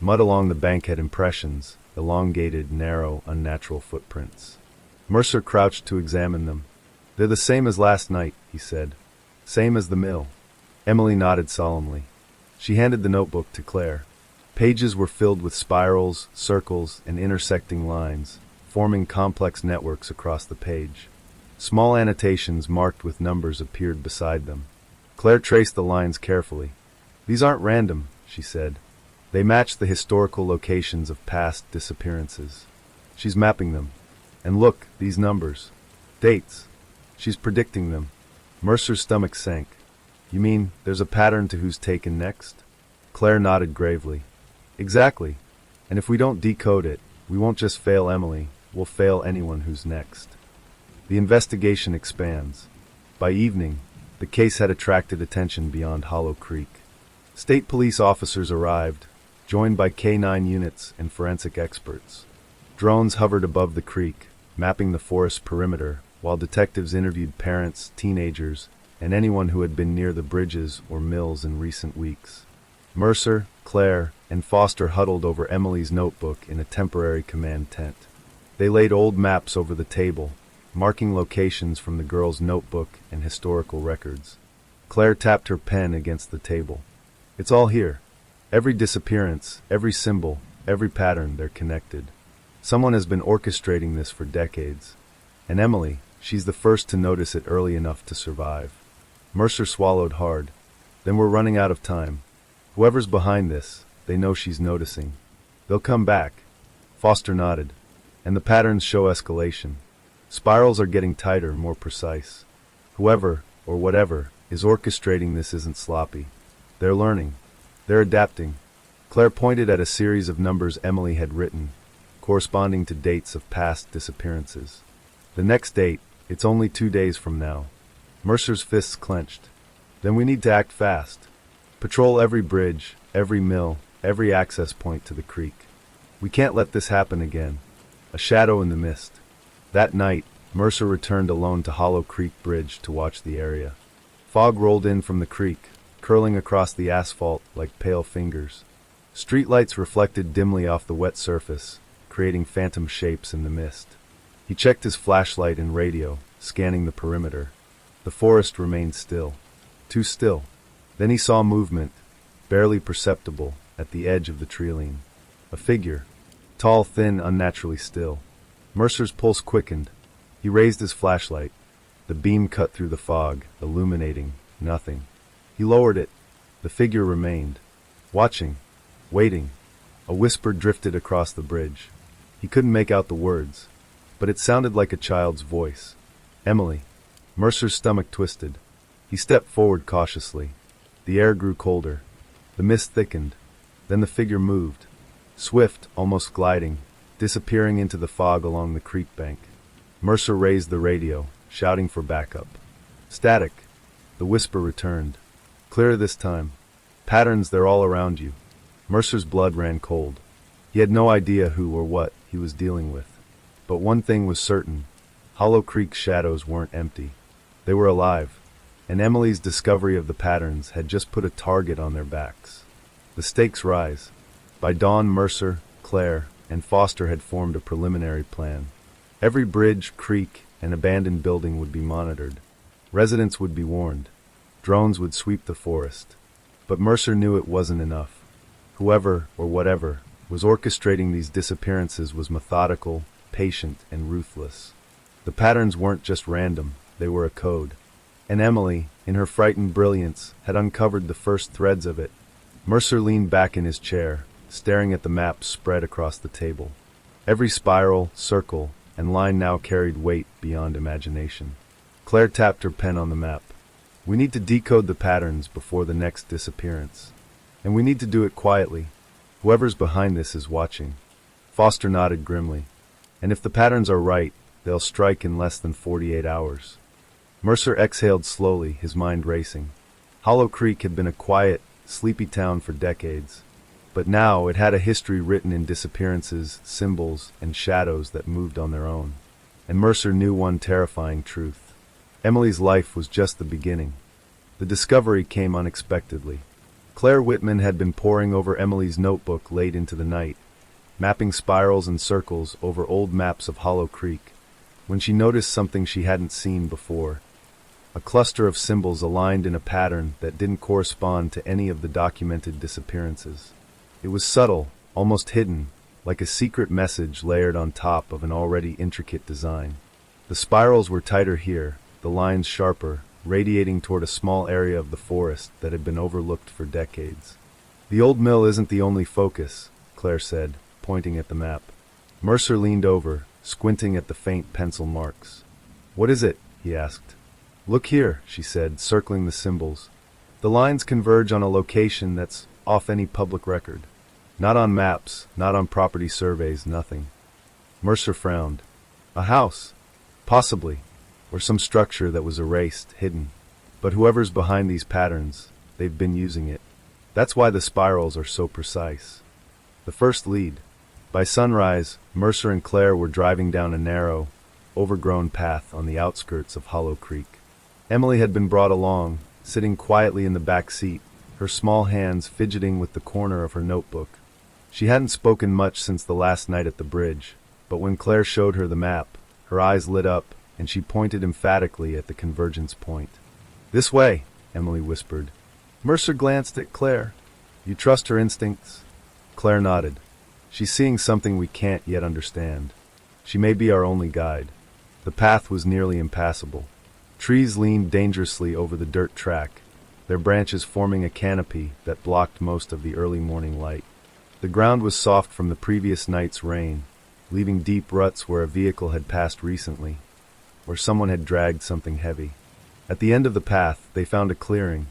Speaker 1: Mud along the bank had impressions, elongated, narrow, unnatural footprints. Mercer crouched to examine them. "They're the same as last night," he said. "Same as the mill." Emily nodded solemnly. She handed the notebook to Claire. Pages were filled with spirals, circles, and intersecting lines, forming complex networks across the page. Small annotations marked with numbers appeared beside them. Claire traced the lines carefully. "These aren't random," she said. "They match the historical locations of past disappearances." She's mapping them. "And look, these numbers. Dates. She's predicting them." Mercer's stomach sank. "You mean there's a pattern to who's taken next?" Claire nodded gravely. "Exactly. And if we don't decode it, we won't just fail Emily, we'll fail anyone who's next." The investigation expands. By evening, the case had attracted attention beyond Hollow Creek. State police officers arrived, joined by K-9 units and forensic experts. Drones hovered above the creek, mapping the forest perimeter, while detectives interviewed parents, teenagers, and anyone who had been near the bridges or mills in recent weeks. Mercer, Claire, and Foster huddled over Emily's notebook in a temporary command tent. They laid old maps over the table, marking locations from the girl's notebook and historical records. Claire tapped her pen against the table. "It's all here. Every disappearance, every symbol, every pattern, they're connected. Someone has been orchestrating this for decades. And Emily, she's the first to notice it early enough to survive." Mercer swallowed hard. "Then we're running out of time. Whoever's behind this, they know she's noticing. They'll come back." Foster nodded. "And the patterns show escalation. Spirals are getting tighter, more precise. Whoever, or whatever, is orchestrating this isn't sloppy. They're learning. They're adapting." Claire pointed at a series of numbers Emily had written, corresponding to dates of past disappearances. "The next date, it's only 2 days from now." Mercer's fists clenched. "Then we need to act fast. Patrol every bridge, every mill, every access point to the creek. We can't let this happen again." A shadow in the mist. That night, Mercer returned alone to Hollow Creek Bridge to watch the area. Fog rolled in from the creek, curling across the asphalt like pale fingers. Streetlights reflected dimly off the wet surface, creating phantom shapes in the mist. He checked his flashlight and radio, scanning the perimeter. The forest remained still. Too still. Then he saw movement, barely perceptible, at the edge of the treeline. A figure. Tall, thin, unnaturally still. Mercer's pulse quickened. He raised his flashlight. The beam cut through the fog, illuminating nothing. He lowered it. The figure remained. Watching. Waiting. A whisper drifted across the bridge. He couldn't make out the words, but it sounded like a child's voice. "Emily." Mercer's stomach twisted. He stepped forward cautiously. The air grew colder. The mist thickened. Then the figure moved. Swift, almost gliding, disappearing into the fog along the creek bank. Mercer raised the radio, shouting for backup. "Static." The whisper returned. "Clearer this time. Patterns, they're all around you." Mercer's blood ran cold. He had no idea who or what he was dealing with. But one thing was certain. Hollow Creek's shadows weren't empty. They were alive. And Emily's discovery of the patterns had just put a target on their backs. The stakes rise. By dawn, Mercer, Claire, and Foster had formed a preliminary plan. Every bridge, creek, and abandoned building would be monitored. Residents would be warned. Drones would sweep the forest. But Mercer knew it wasn't enough. Whoever, or whatever, was orchestrating these disappearances was methodical, patient, and ruthless. The patterns weren't just random, they were a code. And Emily, in her frightened brilliance, had uncovered the first threads of it. Mercer leaned back in his chair, staring at the maps spread across the table. Every spiral, circle, and line now carried weight beyond imagination. Claire tapped her pen on the map. "We need to decode the patterns before the next disappearance. And we need to do it quietly. Whoever's behind this is watching." Foster nodded grimly. "And if the patterns are right, they'll strike in less than 48 hours. Mercer exhaled slowly, his mind racing. Hollow Creek had been a quiet, sleepy town for decades. But now it had a history written in disappearances, symbols, and shadows that moved on their own. And Mercer knew one terrifying truth. Emily's life was just the beginning. The discovery came unexpectedly. Claire Whitman had been poring over Emily's notebook late into the night, mapping spirals and circles over old maps of Hollow Creek, when she noticed something she hadn't seen before. A cluster of symbols aligned in a pattern that didn't correspond to any of the documented disappearances. It was subtle, almost hidden, like a secret message layered on top of an already intricate design. The spirals were tighter here, the lines sharper, radiating toward a small area of the forest that had been overlooked for decades. The old mill isn't the only focus, Claire said, pointing at the map. Mercer leaned over, squinting at the faint pencil marks. "What is it?" he asked. "Look here," she said, circling the symbols. "The lines converge on a location that's off any public record. Not on maps, not on property surveys, nothing." Mercer frowned. "A house? Possibly. Or some structure that was erased, hidden. But whoever's behind these patterns, they've been using it. That's why the spirals are so precise." The first lead. By sunrise, Mercer and Claire were driving down a narrow, overgrown path on the outskirts of Hollow Creek. Emily had been brought along, sitting quietly in the back seat, her small hands fidgeting with the corner of her notebook. She hadn't spoken much since the last night at the bridge, but when Claire showed her the map, her eyes lit up, and she pointed emphatically at the convergence point. "This way," Emily whispered. Mercer glanced at Claire. "You trust her instincts?" Claire nodded. "She's seeing something we can't yet understand. She may be our only guide." The path was nearly impassable. Trees leaned dangerously over the dirt track, their branches forming a canopy that blocked most of the early morning light. The ground was soft from the previous night's rain, leaving deep ruts where a vehicle had passed recently, where someone had dragged something heavy. At the end of the path, they found a clearing,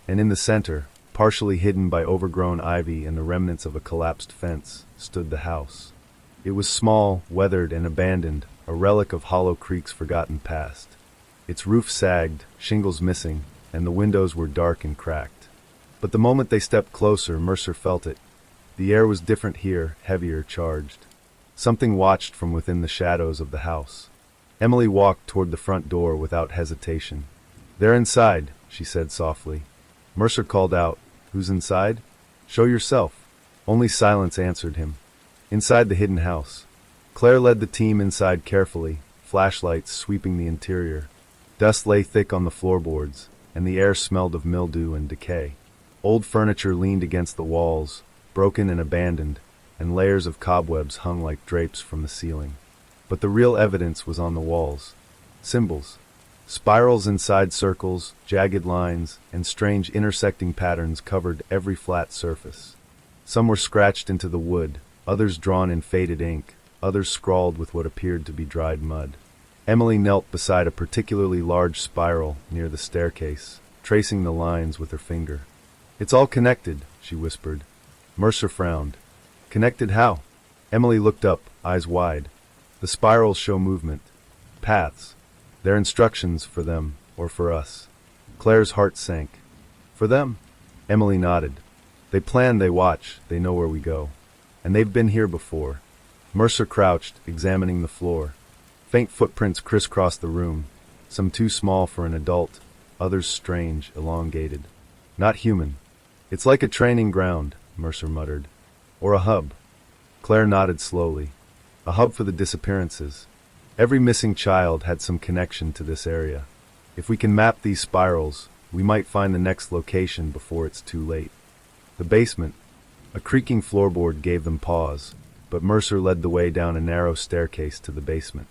Speaker 1: and in the center, partially hidden by overgrown ivy and the remnants of a collapsed fence, stood the house. It was small, weathered, and abandoned, a relic of Hollow Creek's forgotten past. Its roof sagged, shingles missing, and the windows were dark and cracked. But the moment they stepped closer, Mercer felt it. The air was different here, heavier, charged. Something watched from within the shadows of the house. Emily walked toward the front door without hesitation. "They're inside," she said softly. Mercer called out, "Who's inside?" "Show yourself." Only silence answered him. Inside the hidden house. Claire led the team inside carefully, flashlights sweeping the interior. Dust lay thick on the floorboards, and the air smelled of mildew and decay. Old furniture leaned against the walls, broken and abandoned, and layers of cobwebs hung like drapes from the ceiling. But the real evidence was on the walls. Symbols. Spirals inside circles, jagged lines, and strange intersecting patterns covered every flat surface. Some were scratched into the wood, others drawn in faded ink, others scrawled with what appeared to be dried mud. Emily knelt beside a particularly large spiral near the staircase, tracing the lines with her finger. "It's all connected," she whispered. Mercer frowned. "Connected how?" Emily looked up, eyes wide. "The spirals show movement. Paths. They're instructions for them, or for us." Claire's heart sank. "For them?" Emily nodded. "They plan, they watch, they know where we go. And they've been here before." Mercer crouched, examining the floor. Faint footprints crisscrossed the room, some too small for an adult, others strange, elongated. "Not human." "It's like a training ground," Mercer muttered. "Or a hub." Claire nodded slowly. "A hub for the disappearances. Every missing child had some connection to this area. If we can map these spirals, we might find the next location before it's too late." The basement. A creaking floorboard gave them pause, but Mercer led the way down a narrow staircase to the basement.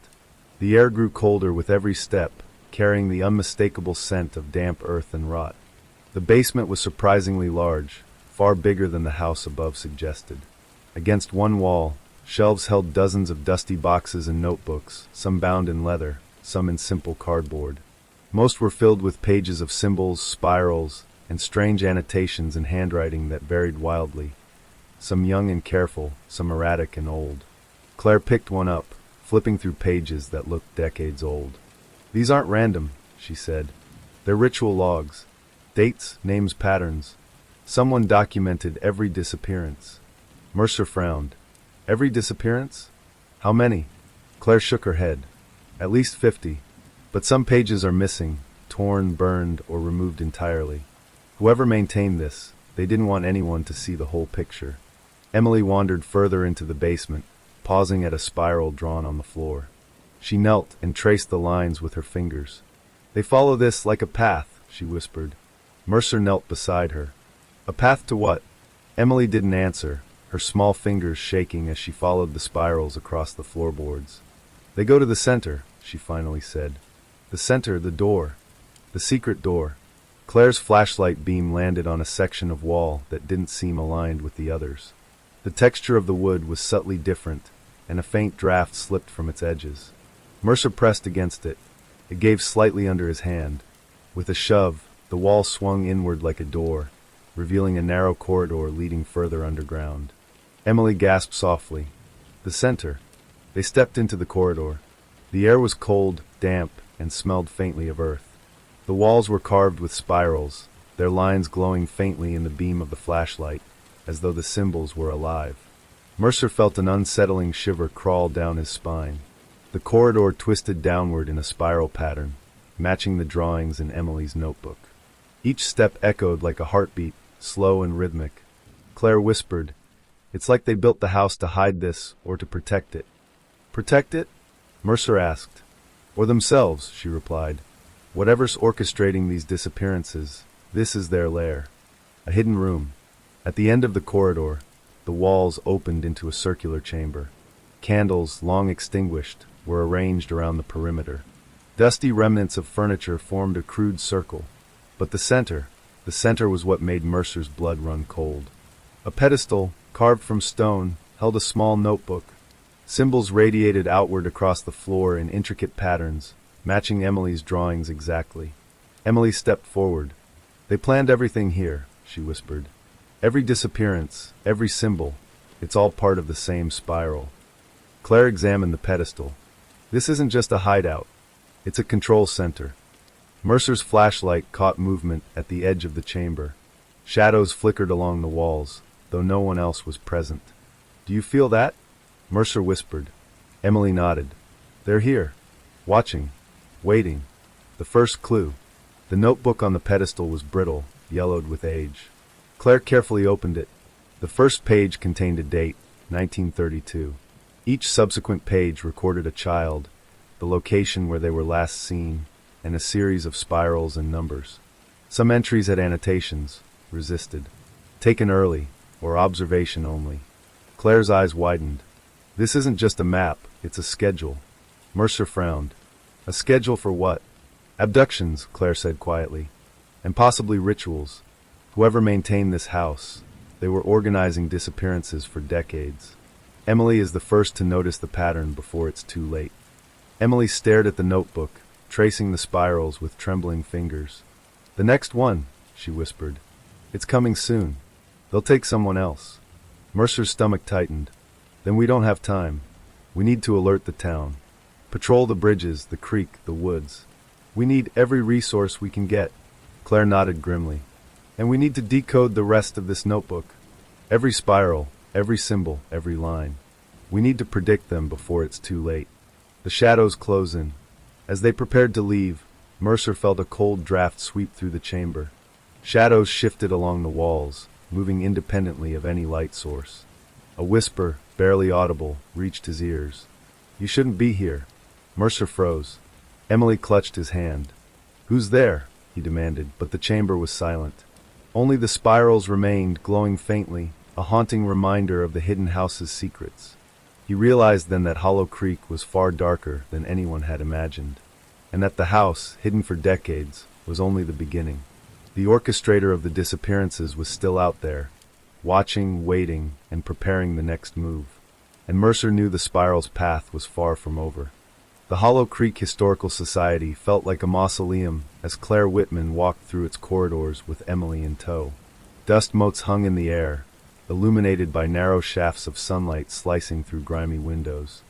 Speaker 1: The air grew colder with every step, carrying the unmistakable scent of damp earth and rot. The basement was surprisingly large, far bigger than the house above suggested. Against one wall, shelves held dozens of dusty boxes and notebooks, some bound in leather, some in simple cardboard. Most were filled with pages of symbols, spirals, and strange annotations in handwriting that varied wildly, some young and careful, some erratic and old. Claire picked one up, flipping through pages that looked decades old. "These aren't random," she said. "They're ritual logs. Dates, names, patterns. Someone documented every disappearance." Mercer frowned. "Every disappearance? How many?" Claire shook her head. "At least 50. But some pages are missing, torn, burned, or removed entirely. Whoever maintained this, they didn't want anyone to see the whole picture." Emily wandered further into the basement, pausing at a spiral drawn on the floor. She knelt and traced the lines with her fingers. "They follow this like a path," she whispered. Mercer knelt beside her. "A path to what?" Emily didn't answer, her small fingers shaking as she followed the spirals across the floorboards. "They go to the center," she finally said. "The center, the door. The secret door." Claire's flashlight beam landed on a section of wall that didn't seem aligned with the others. The texture of the wood was subtly different, and a faint draft slipped from its edges. Mercer pressed against it. It gave slightly under his hand. With a shove, the wall swung inward like a door, revealing a narrow corridor leading further underground. Emily gasped softly. The center. They stepped into the corridor. The air was cold, damp, and smelled faintly of earth. The walls were carved with spirals, their lines glowing faintly in the beam of the flashlight, as though the symbols were alive. Mercer felt an unsettling shiver crawl down his spine. The corridor twisted downward in a spiral pattern, matching the drawings in Emily's notebook. Each step echoed like a heartbeat, slow and rhythmic. Claire whispered, "It's like they built the house to hide this, or to protect it." "Protect it?" Mercer asked. "Or themselves," she replied. "Whatever's orchestrating these disappearances, this is their lair." A hidden room. At the end of the corridor, the walls opened into a circular chamber. Candles, long extinguished, were arranged around the perimeter. Dusty remnants of furniture formed a crude circle. But the center was what made Mercer's blood run cold. A pedestal, carved from stone, held a small notebook. Symbols radiated outward across the floor in intricate patterns, matching Emily's drawings exactly. Emily stepped forward. "They planned everything here," she whispered. "Every disappearance, every symbol, it's all part of the same spiral." Claire examined the pedestal. "This isn't just a hideout. It's a control center." Mercer's flashlight caught movement at the edge of the chamber. Shadows flickered along the walls, though no one else was present. "Do you feel that?" Mercer whispered. Emily nodded. "They're here, watching, waiting." The first clue. The notebook on the pedestal was brittle, yellowed with age. Claire carefully opened it. The first page contained a date, 1932. Each subsequent page recorded a child, the location where they were last seen, and a series of spirals and numbers. Some entries had annotations, resisted, taken early, or observation only. Claire's eyes widened. "This isn't just a map, it's a schedule." Mercer frowned. "A schedule for what?" "Abductions," Claire said quietly. "And possibly rituals. Whoever maintained this house, they were organizing disappearances for decades." Emily is the first to notice the pattern before it's too late. Emily stared at the notebook, tracing the spirals with trembling fingers. "The next one," she whispered. "It's coming soon. They'll take someone else." Mercer's stomach tightened. "Then we don't have time. We need to alert the town. Patrol the bridges, the creek, the woods. We need every resource we can get." Claire nodded grimly. "And we need to decode the rest of this notebook. Every spiral, every symbol, every line. We need to predict them before it's too late." The shadows close in. As they prepared to leave, Mercer felt a cold draft sweep through the chamber. Shadows shifted along the walls, moving independently of any light source. A whisper, barely audible, reached his ears. "You shouldn't be here." Mercer froze. Emily clutched his hand. "Who's there?" he demanded, but the chamber was silent. Only the spirals remained, glowing faintly, a haunting reminder of the hidden house's secrets. He realized then that Hollow Creek was far darker than anyone had imagined, and that the house, hidden for decades, was only the beginning. The orchestrator of the disappearances was still out there, watching, waiting, and preparing the next move. And Mercer knew the spiral's path was far from over. The Hollow Creek Historical Society felt like a mausoleum as Claire Whitman walked through its corridors with Emily in tow. Dust motes hung in the air, illuminated by narrow shafts of sunlight slicing through grimy windows.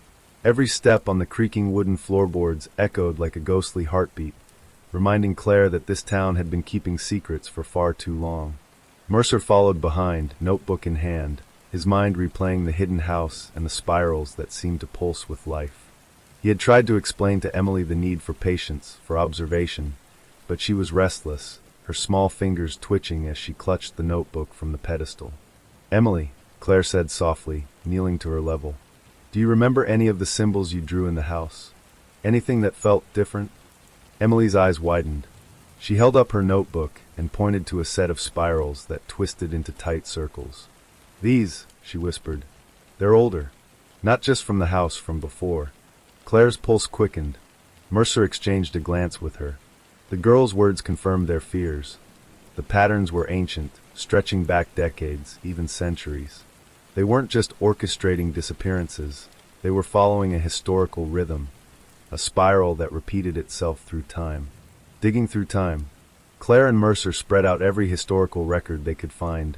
Speaker 1: Every step on the creaking wooden floorboards echoed like a ghostly heartbeat, reminding Claire that this town had been keeping secrets for far too long. Mercer followed behind, notebook in hand, his mind replaying the hidden house and the spirals that seemed to pulse with life. He had tried to explain to Emily the need for patience, for observation, but she was restless, her small fingers twitching as she clutched the notebook from the pedestal. "Emily," Claire said softly, kneeling to her level, "do you remember any of the symbols you drew in the house? Anything that felt different?" Emily's eyes widened. She held up her notebook and pointed to a set of spirals that twisted into tight circles. These, she whispered. They're older. Not just from the house from before. Claire's pulse quickened. Mercer exchanged a glance with her. The girl's words confirmed their fears. The patterns were ancient, stretching back decades, even centuries. They weren't just orchestrating disappearances. They were following a historical rhythm, a spiral that repeated itself through time. Digging through time, Claire and Mercer spread out every historical record they could find.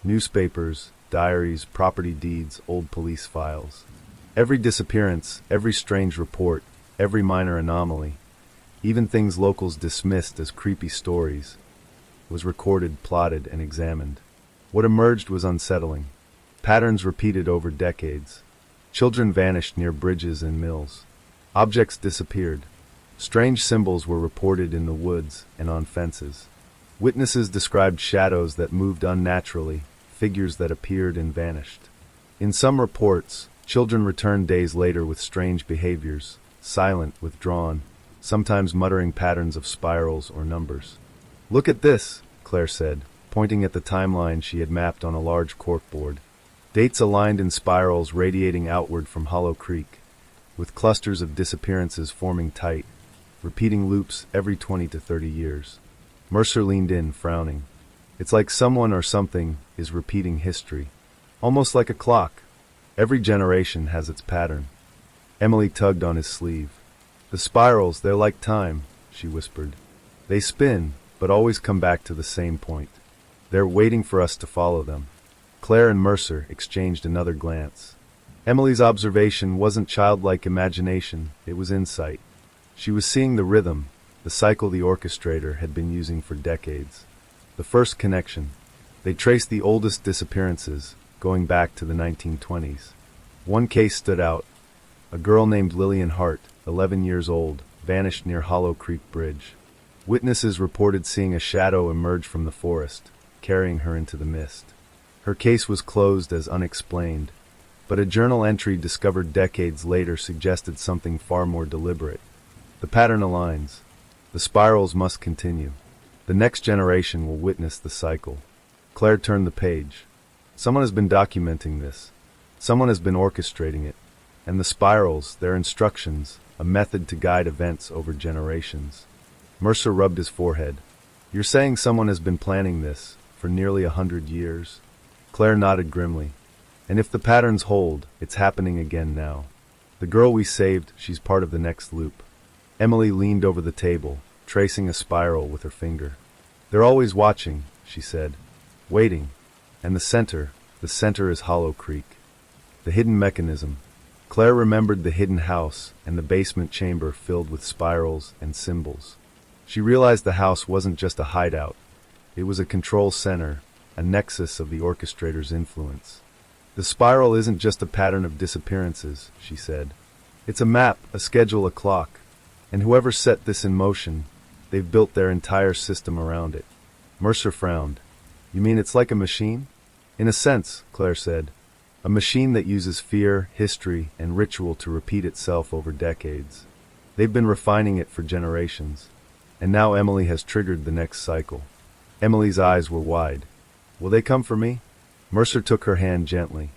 Speaker 1: Newspapers, diaries, property deeds, old police files. Every disappearance, every strange report, every minor anomaly, even things locals dismissed as creepy stories, was recorded, plotted, and examined. What emerged was unsettling. Patterns repeated over decades. Children vanished near bridges and mills. Objects disappeared. Strange symbols were reported in the woods and on fences. Witnesses described shadows that moved unnaturally, figures that appeared and vanished. In some reports, children returned days later with strange behaviors, silent, withdrawn, sometimes muttering patterns of spirals or numbers. "Look at this," Claire said, pointing at the timeline she had mapped on a large corkboard. Dates aligned in spirals radiating outward from Hollow Creek, with clusters of disappearances forming tight, repeating loops every 20 to 30 years. Mercer leaned in, frowning. "It's like someone or something is repeating history. Almost like a clock. Every generation has its pattern." Emily tugged on his sleeve. "The spirals, they're like time," she whispered. "They spin, but always come back to the same point. They're waiting for us to follow them." Claire and Mercer exchanged another glance. Emily's observation wasn't childlike imagination, it was insight. She was seeing the rhythm, the cycle the orchestrator had been using for decades. The first connection. They traced the oldest disappearances, going back to the 1920s. One case stood out. A girl named Lillian Hart, 11 years old, vanished near Hollow Creek Bridge. Witnesses reported seeing a shadow emerge from the forest, carrying her into the mist. Her case was closed as unexplained, but a journal entry discovered decades later suggested something far more deliberate. The pattern aligns. The spirals must continue. The next generation will witness the cycle. Claire turned the page. Someone has been documenting this. Someone has been orchestrating it. And the spirals, their instructions, a method to guide events over generations. Mercer rubbed his forehead. "You're saying someone has been planning this for nearly 100 years?" Claire nodded grimly. "And if the patterns hold, it's happening again now. The girl we saved, she's part of the next loop." Emily leaned over the table, tracing a spiral with her finger. "They're always watching," she said. "Waiting. And the center is Hollow Creek. The hidden mechanism." Claire remembered the hidden house and the basement chamber filled with spirals and symbols. She realized the house wasn't just a hideout. It was a control center, a nexus of the orchestrator's influence. "The spiral isn't just a pattern of disappearances," she said. "It's a map, a schedule, a clock. And whoever set this in motion, they've built their entire system around it." Mercer frowned. "You mean it's like a machine?" "In a sense," Claire said. "A machine that uses fear, history, and ritual to repeat itself over decades. They've been refining it for generations. And now Emily has triggered the next cycle." Emily's eyes were wide. "Will they come for me?" Mercer took her hand gently.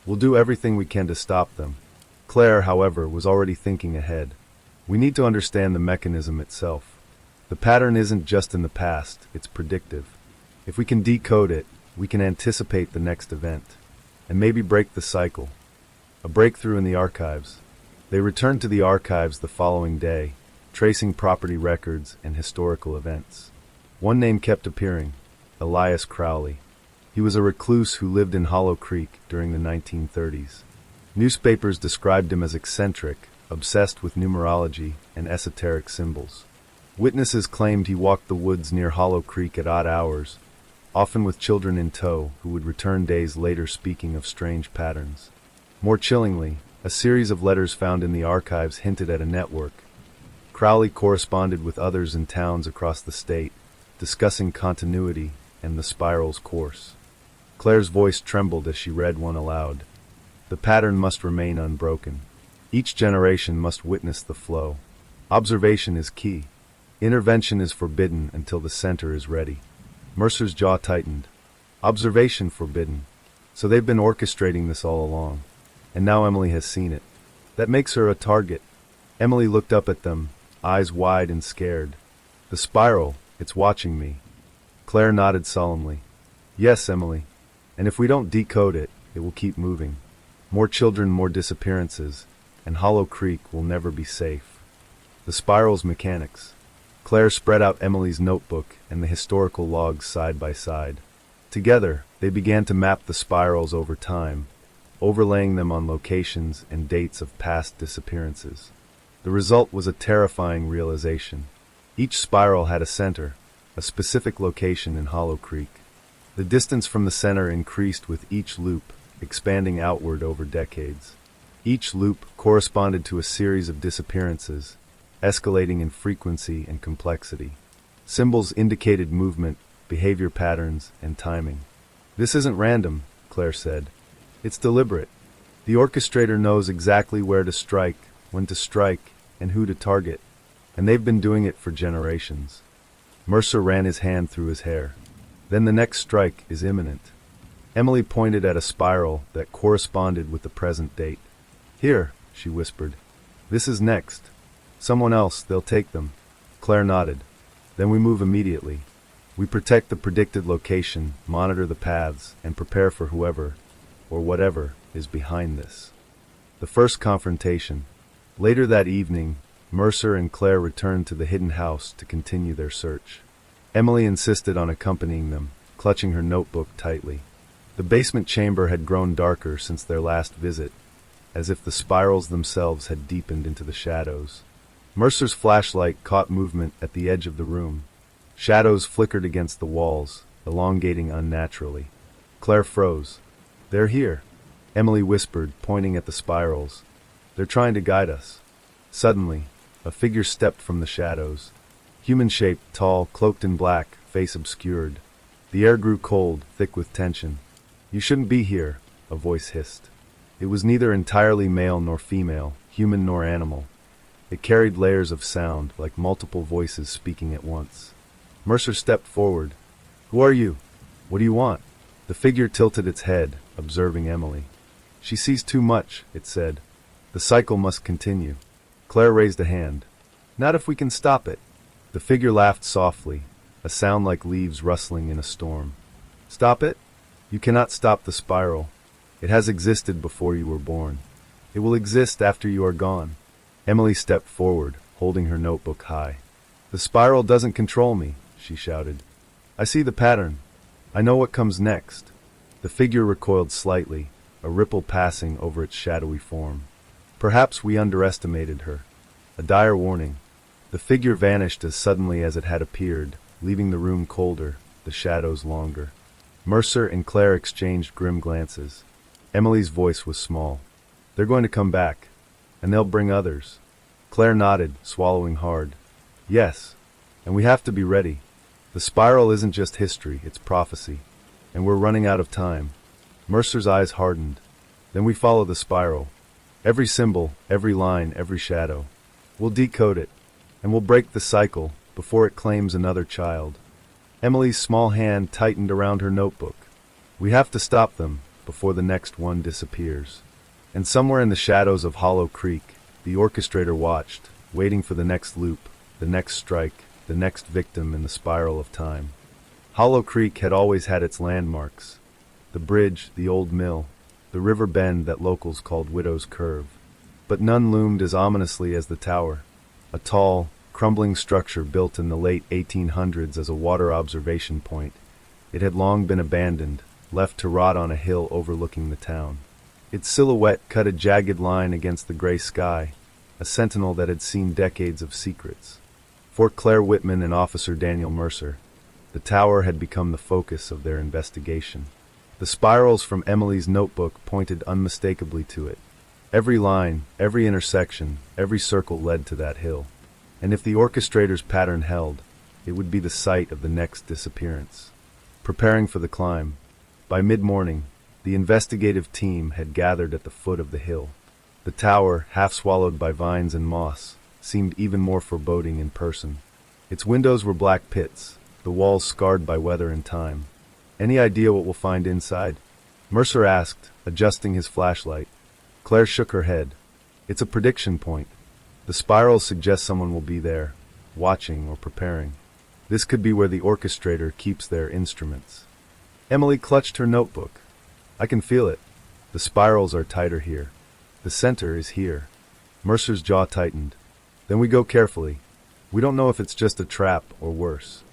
Speaker 1: "We'll do everything we can to stop them." Claire, however, was already thinking ahead. "We need to understand the mechanism itself. The pattern isn't just in the past, it's predictive. If we can decode it, we can anticipate the next event, and maybe break the cycle." A breakthrough in the archives. They returned to the archives the following day, tracing property records and historical events. One name kept appearing, Elias Crowley. He was a recluse who lived in Hollow Creek during the 1930s. Newspapers described him as eccentric, obsessed with numerology and esoteric symbols. Witnesses claimed he walked the woods near Hollow Creek at odd hours, often with children in tow who would return days later speaking of strange patterns. More chillingly, a series of letters found in the archives hinted at a network. Crowley corresponded with others in towns across the state, discussing continuity and the spiral's course. Claire's voice trembled as she read one aloud. "The pattern must remain unbroken. Each generation must witness the flow. Observation is key. Intervention is forbidden until the center is ready." Mercer's jaw tightened. "Observation forbidden. So they've been orchestrating this all along. And now Emily has seen it. That makes her a target. Emily looked up at them, eyes wide and scared. The spiral, it's watching me. Claire nodded solemnly. Yes, Emily. And if we don't decode it, it will keep moving. More children, more disappearances, and Hollow Creek will never be safe. The spiral's mechanics. Claire spread out Emily's notebook and the historical logs side by side. Together, they began to map the spirals over time, overlaying them on locations and dates of past disappearances. The result was a terrifying realization. Each spiral had a center, a specific location in Hollow Creek. The distance from the center increased with each loop, expanding outward over decades. Each loop corresponded to a series of disappearances, escalating in frequency and complexity. Symbols indicated movement, behavior patterns, and timing. This isn't random, Claire said. It's deliberate. The orchestrator knows exactly where to strike, when to strike, and who to target. And they've been doing it for generations. Mercer ran his hand through his hair. Then the next strike is imminent. Emily pointed at a spiral that corresponded with the present date. Here, she whispered. This is next. Someone else, they'll take them. Claire nodded. Then we move immediately. We protect the predicted location, monitor the paths, and prepare for whoever, or whatever, is behind this. The first confrontation. Later that evening, Mercer and Claire returned to the hidden house to continue their search. Emily insisted on accompanying them, clutching her notebook tightly. The basement chamber had grown darker since their last visit, as if the spirals themselves had deepened into the shadows. Mercer's flashlight caught movement at the edge of the room. Shadows flickered against the walls, elongating unnaturally. Claire froze. They're here, Emily whispered, pointing at the spirals. They're trying to guide us. Suddenly, a figure stepped from the shadows. Human-shaped, tall, cloaked in black, face obscured. The air grew cold, thick with tension. You shouldn't be here, a voice hissed. It was neither entirely male nor female, human nor animal. It carried layers of sound, like multiple voices speaking at once. Mercer stepped forward. Who are you? What do you want? The figure tilted its head, observing Emily. She sees too much, it said. The cycle must continue. Claire raised a hand. Not if we can stop it. The figure laughed softly, a sound like leaves rustling in a storm. Stop it? You cannot stop the spiral. It has existed before you were born. It will exist after you are gone. Emily stepped forward, holding her notebook high. The spiral doesn't control me, she shouted. I see the pattern. I know what comes next. The figure recoiled slightly, a ripple passing over its shadowy form. Perhaps we underestimated her. A dire warning. The figure vanished as suddenly as it had appeared, leaving the room colder, the shadows longer. Mercer and Claire exchanged grim glances. Emily's voice was small. They're going to come back, and they'll bring others. Claire nodded, swallowing hard. Yes, and we have to be ready. The spiral isn't just history, it's prophecy, and we're running out of time. Mercer's eyes hardened. Then we follow the spiral. Every symbol, every line, every shadow. We'll decode it, and we'll break the cycle before it claims another child. Emily's small hand tightened around her notebook. We have to stop them before the next one disappears. And somewhere in the shadows of Hollow Creek, the orchestrator watched, waiting for the next loop, the next strike, the next victim in the spiral of time. Hollow Creek had always had its landmarks. The bridge, the old mill, the river bend that locals called Widow's Curve. But none loomed as ominously as the tower, a tall, crumbling structure built in the late 1800s as a water observation point. It had long been abandoned, left to rot on a hill overlooking the town. Its silhouette cut a jagged line against the gray sky, a sentinel that had seen decades of secrets. For Claire Whitman and Officer Daniel Mercer, the tower had become the focus of their investigation. The spirals from Emily's notebook pointed unmistakably to it. Every line, every intersection, every circle led to that hill. And if the orchestrator's pattern held, it would be the site of the next disappearance. Preparing for the climb, by mid-morning, the investigative team had gathered at the foot of the hill. The tower, half swallowed by vines and moss, seemed even more foreboding in person. Its windows were black pits, the walls scarred by weather and time. Any idea what we'll find inside? Mercer asked, adjusting his flashlight. Claire shook her head. It's a prediction point. The spirals suggest someone will be there, watching or preparing. This could be where the orchestrator keeps their instruments. Emily clutched her notebook. I can feel it. The spirals are tighter here. The center is here. Mercer's jaw tightened. Then we go carefully. We don't know if it's just a trap or worse.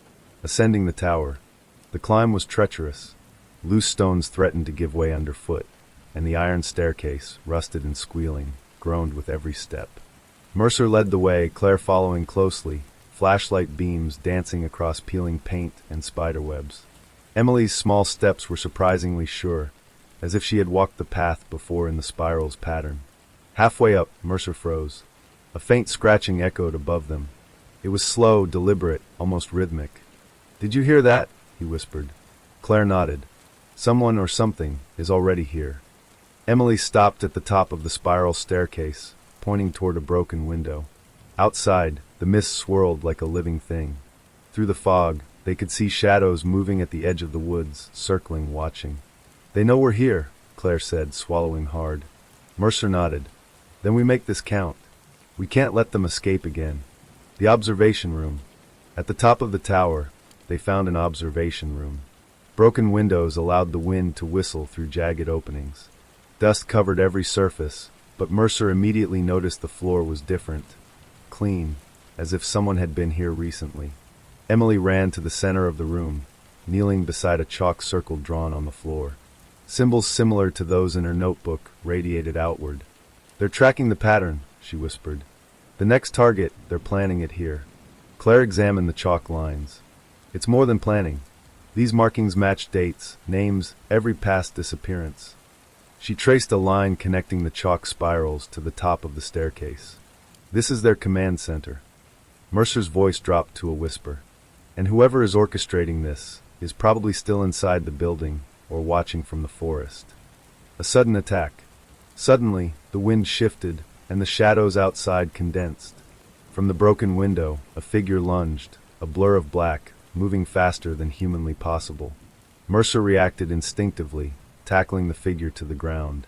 Speaker 1: Ascending the tower. The climb was treacherous. Loose stones threatened to give way underfoot, and the iron staircase, rusted and squealing, groaned with every step. Mercer led the way, Claire following closely, flashlight beams dancing across peeling paint and spiderwebs. Emily's small steps were surprisingly sure, as if she had walked the path before in the spiral's pattern. Halfway up, Mercer froze. A faint scratching echoed above them. It was slow, deliberate, almost rhythmic. Did you hear that? He whispered. Claire nodded. Someone or something is already here. Emily stopped at the top of the spiral staircase, pointing toward a broken window. Outside, the mist swirled like a living thing. Through the fog, they could see shadows moving at the edge of the woods, circling, watching. They know we're here, Claire said, swallowing hard. Mercer nodded. Then we make this count. We can't let them escape again. The observation room. At the top of the tower, they found an observation room. Broken windows allowed the wind to whistle through jagged openings. Dust covered every surface, but Mercer immediately noticed the floor was different. Clean, as if someone had been here recently. Emily ran to the center of the room, kneeling beside a chalk circle drawn on the floor. Symbols similar to those in her notebook radiated outward. They're tracking the pattern, she whispered. The next target, they're planning it here. Claire examined the chalk lines. It's more than planning. These markings match dates, names, every past disappearance. She traced a line connecting the chalk spirals to the top of the staircase. This is their command center. Mercer's voice dropped to a whisper. And whoever is orchestrating this is probably still inside the building or watching from the forest. A sudden attack. Suddenly, the wind shifted, and the shadows outside condensed. From the broken window, a figure lunged, a blur of black, moving faster than humanly possible. Mercer reacted instinctively, tackling the figure to the ground.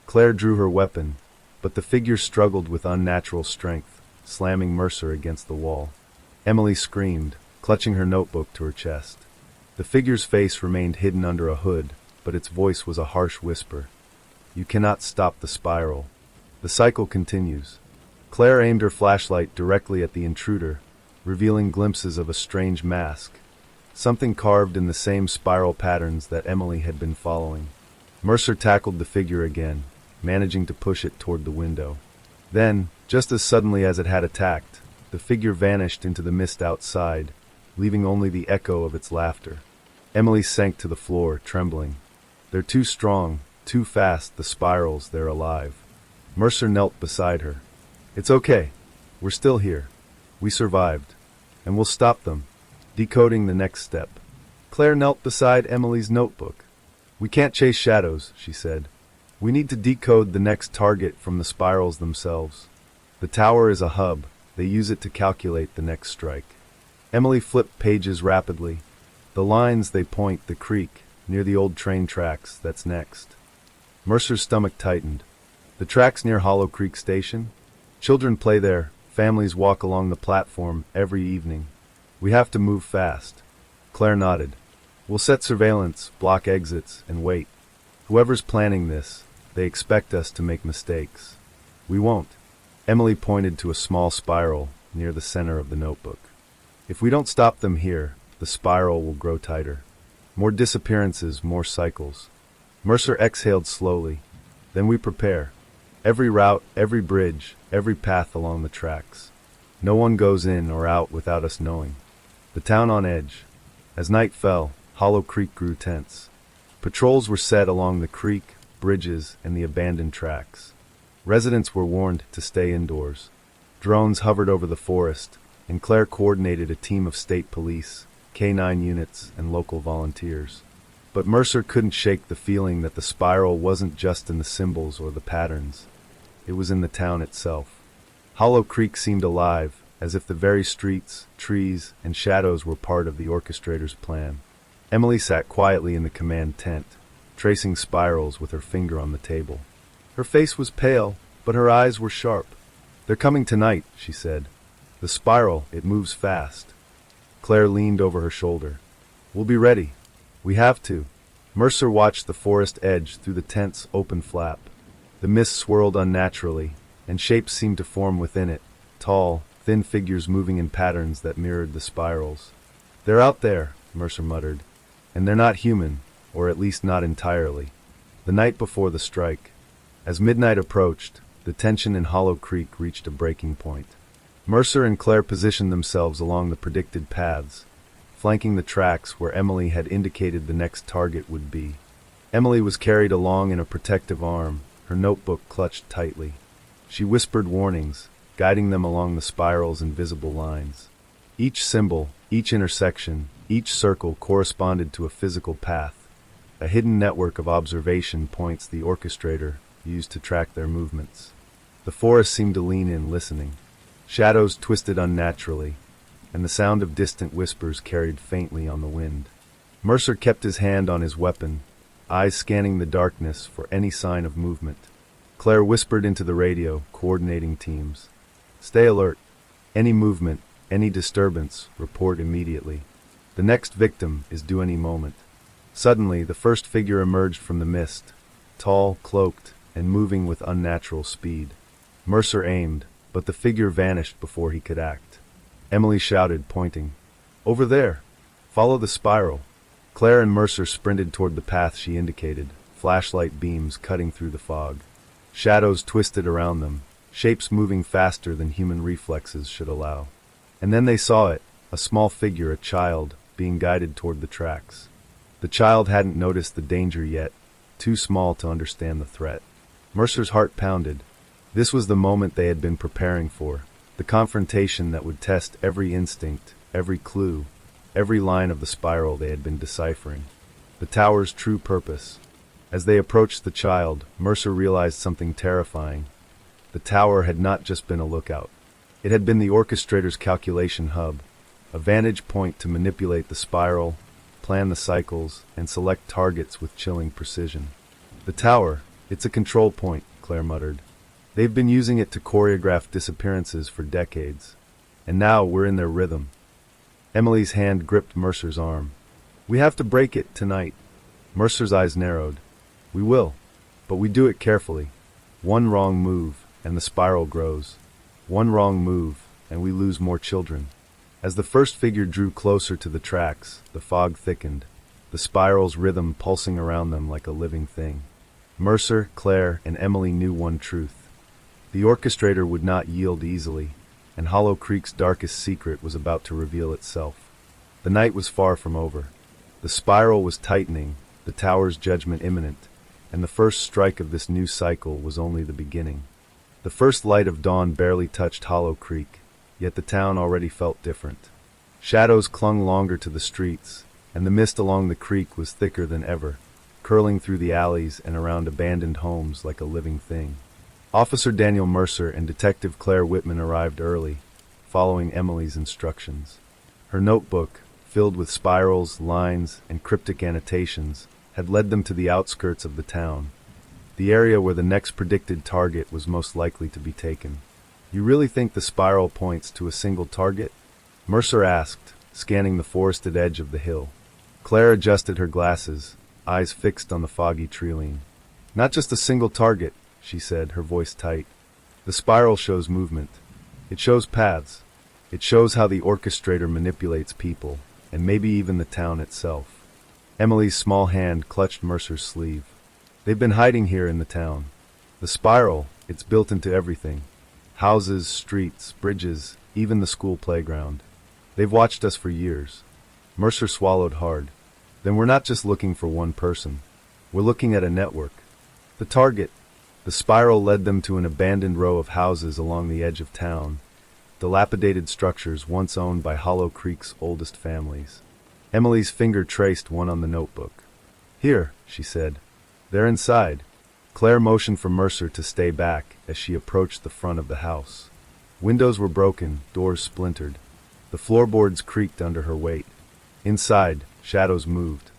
Speaker 1: Claire drew her weapon, but the figure struggled with unnatural strength, slamming Mercer against the wall. Emily screamed, clutching her notebook to her chest. The figure's face remained hidden under a hood, but its voice was a harsh whisper. You cannot stop the spiral. The cycle continues. Claire aimed her flashlight directly at the intruder, revealing glimpses of a strange mask, something carved in the same spiral patterns that Emily had been following. Mercer tackled the figure again, managing to push it toward the window. Then, just as suddenly as it had attacked, the figure vanished into the mist outside, leaving only the echo of its laughter. Emily sank to the floor, trembling. They're too strong, too fast, the spirals, they're alive. Mercer knelt beside her. It's okay. We're still here. We survived. And we'll stop them. Decoding the next step. Claire knelt beside Emily's notebook. We can't chase shadows, she said. We need to decode the next target from the spirals themselves. The tower is a hub. They use it to calculate the next strike. Emily flipped pages rapidly. The lines they point, the creek, near the old train tracks, that's next. Mercer's stomach tightened. The tracks near Hollow Creek Station? Children play there, families walk along the platform every evening. We have to move fast. Claire nodded. We'll set surveillance, block exits, and wait. Whoever's planning this, they expect us to make mistakes. We won't. Emily pointed to a small spiral near the center of the notebook. If we don't stop them here, the spiral will grow tighter. More disappearances, more cycles. Mercer exhaled slowly. Then we prepare. Every route, every bridge, every path along the tracks. No one goes in or out without us knowing. The town on edge. As night fell, Hollow Creek grew tense. Patrols were set along the creek, bridges, and the abandoned tracks. Residents were warned to stay indoors. Drones hovered over the forest, and Claire coordinated a team of state police, K-9 units, and local volunteers. But Mercer couldn't shake the feeling that the spiral wasn't just in the symbols or the patterns. It was in the town itself. Hollow Creek seemed alive, as if the very streets, trees, and shadows were part of the orchestrator's plan. Emily sat quietly in the command tent, tracing spirals with her finger on the table. Her face was pale, but her eyes were sharp. "They're coming tonight," she said. "The spiral, it moves fast." Claire leaned over her shoulder. "We'll be ready. We have to." Mercer watched the forest edge through the tent's open flap. The mist swirled unnaturally, and shapes seemed to form within it, tall, thin figures moving in patterns that mirrored the spirals. "They're out there," Mercer muttered, "and they're not human, or at least not entirely." The night before the strike. As midnight approached, the tension in Hollow Creek reached a breaking point. Mercer and Claire positioned themselves along the predicted paths, flanking the tracks where Emily had indicated the next target would be. Emily was carried along in a protective arm, her notebook clutched tightly. She whispered warnings, guiding them along the spiral's invisible lines. Each symbol, each intersection, each circle corresponded to a physical path, a hidden network of observation points the orchestrator used to track their movements. The forest seemed to lean in, listening. Shadows twisted unnaturally, and the sound of distant whispers carried faintly on the wind. Mercer kept his hand on his weapon, eyes scanning the darkness for any sign of movement. Claire whispered into the radio, coordinating teams. "Stay alert. Any movement, any disturbance, report immediately. The next victim is due any moment." Suddenly, the first figure emerged from the mist, tall, cloaked, and moving with unnatural speed. Mercer aimed, but the figure vanished before he could act. Emily shouted, pointing. "Over there! Follow the spiral." Claire and Mercer sprinted toward the path she indicated, flashlight beams cutting through the fog. Shadows twisted around them, shapes moving faster than human reflexes should allow. And then they saw it, a small figure, a child, being guided toward the tracks. The child hadn't noticed the danger yet, too small to understand the threat. Mercer's heart pounded. This was the moment they had been preparing for, the confrontation that would test every instinct, every clue, every line of the spiral they had been deciphering. The tower's true purpose. As they approached the child, Mercer realized something terrifying. The tower had not just been a lookout. It had been the orchestrator's calculation hub, a vantage point to manipulate the spiral, plan the cycles, and select targets with chilling precision. "The tower, it's a control point," Claire muttered. "They've been using it to choreograph disappearances for decades, and now we're in their rhythm." Emily's hand gripped Mercer's arm. "We have to break it tonight." Mercer's eyes narrowed. "We will, but we do it carefully. One wrong move, and the spiral grows. One wrong move, and we lose more children." As the first figure drew closer to the tracks, the fog thickened, the spiral's rhythm pulsing around them like a living thing. Mercer, Claire, and Emily knew one truth. The orchestrator would not yield easily, and Hollow Creek's darkest secret was about to reveal itself. The night was far from over. The spiral was tightening, the tower's judgment imminent, and the first strike of this new cycle was only the beginning. The first light of dawn barely touched Hollow Creek, yet the town already felt different. Shadows clung longer to the streets, and the mist along the creek was thicker than ever, curling through the alleys and around abandoned homes like a living thing. Officer Daniel Mercer and Detective Claire Whitman arrived early, following Emily's instructions. Her notebook, filled with spirals, lines, and cryptic annotations, had led them to the outskirts of the town, the area where the next predicted target was most likely to be taken. "You really think the spiral points to a single target?" Mercer asked, scanning the forested edge of the hill. Claire adjusted her glasses, eyes fixed on the foggy tree-line. "Not just a single target," she said, her voice tight. "The spiral shows movement. It shows paths. It shows how the orchestrator manipulates people, and maybe even the town itself." Emily's small hand clutched Mercer's sleeve. "They've been hiding here in the town. The spiral, it's built into everything. Houses, streets, bridges, even the school playground. They've watched us for years." Mercer swallowed hard. "Then we're not just looking for one person. We're looking at a network. The target." The spiral led them to an abandoned row of houses along the edge of town, dilapidated structures once owned by Hollow Creek's oldest families. Emily's finger traced one on the notebook. "Here," she said. "They're inside." Claire motioned for Mercer to stay back as she approached the front of the house. Windows were broken, doors splintered. The floorboards creaked under her weight. Inside, shadows moved.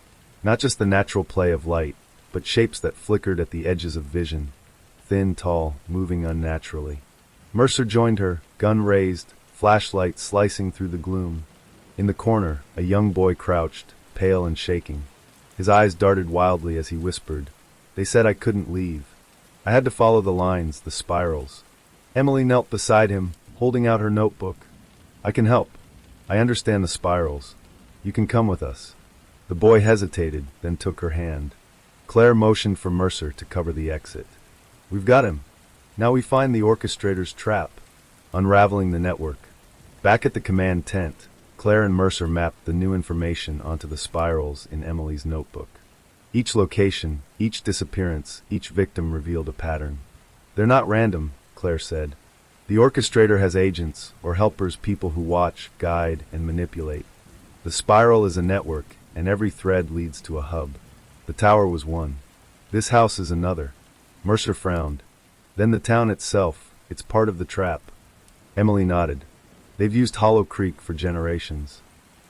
Speaker 1: Not just the natural play of light, but shapes that flickered at the edges of vision. Thin, tall, moving unnaturally. Mercer joined her, gun raised, flashlight slicing through the gloom. In the corner, a young boy crouched, pale and shaking. His eyes darted wildly as he whispered, "They said I couldn't leave. I had to follow the lines, the spirals." Emily knelt beside him, holding out her notebook. "I can help. I understand the spirals. You can come with us." The boy hesitated, then took her hand. Claire motioned for Mercer to cover the exit. "We've got him. Now we find the orchestrator's trap." Unraveling the network. Back at the command tent, Claire and Mercer mapped the new information onto the spirals in Emily's notebook. Each location, each disappearance, each victim revealed a pattern. "They're not random," Claire said. "The orchestrator has agents, or helpers, people who watch, guide, and manipulate. The spiral is a network, and every thread leads to a hub. The tower was one. This house is another." Mercer frowned. "Then the town itself, it's part of the trap." Emily nodded. "They've used Hollow Creek for generations.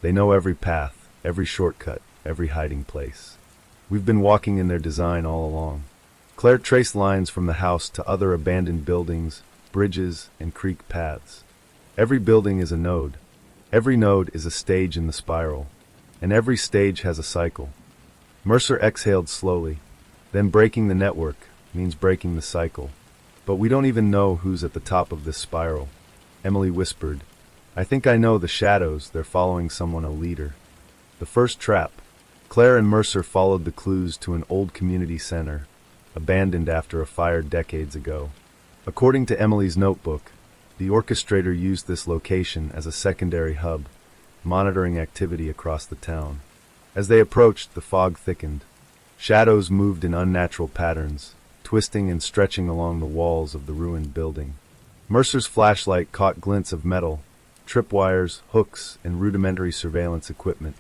Speaker 1: They know every path, every shortcut, every hiding place. We've been walking in their design all along." Claire traced lines from the house to other abandoned buildings, bridges, and creek paths. Every building is a node. Every node is a stage in the spiral. And every stage has a cycle. Mercer exhaled slowly. "Then breaking the network means breaking the cycle. But we don't even know who's at the top of this spiral." Emily whispered, "I think I know the shadows. They're following someone, a leader." The first trap. Claire and Mercer followed the clues to an old community center, abandoned after a fire decades ago. According to Emily's notebook, the orchestrator used this location as a secondary hub, monitoring activity across the town. As they approached, the fog thickened. Shadows moved in unnatural patterns, twisting and stretching along the walls of the ruined building. Mercer's flashlight caught glints of metal, tripwires, hooks, and rudimentary surveillance equipment.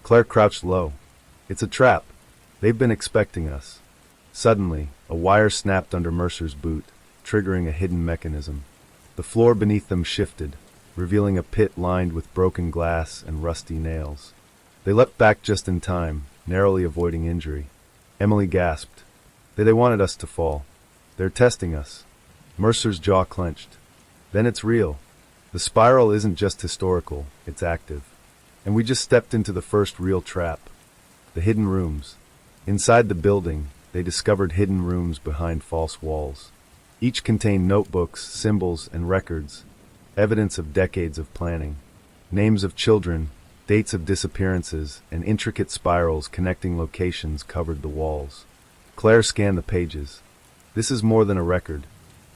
Speaker 1: Claire crouched low. "It's a trap. They've been expecting us." Suddenly, a wire snapped under Mercer's boot, triggering a hidden mechanism. The floor beneath them shifted, revealing a pit lined with broken glass and rusty nails. They leapt back just in time, narrowly avoiding injury. Emily gasped. They wanted us to fall. They're testing us." Mercer's jaw clenched. "Then it's real. The spiral isn't just historical, it's active. And we just stepped into the first real trap. The hidden rooms. Inside the building, they discovered hidden rooms behind false walls. Each contained notebooks, symbols, and records, evidence of decades of planning. Names of children, dates of disappearances, and intricate spirals connecting locations covered the walls. Claire scanned the pages. This is more than a record.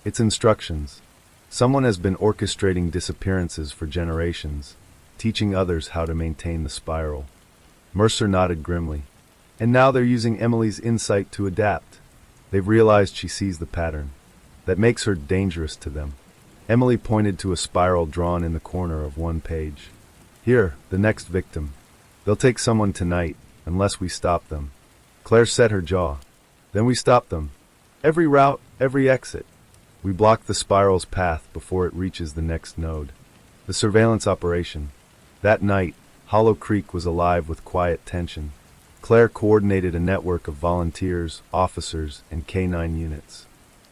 Speaker 1: It's instructions. Someone has been orchestrating disappearances for generations, teaching others how to maintain the spiral. Mercer nodded grimly. And now they're using Emily's insight to adapt. They've realized she sees the pattern. That makes her dangerous to them. Emily pointed to a spiral drawn in the corner of one page. "Here, the next victim. They'll take someone tonight, unless we stop them." Claire set her jaw. "Then we stop them. Every route, every exit. We block the spiral's path before it reaches the next node." The surveillance operation. That night, Hollow Creek was alive with quiet tension. Claire coordinated a network of volunteers, officers, and K-9 units.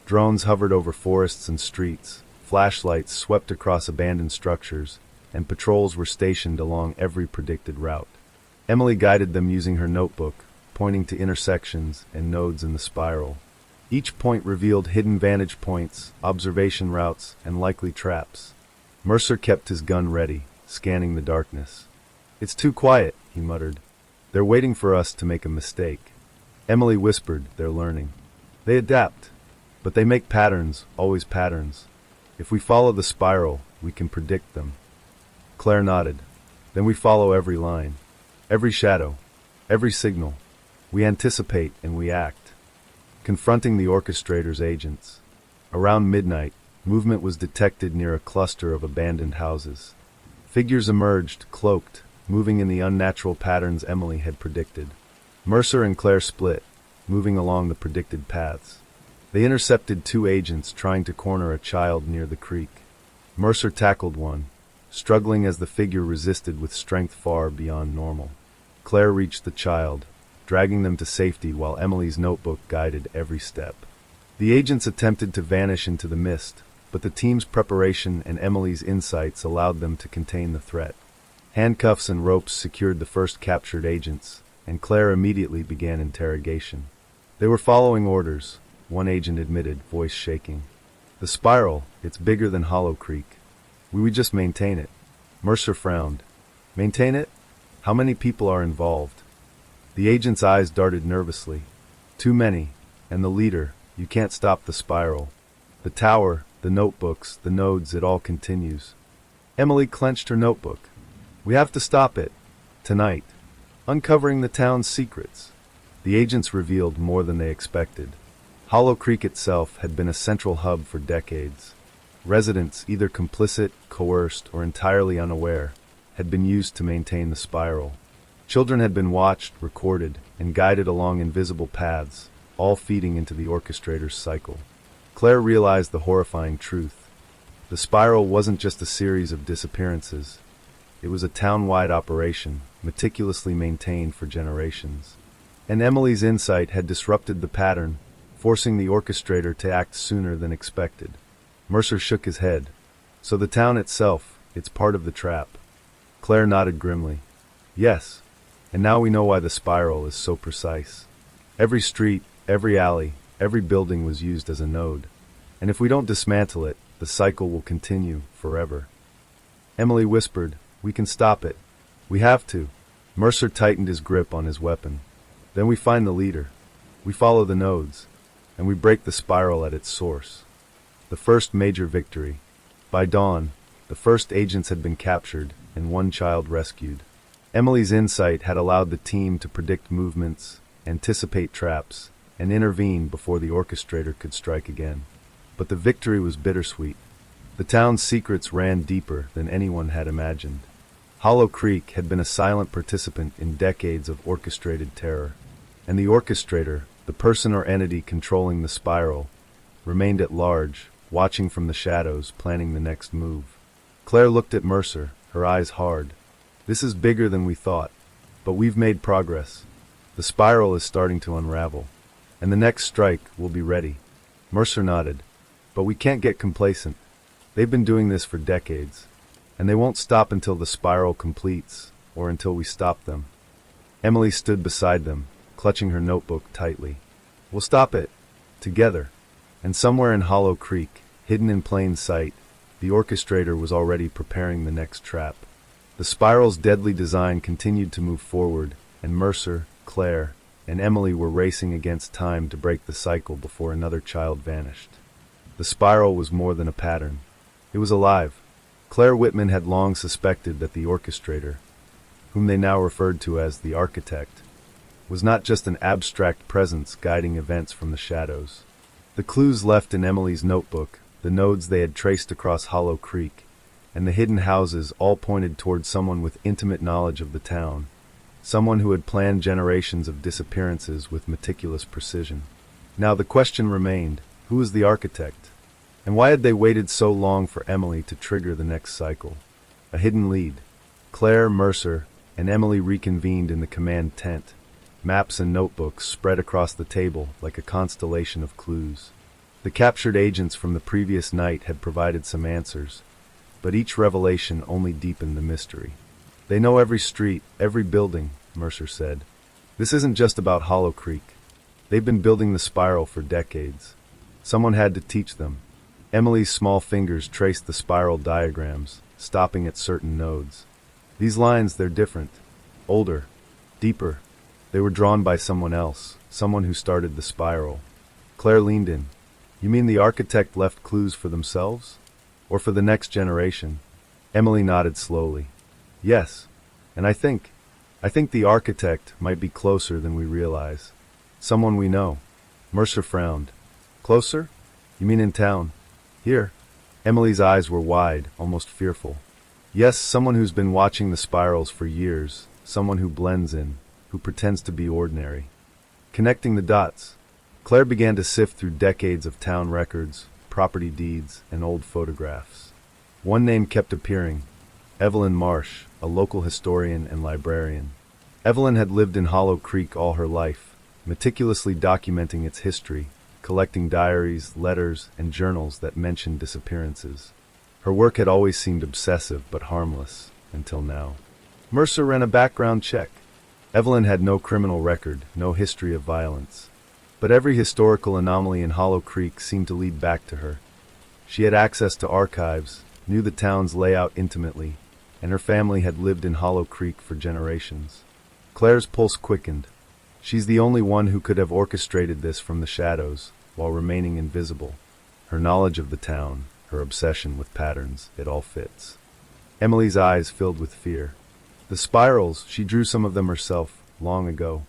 Speaker 1: Drones hovered over forests and streets, flashlights swept across abandoned structures, and patrols were stationed along every predicted route. Emily guided them using her notebook, pointing to intersections and nodes in the spiral. Each point revealed hidden vantage points, observation routes, and likely traps. Mercer kept his gun ready, scanning the darkness. "It's too quiet," he muttered. "They're waiting for us to make a mistake." Emily whispered, "They're learning. They adapt. But they make patterns, always patterns. If we follow the spiral, we can predict them." Claire nodded. "Then we follow every line, every shadow, every signal. We anticipate and we act." Confronting the orchestrator's agents. Around midnight, movement was detected near a cluster of abandoned houses. Figures emerged, cloaked, moving in the unnatural patterns Emily had predicted. Mercer and Claire split, moving along the predicted paths. They intercepted two agents trying to corner a child near the creek. Mercer tackled one, struggling as the figure resisted with strength far beyond normal. Claire reached the child, dragging them to safety while Emily's notebook guided every step. The agents attempted to vanish into the mist, but the team's preparation and Emily's insights allowed them to contain the threat. Handcuffs and ropes secured the first captured agents, and Claire immediately began interrogation. They were following orders, one agent admitted, voice shaking. The spiral, it's bigger than Hollow Creek. We just maintain it. Mercer frowned. Maintain it? How many people are involved? The agent's eyes darted nervously. Too many, and the leader, you can't stop the spiral. The tower, the notebooks, the nodes, it all continues. Emily clenched her notebook. We have to stop it. Tonight. Uncovering the town's secrets. The agents revealed more than they expected. Hollow Creek itself had been a central hub for decades. Residents, either complicit, coerced, or entirely unaware, had been used to maintain the spiral. Children had been watched, recorded, and guided along invisible paths, all feeding into the orchestrator's cycle. Claire realized the horrifying truth. The spiral wasn't just a series of disappearances. It was a town-wide operation, meticulously maintained for generations. And Emily's insight had disrupted the pattern, forcing the orchestrator to act sooner than expected. Mercer shook his head. So the town itself, it's part of the trap. Claire nodded grimly. Yes, and now we know why the spiral is so precise. Every street, every alley, every building was used as a node. And if we don't dismantle it, the cycle will continue forever. Emily whispered, we can stop it. We have to. Mercer tightened his grip on his weapon. Then we find the leader. We follow the nodes. And we break the spiral at its source. The first major victory. By dawn, the first agents had been captured and one child rescued. Emily's insight had allowed the team to predict movements, anticipate traps, and intervene before the orchestrator could strike again. But the victory was bittersweet. The town's secrets ran deeper than anyone had imagined. Hollow Creek had been a silent participant in decades of orchestrated terror, and the orchestrator, the person or entity controlling the spiral, remained at large, watching from the shadows, planning the next move. Claire looked at Mercer, her eyes hard. This is bigger than we thought, but we've made progress. The spiral is starting to unravel, and the next strike will be ready. Mercer nodded. But we can't get complacent. They've been doing this for decades, and they won't stop until the spiral completes, or until we stop them. Emily stood beside them, clutching her notebook tightly. We'll stop it. Together. And somewhere in Hollow Creek, hidden in plain sight, the orchestrator was already preparing the next trap. The spiral's deadly design continued to move forward, and Mercer, Claire, and Emily were racing against time to break the cycle before another child vanished. The spiral was more than a pattern. It was alive. Claire Whitman had long suspected that the orchestrator, whom they now referred to as the architect, was not just an abstract presence guiding events from the shadows. The clues left in Emily's notebook, the nodes they had traced across Hollow Creek, and the hidden houses all pointed toward someone with intimate knowledge of the town, someone who had planned generations of disappearances with meticulous precision. Now the question remained, who was the architect? And why had they waited so long for Emily to trigger the next cycle? A hidden lead. Claire, Mercer, and Emily reconvened in the command tent. Maps and notebooks spread across the table like a constellation of clues. The captured agents from the previous night had provided some answers, but each revelation only deepened the mystery. They know every street, every building, Mercer said. This isn't just about Hollow Creek. They've been building the spiral for decades. Someone had to teach them. Emily's small fingers traced the spiral diagrams, stopping at certain nodes. These lines, they're different. Older. Deeper. They were drawn by someone else, someone who started the spiral. Claire leaned in. You mean the architect left clues for themselves? Or for the next generation? Emily nodded slowly. Yes. And I think the architect might be closer than we realize. Someone we know. Mercer frowned. Closer? You mean in town? Here. Emily's eyes were wide, almost fearful. Yes, someone who's been watching the spirals for years, someone who blends in, who pretends to be ordinary. Connecting the dots, Claire began to sift through decades of town records, property deeds, and old photographs. One name kept appearing, Evelyn Marsh, a local historian and librarian. Evelyn had lived in Hollow Creek all her life, meticulously documenting its history, collecting diaries, letters, and journals that mentioned disappearances. Her work had always seemed obsessive but harmless, until now. Mercer ran a background check. Evelyn had no criminal record, no history of violence. But every historical anomaly in Hollow Creek seemed to lead back to her. She had access to archives, knew the town's layout intimately, and her family had lived in Hollow Creek for generations. Claire's pulse quickened. She's the only one who could have orchestrated this from the shadows, while remaining invisible. Her knowledge of the town, her obsession with patterns, it all fits. Emily's eyes filled with fear. The spirals, she drew some of them herself, long ago.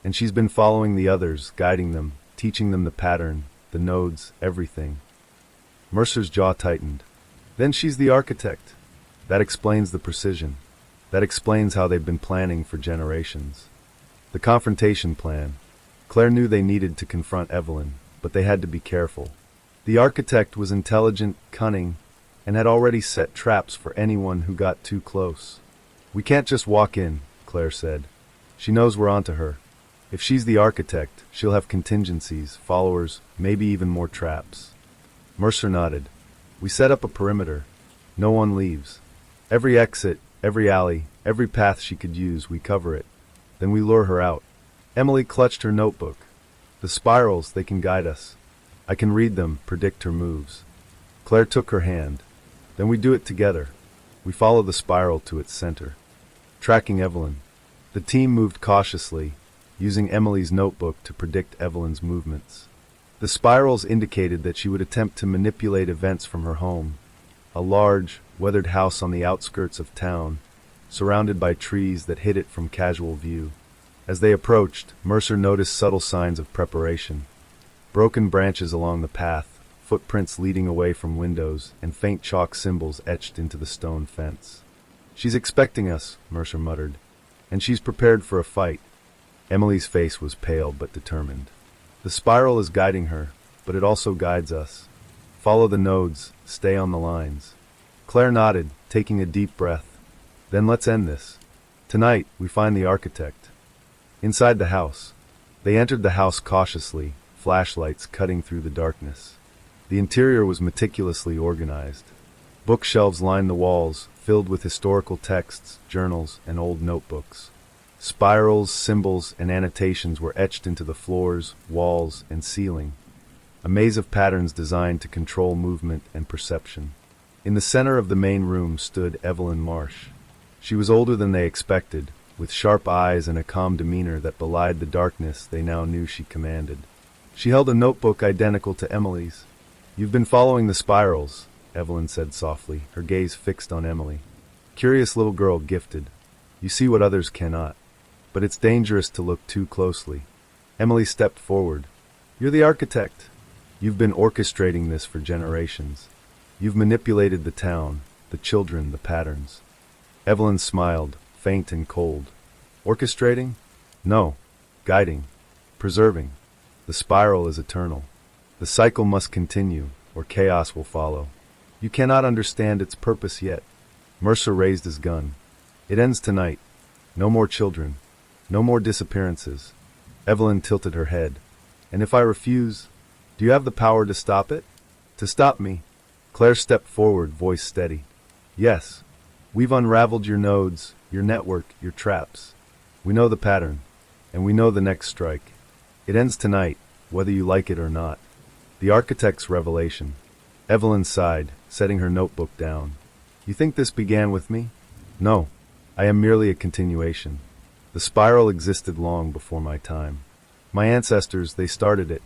Speaker 1: And she's been following the others, guiding them, teaching them the pattern, the nodes, everything. Mercer's jaw tightened. Then she's the architect. That explains the precision. That explains how they've been planning for generations. The confrontation plan. Claire knew they needed to confront Evelyn, but they had to be careful. The architect was intelligent, cunning, and had already set traps for anyone who got too close. We can't just walk in, Claire said. She knows we're onto her. If she's the architect, she'll have contingencies, followers, maybe even more traps. Mercer nodded. We set up a perimeter. No one leaves. Every exit, every alley, every path she could use, we cover it. Then we lure her out. Emily clutched her notebook. The spirals, they can guide us. I can read them, predict her moves. Claire took her hand. Then we do it together. We follow the spiral to its center. Tracking Evelyn. The team moved cautiously, using Emily's notebook to predict Evelyn's movements. The spirals indicated that she would attempt to manipulate events from her home, a large, weathered house on the outskirts of town, surrounded by trees that hid it from casual view. As they approached, Mercer noticed subtle signs of preparation. Broken branches along the path, footprints leading away from windows, and faint chalk symbols etched into the stone fence. She's expecting us, Mercer muttered, and she's prepared for a fight. Emily's face was pale but determined. The spiral is guiding her, but it also guides us. Follow the nodes, stay on the lines. Claire nodded, taking a deep breath. Then let's end this. Tonight, we find the architect. Inside the house. They entered the house cautiously, flashlights cutting through the darkness. The interior was meticulously organized. Bookshelves lined the walls, filled with historical texts, journals, and old notebooks. Spirals, symbols, and annotations were etched into the floors, walls, and ceiling. A maze of patterns designed to control movement and perception. In the center of the main room stood Evelyn Marsh. She was older than they expected, with sharp eyes and a calm demeanor that belied the darkness they now knew she commanded. She held a notebook identical to Emily's. "You've been following the spirals," Evelyn said softly, her gaze fixed on Emily. "Curious little girl, gifted. You see what others cannot. But it's dangerous to look too closely." Emily stepped forward. "You're the architect. You've been orchestrating this for generations. You've manipulated the town, the children, the patterns." Evelyn smiled, faint and cold. "Orchestrating? No. Guiding. Preserving. The spiral is eternal. The cycle must continue, or chaos will follow. You cannot understand its purpose yet." Mercer raised his gun. "It ends tonight. No more children. No more disappearances." Evelyn tilted her head. "And if I refuse, do you have the power to stop it?" "To stop me?" Claire stepped forward, voice steady. "Yes. We've unraveled your nodes, your network, your traps. We know the pattern, and we know the next strike. It ends tonight, whether you like it or not." The architect's revelation. Evelyn sighed, setting her notebook down. "You think this began with me? No. I am merely a continuation. The spiral existed long before my time. My ancestors, they started it.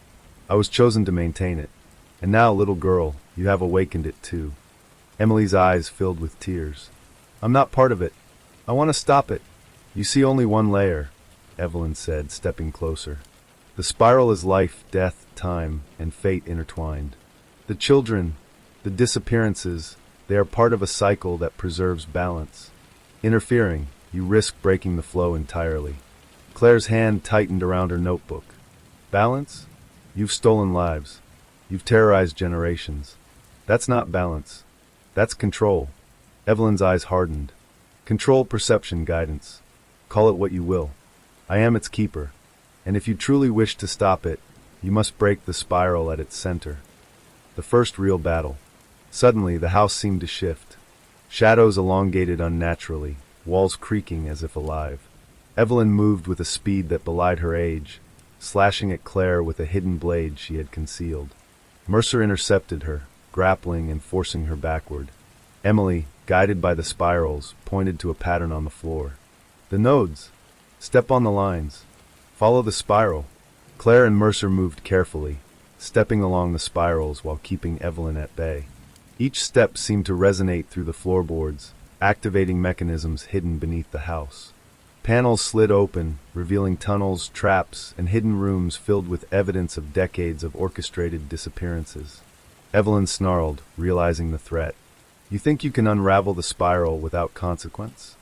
Speaker 1: I was chosen to maintain it. And now, little girl, you have awakened it too." Emily's eyes filled with tears. "I'm not part of it. I want to stop it." "You see only one layer," Evelyn said, stepping closer. "The spiral is life, death, time, and fate intertwined. The children, the disappearances, they are part of a cycle that preserves balance. Interfering, you risk breaking the flow entirely." Claire's hand tightened around her notebook. "Balance? You've stolen lives. You've terrorized generations. That's not balance. That's control." Evelyn's eyes hardened. "Control, perception, guidance. Call it what you will. I am its keeper, and if you truly wish to stop it, you must break the spiral at its center. The first real battle. Suddenly, the house seemed to shift. Shadows elongated unnaturally, walls creaking as if alive. Evelyn moved with a speed that belied her age, slashing at Claire with a hidden blade she had concealed. Mercer intercepted her, grappling and forcing her backward. Emily, guided by the spirals, pointed to a pattern on the floor. The nodes. Step on the lines. Follow the spiral. Claire and Mercer moved carefully, stepping along the spirals while keeping Evelyn at bay. Each step seemed to resonate through the floorboards, activating mechanisms hidden beneath the house. Panels slid open, revealing tunnels, traps, and hidden rooms filled with evidence of decades of orchestrated disappearances. Evelyn snarled, realizing the threat. You think you can unravel the spiral without consequence?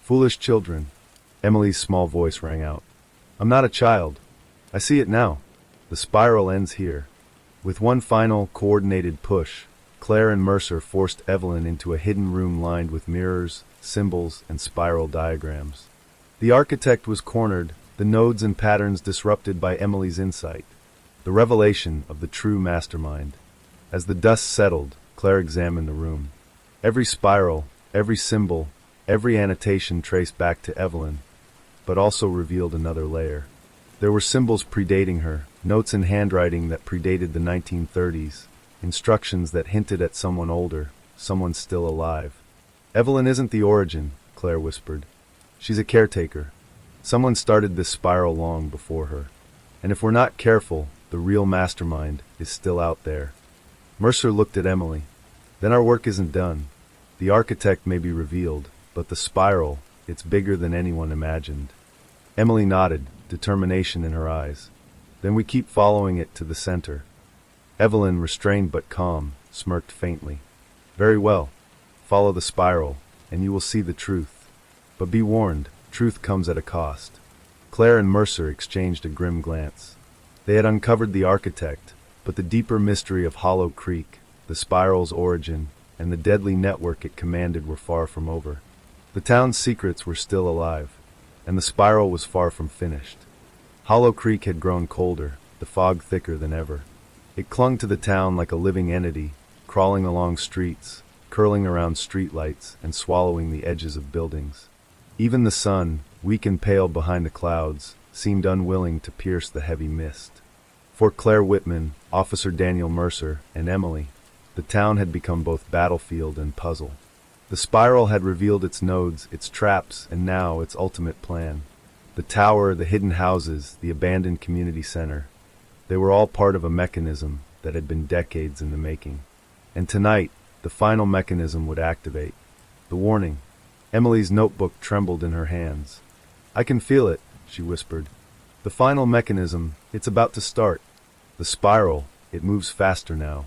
Speaker 1: Foolish children. Emily's small voice rang out. I'm not a child. I see it now. The spiral ends here. With one final, coordinated push, Claire and Mercer forced Evelyn into a hidden room lined with mirrors, symbols, and spiral diagrams. The architect was cornered, the nodes and patterns disrupted by Emily's insight. The revelation of the true mastermind. As the dust settled, Claire examined the room. Every spiral, every symbol, every annotation traced back to Evelyn, but also revealed another layer. There were symbols predating her, notes in handwriting that predated the 1930s, instructions that hinted at someone older, someone still alive. Evelyn isn't the origin, Claire whispered. She's a caretaker. Someone started this spiral long before her. And if we're not careful, the real mastermind is still out there. Mercer looked at Emily. Then our work isn't done. The architect may be revealed, but the spiral, it's bigger than anyone imagined. Emily nodded, determination in her eyes. Then we keep following it to the center. Evelyn, restrained but calm, smirked faintly. Very well. Follow the spiral, and you will see the truth. But be warned, truth comes at a cost. Claire and Mercer exchanged a grim glance. They had uncovered the architect, but the deeper mystery of Hollow Creek, the spiral's origin, and the deadly network it commanded were far from over. The town's secrets were still alive, and the spiral was far from finished. Hollow Creek had grown colder, the fog thicker than ever. It clung to the town like a living entity, crawling along streets, curling around streetlights, and swallowing the edges of buildings. Even the sun, weak and pale behind the clouds, seemed unwilling to pierce the heavy mist. For Claire Whitman, Officer Daniel Mercer, and Emily, the town had become both battlefield and puzzle. The spiral had revealed its nodes, its traps, and now its ultimate plan. The tower, the hidden houses, the abandoned community center. They were all part of a mechanism that had been decades in the making. And tonight, the final mechanism would activate. The warning. Emily's notebook trembled in her hands. I can feel it, she whispered. The final mechanism, it's about to start. The spiral, it moves faster now.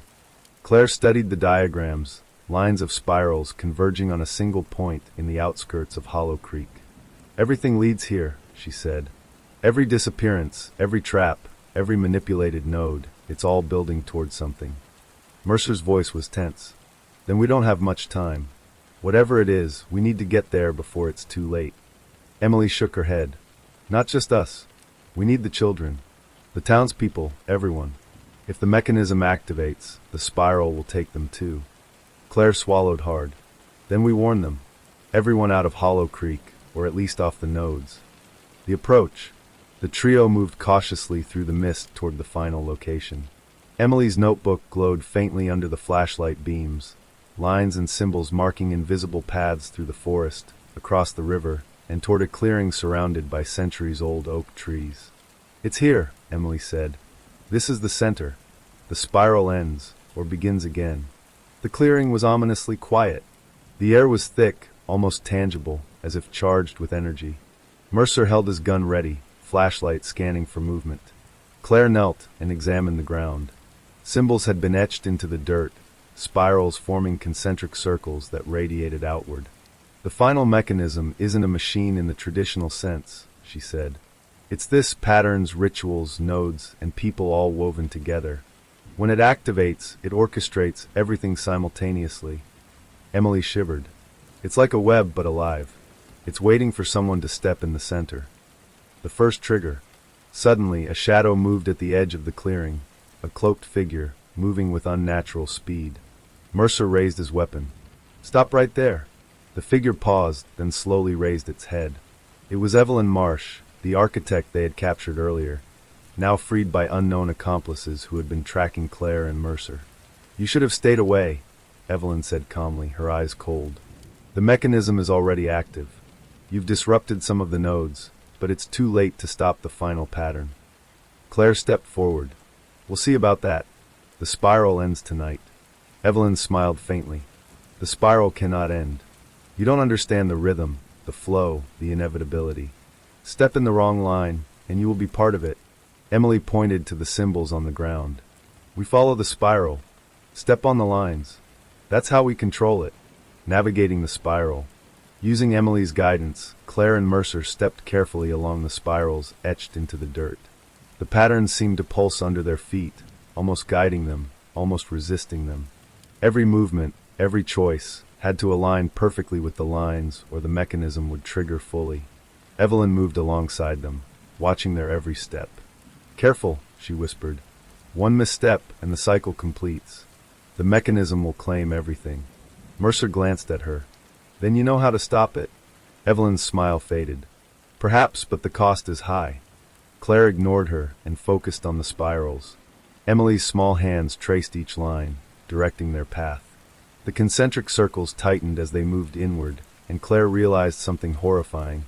Speaker 1: Claire studied the diagrams, lines of spirals converging on a single point in the outskirts of Hollow Creek. Everything leads here, she said. Every disappearance, every trap, every manipulated node, it's all building towards something. Mercer's voice was tense. Then we don't have much time. Whatever it is, we need to get there before it's too late. Emily shook her head. Not just us. We need the children. The townspeople, everyone. If the mechanism activates, the spiral will take them too. Claire swallowed hard. Then we warn them. Everyone out of Hollow Creek, or at least off the nodes. The approach. The trio moved cautiously through the mist toward the final location. Emily's notebook glowed faintly under the flashlight beams, lines and symbols marking invisible paths through the forest, across the river, and toward a clearing surrounded by centuries-old oak trees. It's here, Emily said. This is the center. The spiral ends, or begins again. The clearing was ominously quiet. The air was thick, almost tangible, as if charged with energy. Mercer held his gun ready, flashlight scanning for movement. Claire knelt and examined the ground. Symbols had been etched into the dirt, spirals forming concentric circles that radiated outward. The final mechanism isn't a machine in the traditional sense, she said. It's this: patterns, rituals, nodes, and people all woven together. When it activates, it orchestrates everything simultaneously. Emily shivered. It's like a web, but alive. It's waiting for someone to step in the center. The first trigger. Suddenly, a shadow moved at the edge of the clearing, a cloaked figure, moving with unnatural speed. Mercer raised his weapon. "Stop right there." The figure paused, then slowly raised its head. It was Evelyn Marsh, the architect they had captured earlier, now freed by unknown accomplices who had been tracking Claire and Mercer. "You should have stayed away," Evelyn said calmly, her eyes cold. "The mechanism is already active. You've disrupted some of the nodes, but it's too late to stop the final pattern." Claire stepped forward. "We'll see about that. The spiral ends tonight." Evelyn smiled faintly. "The spiral cannot end. You don't understand the rhythm, the flow, the inevitability. Step in the wrong line, and you will be part of it." Emily pointed to the symbols on the ground. "We follow the spiral. Step on the lines. That's how we control it." Navigating the spiral. Using Emily's guidance, Claire and Mercer stepped carefully along the spirals etched into the dirt. The patterns seemed to pulse under their feet, almost guiding them, almost resisting them. Every movement, every choice, had to align perfectly with the lines or the mechanism would trigger fully. Evelyn moved alongside them, watching their every step. "Careful," she whispered. "One misstep and the cycle completes. The mechanism will claim everything." Mercer glanced at her. "Then you know how to stop it?" Evelyn's smile faded. "Perhaps, but the cost is high." Claire ignored her and focused on the spirals. Emily's small hands traced each line, directing their path. The concentric circles tightened as they moved inward, and Claire realized something horrifying.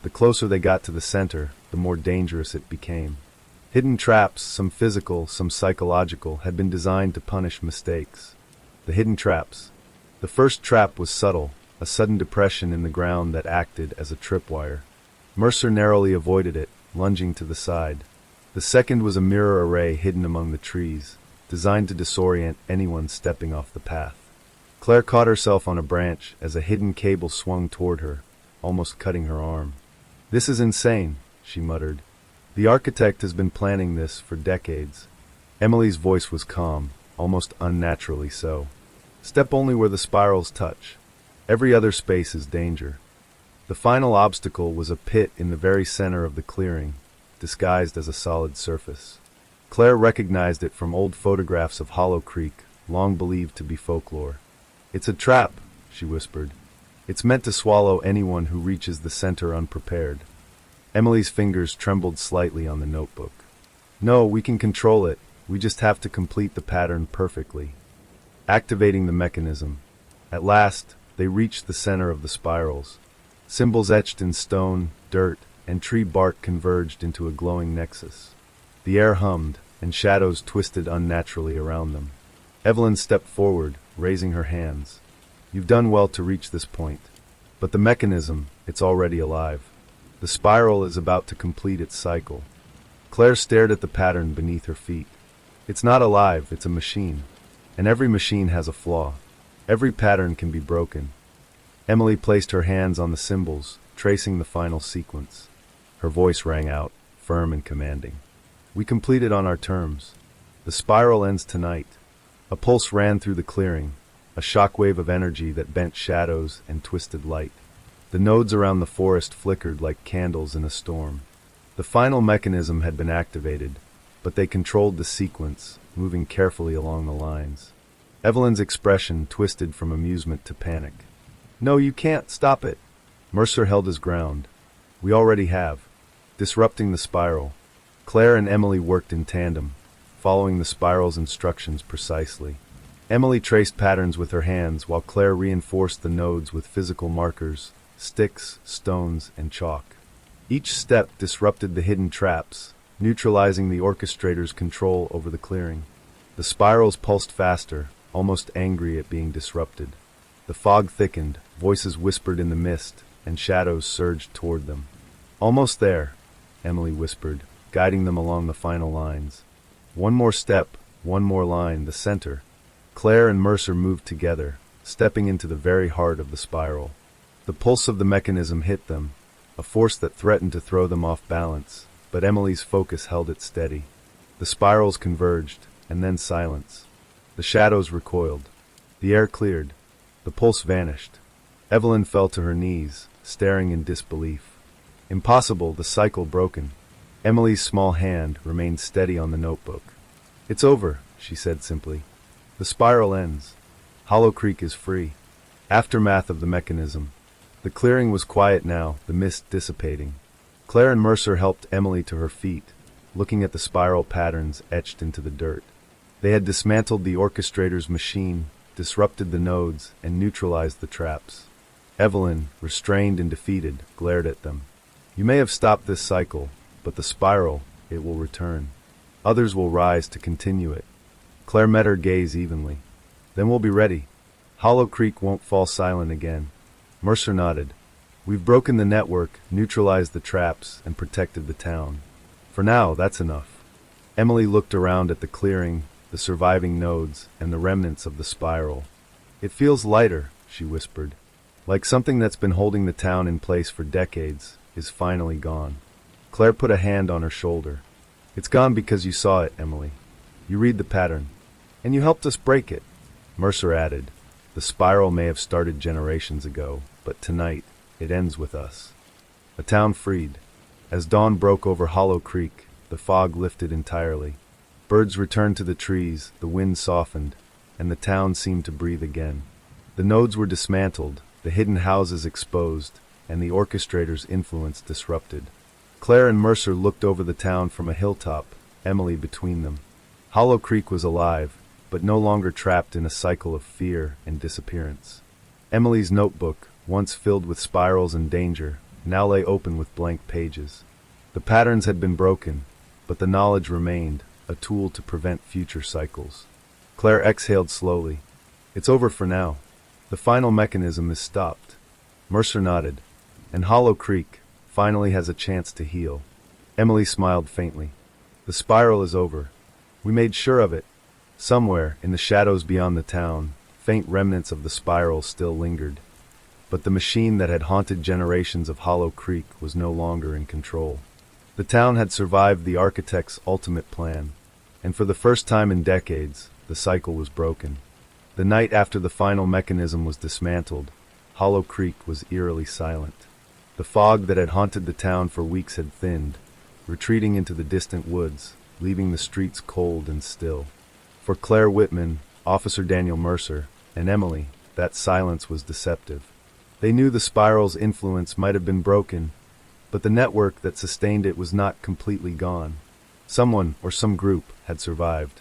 Speaker 1: The closer they got to the center, the more dangerous it became. Hidden traps, some physical, some psychological, had been designed to punish mistakes. The hidden traps. The first trap was subtle, a sudden depression in the ground that acted as a tripwire. Mercer narrowly avoided it, lunging to the side. The second was a mirror array hidden among the trees, designed to disorient anyone stepping off the path. Claire caught herself on a branch as a hidden cable swung toward her, almost cutting her arm. "This is insane," she muttered. "The architect has been planning this for decades." Emily's voice was calm, almost unnaturally so. "Step only where the spirals touch. Every other space is danger." The final obstacle was a pit in the very center of the clearing, disguised as a solid surface. Claire recognized it from old photographs of Hollow Creek, long believed to be folklore. "It's a trap," she whispered. "It's meant to swallow anyone who reaches the center unprepared." Emily's fingers trembled slightly on the notebook. "No, we can control it. We just have to complete the pattern perfectly." Activating the mechanism. At last, they reached the center of the spirals. Symbols etched in stone, dirt, and tree bark converged into a glowing nexus. The air hummed, and shadows twisted unnaturally around them. Evelyn stepped forward, raising her hands. "You've done well to reach this point. But the mechanism, it's already alive. The spiral is about to complete its cycle." Claire stared at the pattern beneath her feet. "It's not alive, it's a machine. And every machine has a flaw. Every pattern can be broken." Emily placed her hands on the symbols, tracing the final sequence. Her voice rang out, firm and commanding. "We complete it on our terms. The spiral ends tonight." A pulse ran through the clearing, a shockwave of energy that bent shadows and twisted light. The nodes around the forest flickered like candles in a storm. The final mechanism had been activated, but they controlled the sequence, moving carefully along the lines. Evelyn's expression twisted from amusement to panic. "No, you can't stop it." Mercer held his ground. "We already have." Disrupting the spiral. Claire and Emily worked in tandem, following the spiral's instructions precisely. Emily traced patterns with her hands while Claire reinforced the nodes with physical markers, sticks, stones, and chalk. Each step disrupted the hidden traps, neutralizing the orchestrator's control over the clearing. The spirals pulsed faster, almost angry at being disrupted. The fog thickened, voices whispered in the mist, and shadows surged toward them. "Almost there," Emily whispered, guiding them along the final lines. "One more step, one more line, the center." Claire and Mercer moved together, stepping into the very heart of the spiral. The pulse of the mechanism hit them, a force that threatened to throw them off balance, but Emily's focus held it steady. The spirals converged, and then silence. The shadows recoiled. The air cleared. The pulse vanished. Evelyn fell to her knees, staring in disbelief. Impossible, the cycle broken. Emily's small hand remained steady on the notebook. It's over, she said simply. The spiral ends. Hollow Creek is free. Aftermath of the mechanism. The clearing was quiet now, the mist dissipating. Claire and Mercer helped Emily to her feet, looking at the spiral patterns etched into the dirt. They had dismantled the orchestrator's machine, disrupted the nodes, and neutralized the traps. Evelyn, restrained and defeated, glared at them. You may have stopped this cycle, but the spiral, it will return. Others will rise to continue it. Claire met her gaze evenly. Then we'll be ready. Hollow Creek won't fall silent again. Mercer nodded. We've broken the network, neutralized the traps, and protected the town. For now, that's enough. Emily looked around at the clearing, the surviving nodes, and the remnants of the spiral. It feels lighter, she whispered. Like something that's been holding the town in place for decades is finally gone. Claire put a hand on her shoulder. It's gone because you saw it, Emily. You read the pattern. And you helped us break it. Mercer added, the spiral may have started generations ago, but tonight, it ends with us. A town freed. As dawn broke over Hollow Creek, the fog lifted entirely. Birds returned to the trees, the wind softened, and the town seemed to breathe again. The nodes were dismantled, the hidden houses exposed, and the orchestrator's influence disrupted. Claire and Mercer looked over the town from a hilltop, Emily between them. Hollow Creek was alive, but no longer trapped in a cycle of fear and disappearance. Emily's notebook, once filled with spirals and danger, now lay open with blank pages. The patterns had been broken, but the knowledge remained, a tool to prevent future cycles. Claire exhaled slowly. It's over for now. The final mechanism is stopped. Mercer nodded. And Hollow Creek finally has a chance to heal. Emily smiled faintly. The spiral is over. We made sure of it. Somewhere, in the shadows beyond the town, faint remnants of the spiral still lingered. But the machine that had haunted generations of Hollow Creek was no longer in control. The town had survived the architect's ultimate plan, and for the first time in decades, the cycle was broken. The night after the final mechanism was dismantled, Hollow Creek was eerily silent. The fog that had haunted the town for weeks had thinned, retreating into the distant woods, leaving the streets cold and still. For Claire Whitman, Officer Daniel Mercer, and Emily, that silence was deceptive. They knew the spiral's influence might have been broken, but the network that sustained it was not completely gone. Someone, or some group, had survived.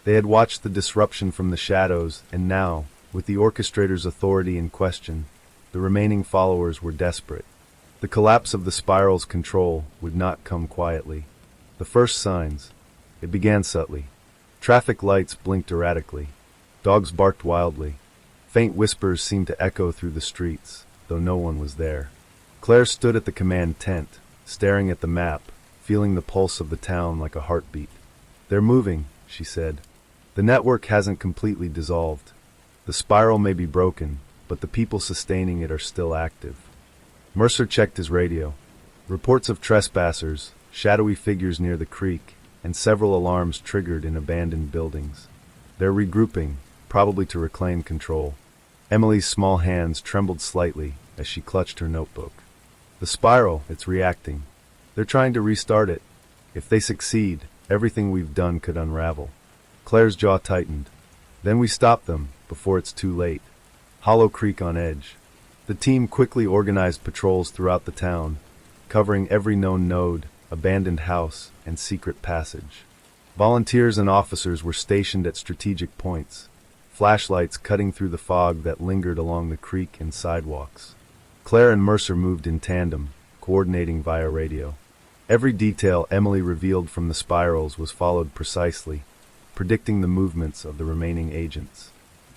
Speaker 1: They had watched the disruption from the shadows, and now, with the orchestrator's authority in question, the remaining followers were desperate. The collapse of the spiral's control would not come quietly. The first signs. It began subtly. Traffic lights blinked erratically. Dogs barked wildly. Faint whispers seemed to echo through the streets, though no one was there. Claire stood at the command tent, staring at the map, feeling the pulse of the town like a heartbeat. They're moving, she said. The network hasn't completely dissolved. The spiral may be broken, but the people sustaining it are still active. Mercer checked his radio. Reports of trespassers, shadowy figures near the creek, and several alarms triggered in abandoned buildings. They're regrouping, probably to reclaim control. Emily's small hands trembled slightly as she clutched her notebook. The spiral, it's reacting. They're trying to restart it. If they succeed, everything we've done could unravel. Claire's jaw tightened. Then we stop them, before it's too late. Hollow Creek on edge. The team quickly organized patrols throughout the town, covering every known node, abandoned house, and secret passage. Volunteers and officers were stationed at strategic points, flashlights cutting through the fog that lingered along the creek and sidewalks. Claire and Mercer moved in tandem, coordinating via radio. Every detail Emily revealed from the spirals was followed precisely, predicting the movements of the remaining agents.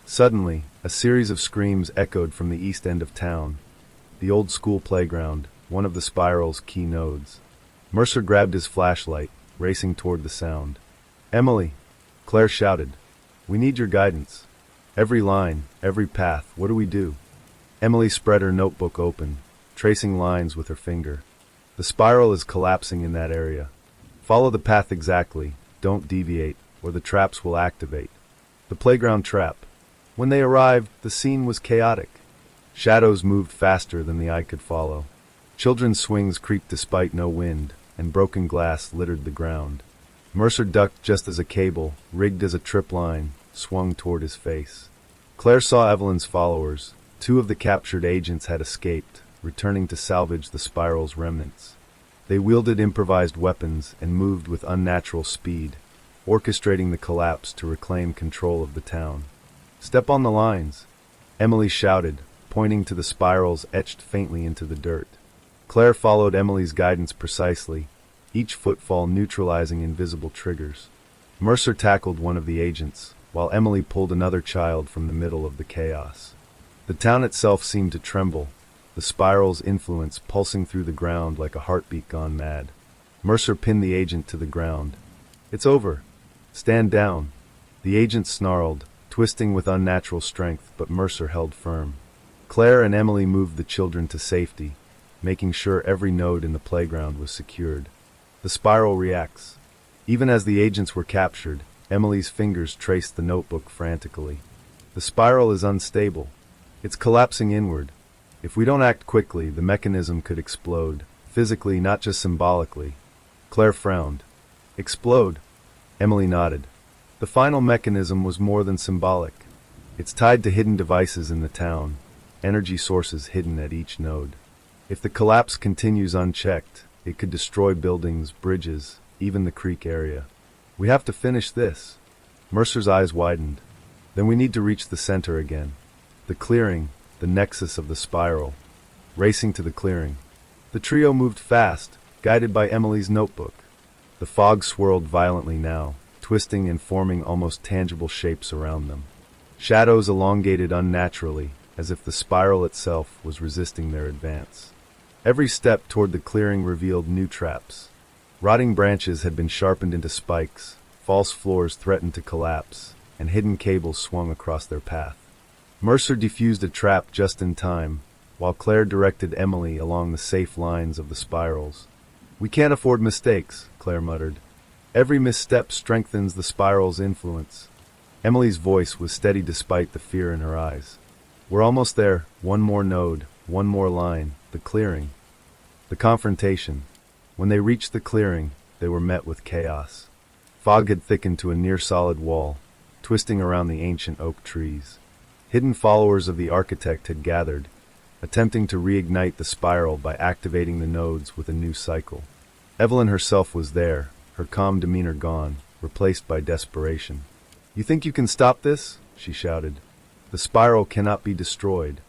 Speaker 1: Suddenly, a series of screams echoed from the east end of town, the old school playground, one of the spiral's key nodes. Mercer grabbed his flashlight, racing toward the sound. Emily, Claire shouted, we need your guidance. Every line, every path, what do we do? Emily spread her notebook open, tracing lines with her finger. The spiral is collapsing in that area. Follow the path exactly, don't deviate, or the traps will activate. The playground trap. When they arrived, the scene was chaotic. Shadows moved faster than the eye could follow. Children's swings creaked despite no wind, and broken glass littered the ground. Mercer ducked just as a cable, rigged as a trip line, swung toward his face. Claire saw Evelyn's followers. 2 of the captured agents had escaped, returning to salvage the spiral's remnants. They wielded improvised weapons and moved with unnatural speed, orchestrating the collapse to reclaim control of the town. "Step on the lines," Emily shouted, pointing to the spirals etched faintly into the dirt. Claire followed Emily's guidance precisely, each footfall neutralizing invisible triggers. Mercer tackled one of the agents, while Emily pulled another child from the middle of the chaos. The town itself seemed to tremble, the spiral's influence pulsing through the ground like a heartbeat gone mad. Mercer pinned the agent to the ground. "It's over. Stand down." The agent snarled, twisting with unnatural strength, but Mercer held firm. Claire and Emily moved the children to safety, making sure every node in the playground was secured. The spiral reacts. Even as the agents were captured, Emily's fingers traced the notebook frantically. "The spiral is unstable. It's collapsing inward. If we don't act quickly, the mechanism could explode, physically, not just symbolically." Claire frowned. "Explode?" Emily nodded. "The final mechanism was more than symbolic. It's tied to hidden devices in the town, energy sources hidden at each node. If the collapse continues unchecked, it could destroy buildings, bridges, even the creek area. We have to finish this." Mercer's eyes widened. "Then we need to reach the center again. The clearing, the nexus of the spiral." Racing to the clearing. The trio moved fast, guided by Emily's notebook. The fog swirled violently now, twisting and forming almost tangible shapes around them. Shadows elongated unnaturally, as if the spiral itself was resisting their advance. Every step toward the clearing revealed new traps. Rotting branches had been sharpened into spikes, false floors threatened to collapse, and hidden cables swung across their path. Mercer defused a trap just in time, while Claire directed Emily along the safe lines of the spirals. "We can't afford mistakes," Claire muttered. "Every misstep strengthens the spiral's influence." Emily's voice was steady despite the fear in her eyes. "We're almost there. One more node, one more line, the clearing." The confrontation. When they reached the clearing, they were met with chaos. Fog had thickened to a near-solid wall, twisting around the ancient oak trees. Hidden followers of the architect had gathered, attempting to reignite the spiral by activating the nodes with a new cycle. Evelyn herself was there, her calm demeanor gone, replaced by desperation. "You think you can stop this?" she shouted. "The spiral cannot be destroyed.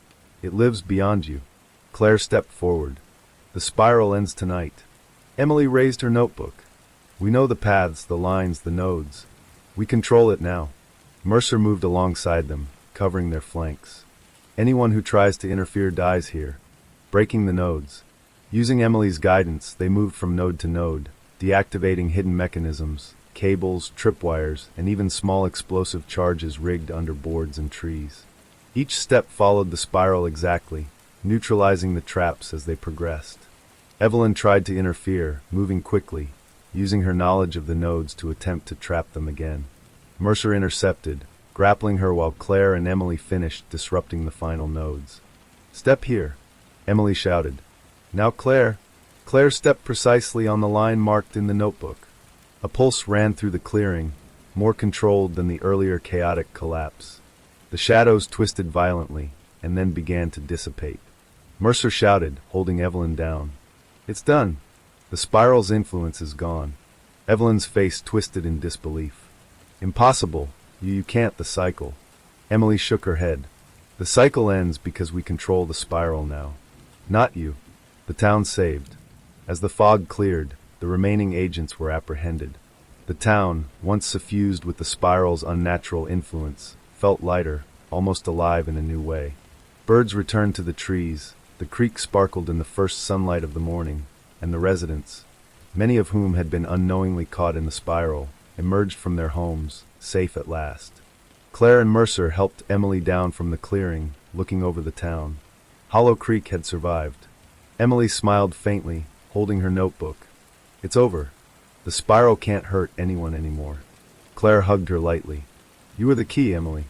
Speaker 1: It lives beyond you." Claire stepped forward. "The spiral ends tonight." Emily raised her notebook. "We know the paths, the lines, the nodes. We control it now." Mercer moved alongside them, covering their flanks. "Anyone who tries to interfere dies here." Breaking the nodes. Using Emily's guidance, they moved from node to node, deactivating hidden mechanisms, cables, tripwires, and even small explosive charges rigged under boards and trees. Each step followed the spiral exactly, neutralizing the traps as they progressed. Evelyn tried to interfere, moving quickly, using her knowledge of the nodes to attempt to trap them again. Mercer intercepted, grappling her while Claire and Emily finished disrupting the final nodes. "Step here," Emily shouted. "Now Claire." Claire stepped precisely on the line marked in the notebook. A pulse ran through the clearing, more controlled than the earlier chaotic collapse. The shadows twisted violently, and then began to dissipate. Mercer shouted, holding Evelyn down. "It's done. The spiral's influence is gone." Evelyn's face twisted in disbelief. "Impossible. You can't. The cycle." Emily shook her head. "The cycle ends because we control the spiral now. Not you." The town saved. As the fog cleared, the remaining agents were apprehended. The town, once suffused with the spiral's unnatural influence, felt lighter, almost alive in a new way. Birds returned to the trees, the creek sparkled in the first sunlight of the morning, and the residents, many of whom had been unknowingly caught in the spiral, emerged from their homes, safe at last. Claire and Mercer helped Emily down from the clearing, looking over the town. Hollow Creek had survived. Emily smiled faintly, holding her notebook. "It's over. The spiral can't hurt anyone anymore." Claire hugged her lightly. "You were the key, Emily.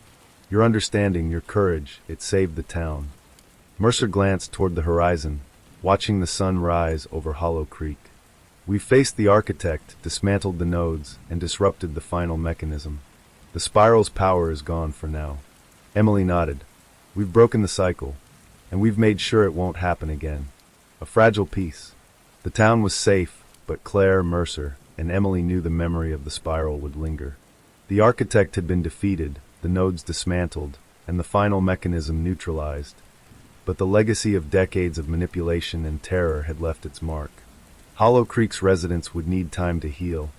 Speaker 1: Your understanding, your courage, it saved the town." Mercer glanced toward the horizon, watching the sun rise over Hollow Creek. "We faced the architect, dismantled the nodes, and disrupted the final mechanism. The spiral's power is gone for now." Emily nodded. "We've broken the cycle, and we've made sure it won't happen again." A fragile peace. The town was safe, but Claire, Mercer, and Emily knew the memory of the spiral would linger. The architect had been defeated, the nodes dismantled, and the final mechanism neutralized. But the legacy of decades of manipulation and terror had left its mark. Hollow Creek's residents would need time to heal,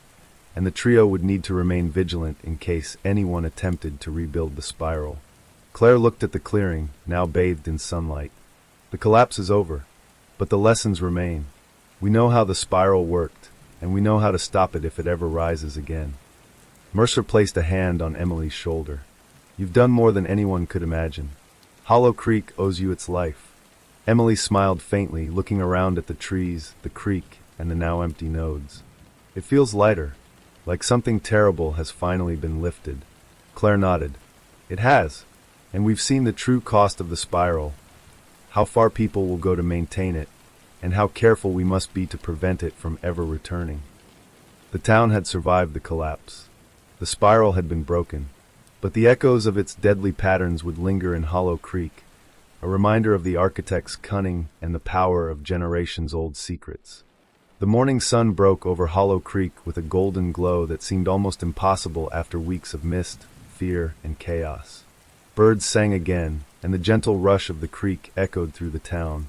Speaker 1: and the trio would need to remain vigilant in case anyone attempted to rebuild the spiral. Claire looked at the clearing, now bathed in sunlight. "The collapse is over, but the lessons remain. We know how the spiral worked, and we know how to stop it if it ever rises again." Mercer placed a hand on Emily's shoulder. "You've done more than anyone could imagine. Hollow Creek owes you its life." Emily smiled faintly, looking around at the trees, the creek, and the now empty nodes. "It feels lighter, like something terrible has finally been lifted." Claire nodded. "It has, and we've seen the true cost of the spiral, how far people will go to maintain it, and how careful we must be to prevent it from ever returning." The town had survived the collapse. The spiral had been broken, but the echoes of its deadly patterns would linger in Hollow Creek, a reminder of the architect's cunning and the power of generations-old secrets. The morning sun broke over Hollow Creek with a golden glow that seemed almost impossible after weeks of mist, fear, and chaos. Birds sang again, and the gentle rush of the creek echoed through the town,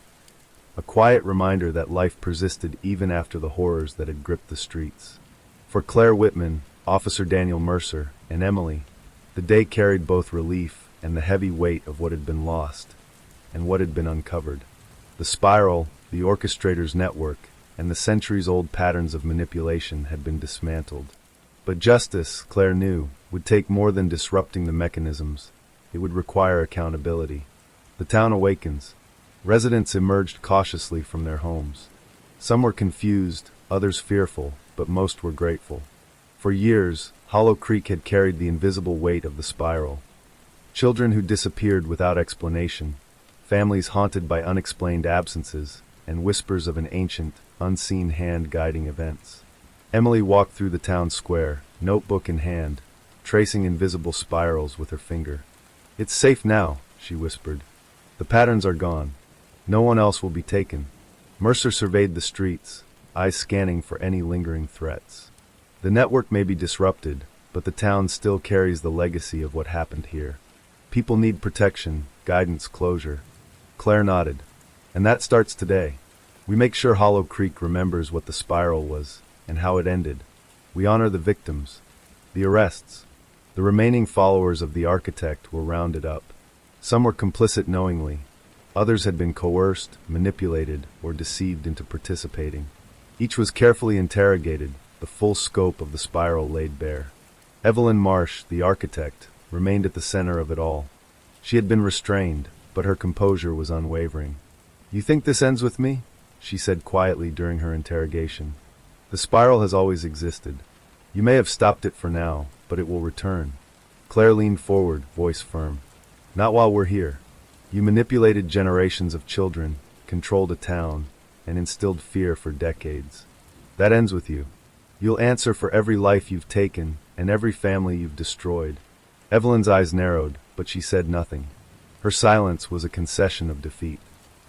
Speaker 1: a quiet reminder that life persisted even after the horrors that had gripped the streets. For Claire Whitman, Officer Daniel Mercer, and Emily, the day carried both relief and the heavy weight of what had been lost, and what had been uncovered. The spiral, the orchestrator's network, and the centuries-old patterns of manipulation had been dismantled. But justice, Claire knew, would take more than disrupting the mechanisms. It would require accountability. The town awakens. Residents emerged cautiously from their homes. Some were confused, others fearful, but most were grateful. For years, Hollow Creek had carried the invisible weight of the spiral. Children who disappeared without explanation, families haunted by unexplained absences, and whispers of an ancient, unseen hand guiding events. Emily walked through the town square, notebook in hand, tracing invisible spirals with her finger. "It's safe now," she whispered. "The patterns are gone. No one else will be taken." Mercer surveyed the streets, eyes scanning for any lingering threats. "The network may be disrupted, but the town still carries the legacy of what happened here. People need protection, guidance, closure." Claire nodded. "And that starts today. We make sure Hollow Creek remembers what the spiral was, and how it ended. We honor the victims, the arrests. The remaining followers of the architect were rounded up. Some were complicit knowingly. Others had been coerced, manipulated, or deceived into participating. Each was carefully interrogated, the full scope of the spiral laid bare. Evelyn Marsh, the architect, remained at the center of it all. She had been restrained, but her composure was unwavering. "You think this ends with me?" she said quietly during her interrogation. "The spiral has always existed. You may have stopped it for now, but it will return." Claire leaned forward, voice firm. "Not while we're here. You manipulated generations of children, controlled a town, and instilled fear for decades. That ends with you. You'll answer for every life you've taken and every family you've destroyed." Evelyn's eyes narrowed, but she said nothing. Her silence was a concession of defeat.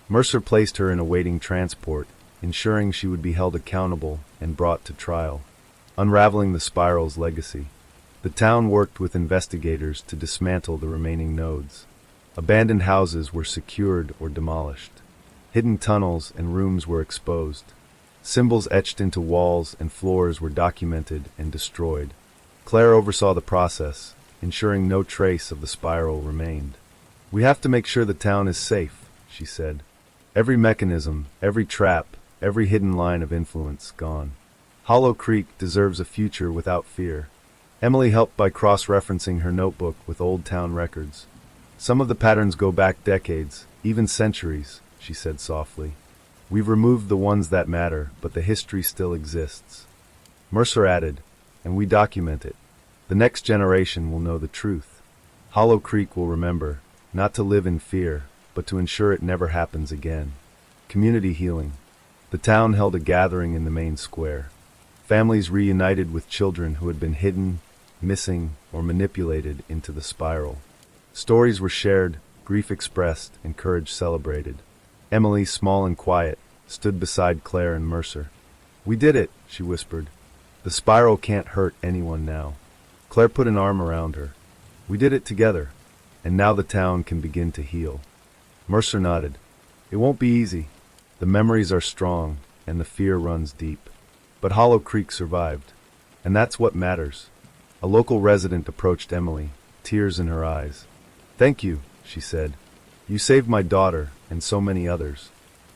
Speaker 1: Mercer placed her in a waiting transport, ensuring she would be held accountable and brought to trial, unraveling the spiral's legacy. The town worked with investigators to dismantle the remaining nodes. Abandoned houses were secured or demolished. Hidden tunnels and rooms were exposed. Symbols etched into walls and floors were documented and destroyed. Claire oversaw the process, ensuring no trace of the spiral remained. "We have to make sure the town is safe," she said. "Every mechanism, every trap, every hidden line of influence gone. Hollow Creek deserves a future without fear." Emily helped by cross-referencing her notebook with old town records. "Some of the patterns go back decades, even centuries," she said softly. "We've removed the ones that matter, but the history still exists." Mercer added, "And we document it. The next generation will know the truth. Hollow Creek will remember, not to live in fear, but to ensure it never happens again. Community healing. The town held a gathering in the main square. Families reunited with children who had been hidden, missing, or manipulated into the spiral. Stories were shared, grief expressed, and courage celebrated. Emily, small and quiet, stood beside Claire and Mercer. "We did it," she whispered. "The spiral can't hurt anyone now." Claire put an arm around her. "We did it together, and now the town can begin to heal." Mercer nodded. "It won't be easy. The memories are strong, and the fear runs deep. But Hollow Creek survived, and that's what matters." A local resident approached Emily, tears in her eyes. "Thank you," she said. "You saved my daughter, and so many others.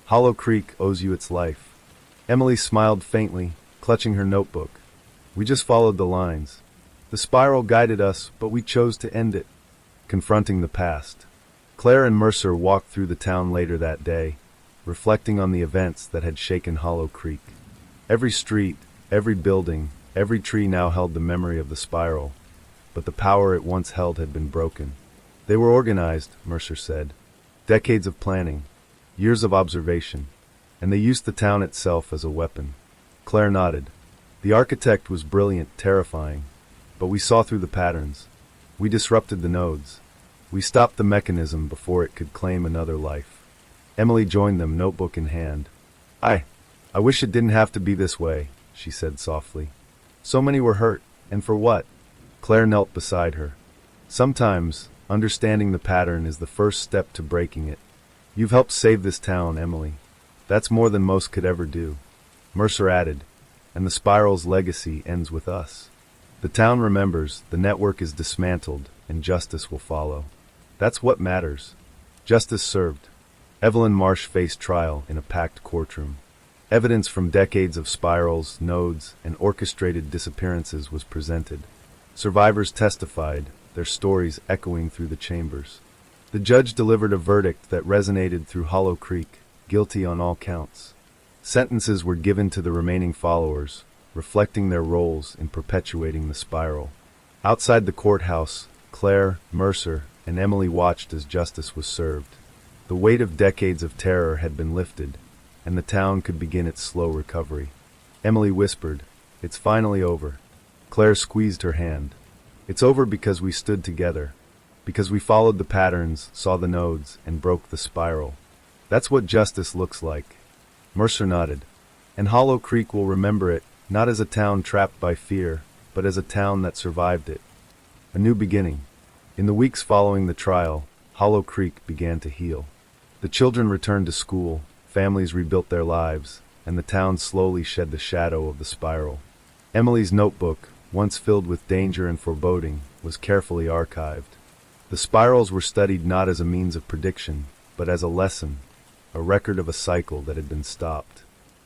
Speaker 1: Hollow Creek owes you its life." Emily smiled faintly, clutching her notebook. "We just followed the lines. The spiral guided us, but we chose to end it." Confronting the past. Claire and Mercer walked through the town later that day, reflecting on the events that had shaken Hollow Creek. Every street, every building, every tree now held the memory of the spiral, but the power it once held had been broken. "They were organized," Mercer said. "Decades of planning, years of observation, and they used the town itself as a weapon." Claire nodded. "The architect was brilliant, terrifying, but we saw through the patterns. We disrupted the nodes. We stopped the mechanism before it could claim another life." Emily joined them, notebook in hand. I wish it didn't have to be this way," she said softly. "So many were hurt, and for what?" Claire knelt beside her. "Sometimes, understanding the pattern is the first step to breaking it. You've helped save this town, Emily. That's more than most could ever do." Mercer added, "And the spiral's legacy ends with us. The town remembers, the network is dismantled, and justice will follow. That's what matters. Justice served." Evelyn Marsh faced trial in a packed courtroom. Evidence from decades of spirals, nodes, and orchestrated disappearances was presented. Survivors testified, their stories echoing through the chambers. The judge delivered a verdict that resonated through Hollow Creek, guilty on all counts. Sentences were given to the remaining followers, reflecting their roles in perpetuating the spiral. Outside the courthouse, Claire, Mercer, and Emily watched as justice was served. The weight of decades of terror had been lifted, and the town could begin its slow recovery. Emily whispered, "It's finally over." Claire squeezed her hand. "It's over because we stood together, because we followed the patterns, saw the nodes, and broke the spiral. That's what justice looks like." Mercer nodded. "And Hollow Creek will remember it, not as a town trapped by fear, but as a town that survived it." A new beginning. In the weeks following the trial, Hollow Creek began to heal. The children returned to school, families rebuilt their lives, and the town slowly shed the shadow of the spiral. Emily's notebook, once filled with danger and foreboding, was carefully archived. The spirals were studied not as a means of prediction, but as a lesson, a record of a cycle that had been stopped.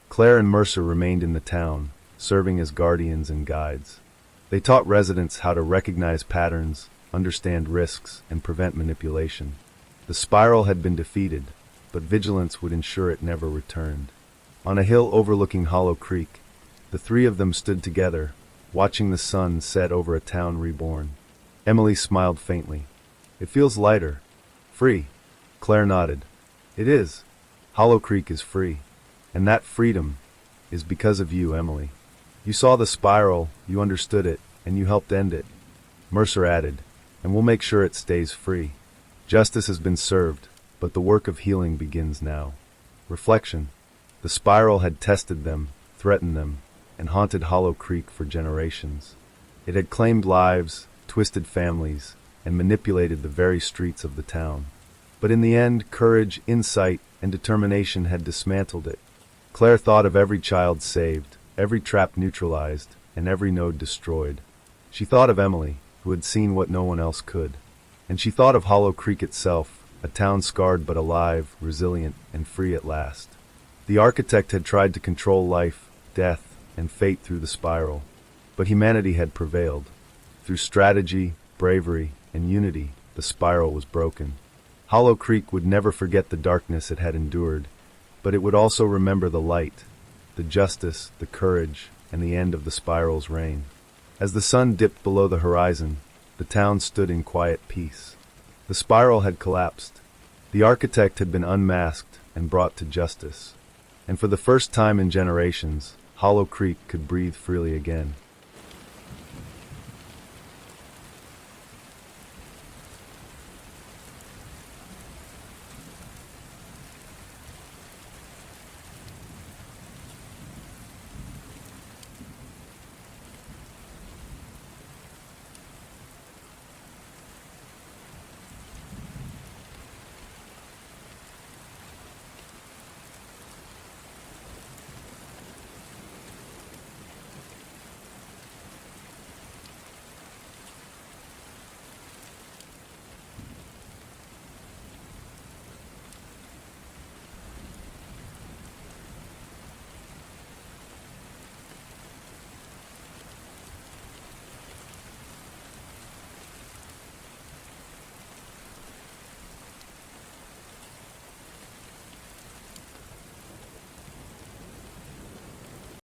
Speaker 1: Claire and Mercer remained in the town, serving as guardians and guides. They taught residents how to recognize patterns, understand risks, and prevent manipulation. The spiral had been defeated, but vigilance would ensure it never returned. On a hill overlooking Hollow Creek, the three of them stood together, watching the sun set over a town reborn. Emily smiled faintly. "It feels lighter. Free." Claire nodded. "It is. Hollow Creek is free. And that freedom is because of you, Emily. You saw the spiral, you understood it, and you helped end it." Mercer added, "And we'll make sure it stays free. Justice has been served, but the work of healing begins now." Reflection. The spiral had tested them, threatened them, and haunted Hollow Creek for generations. It had claimed lives, twisted families, and manipulated the very streets of the town. But in the end, courage, insight, and determination had dismantled it. Claire thought of every child saved, every trap neutralized, and every node destroyed. She thought of Emily, who had seen what no one else could. And she thought of Hollow Creek itself, a town scarred but alive, resilient, and free at last. The architect had tried to control life, death, and fate through the spiral, but humanity had prevailed. Through strategy, bravery, and unity, the spiral was broken. Hollow Creek would never forget the darkness it had endured, but it would also remember the light, the justice, the courage, and the end of the spiral's reign. As the sun dipped below the horizon, the town stood in quiet peace. The spiral had collapsed, The architect had been unmasked and brought to justice, and for the first time in generations, Hollow Creek could breathe freely again.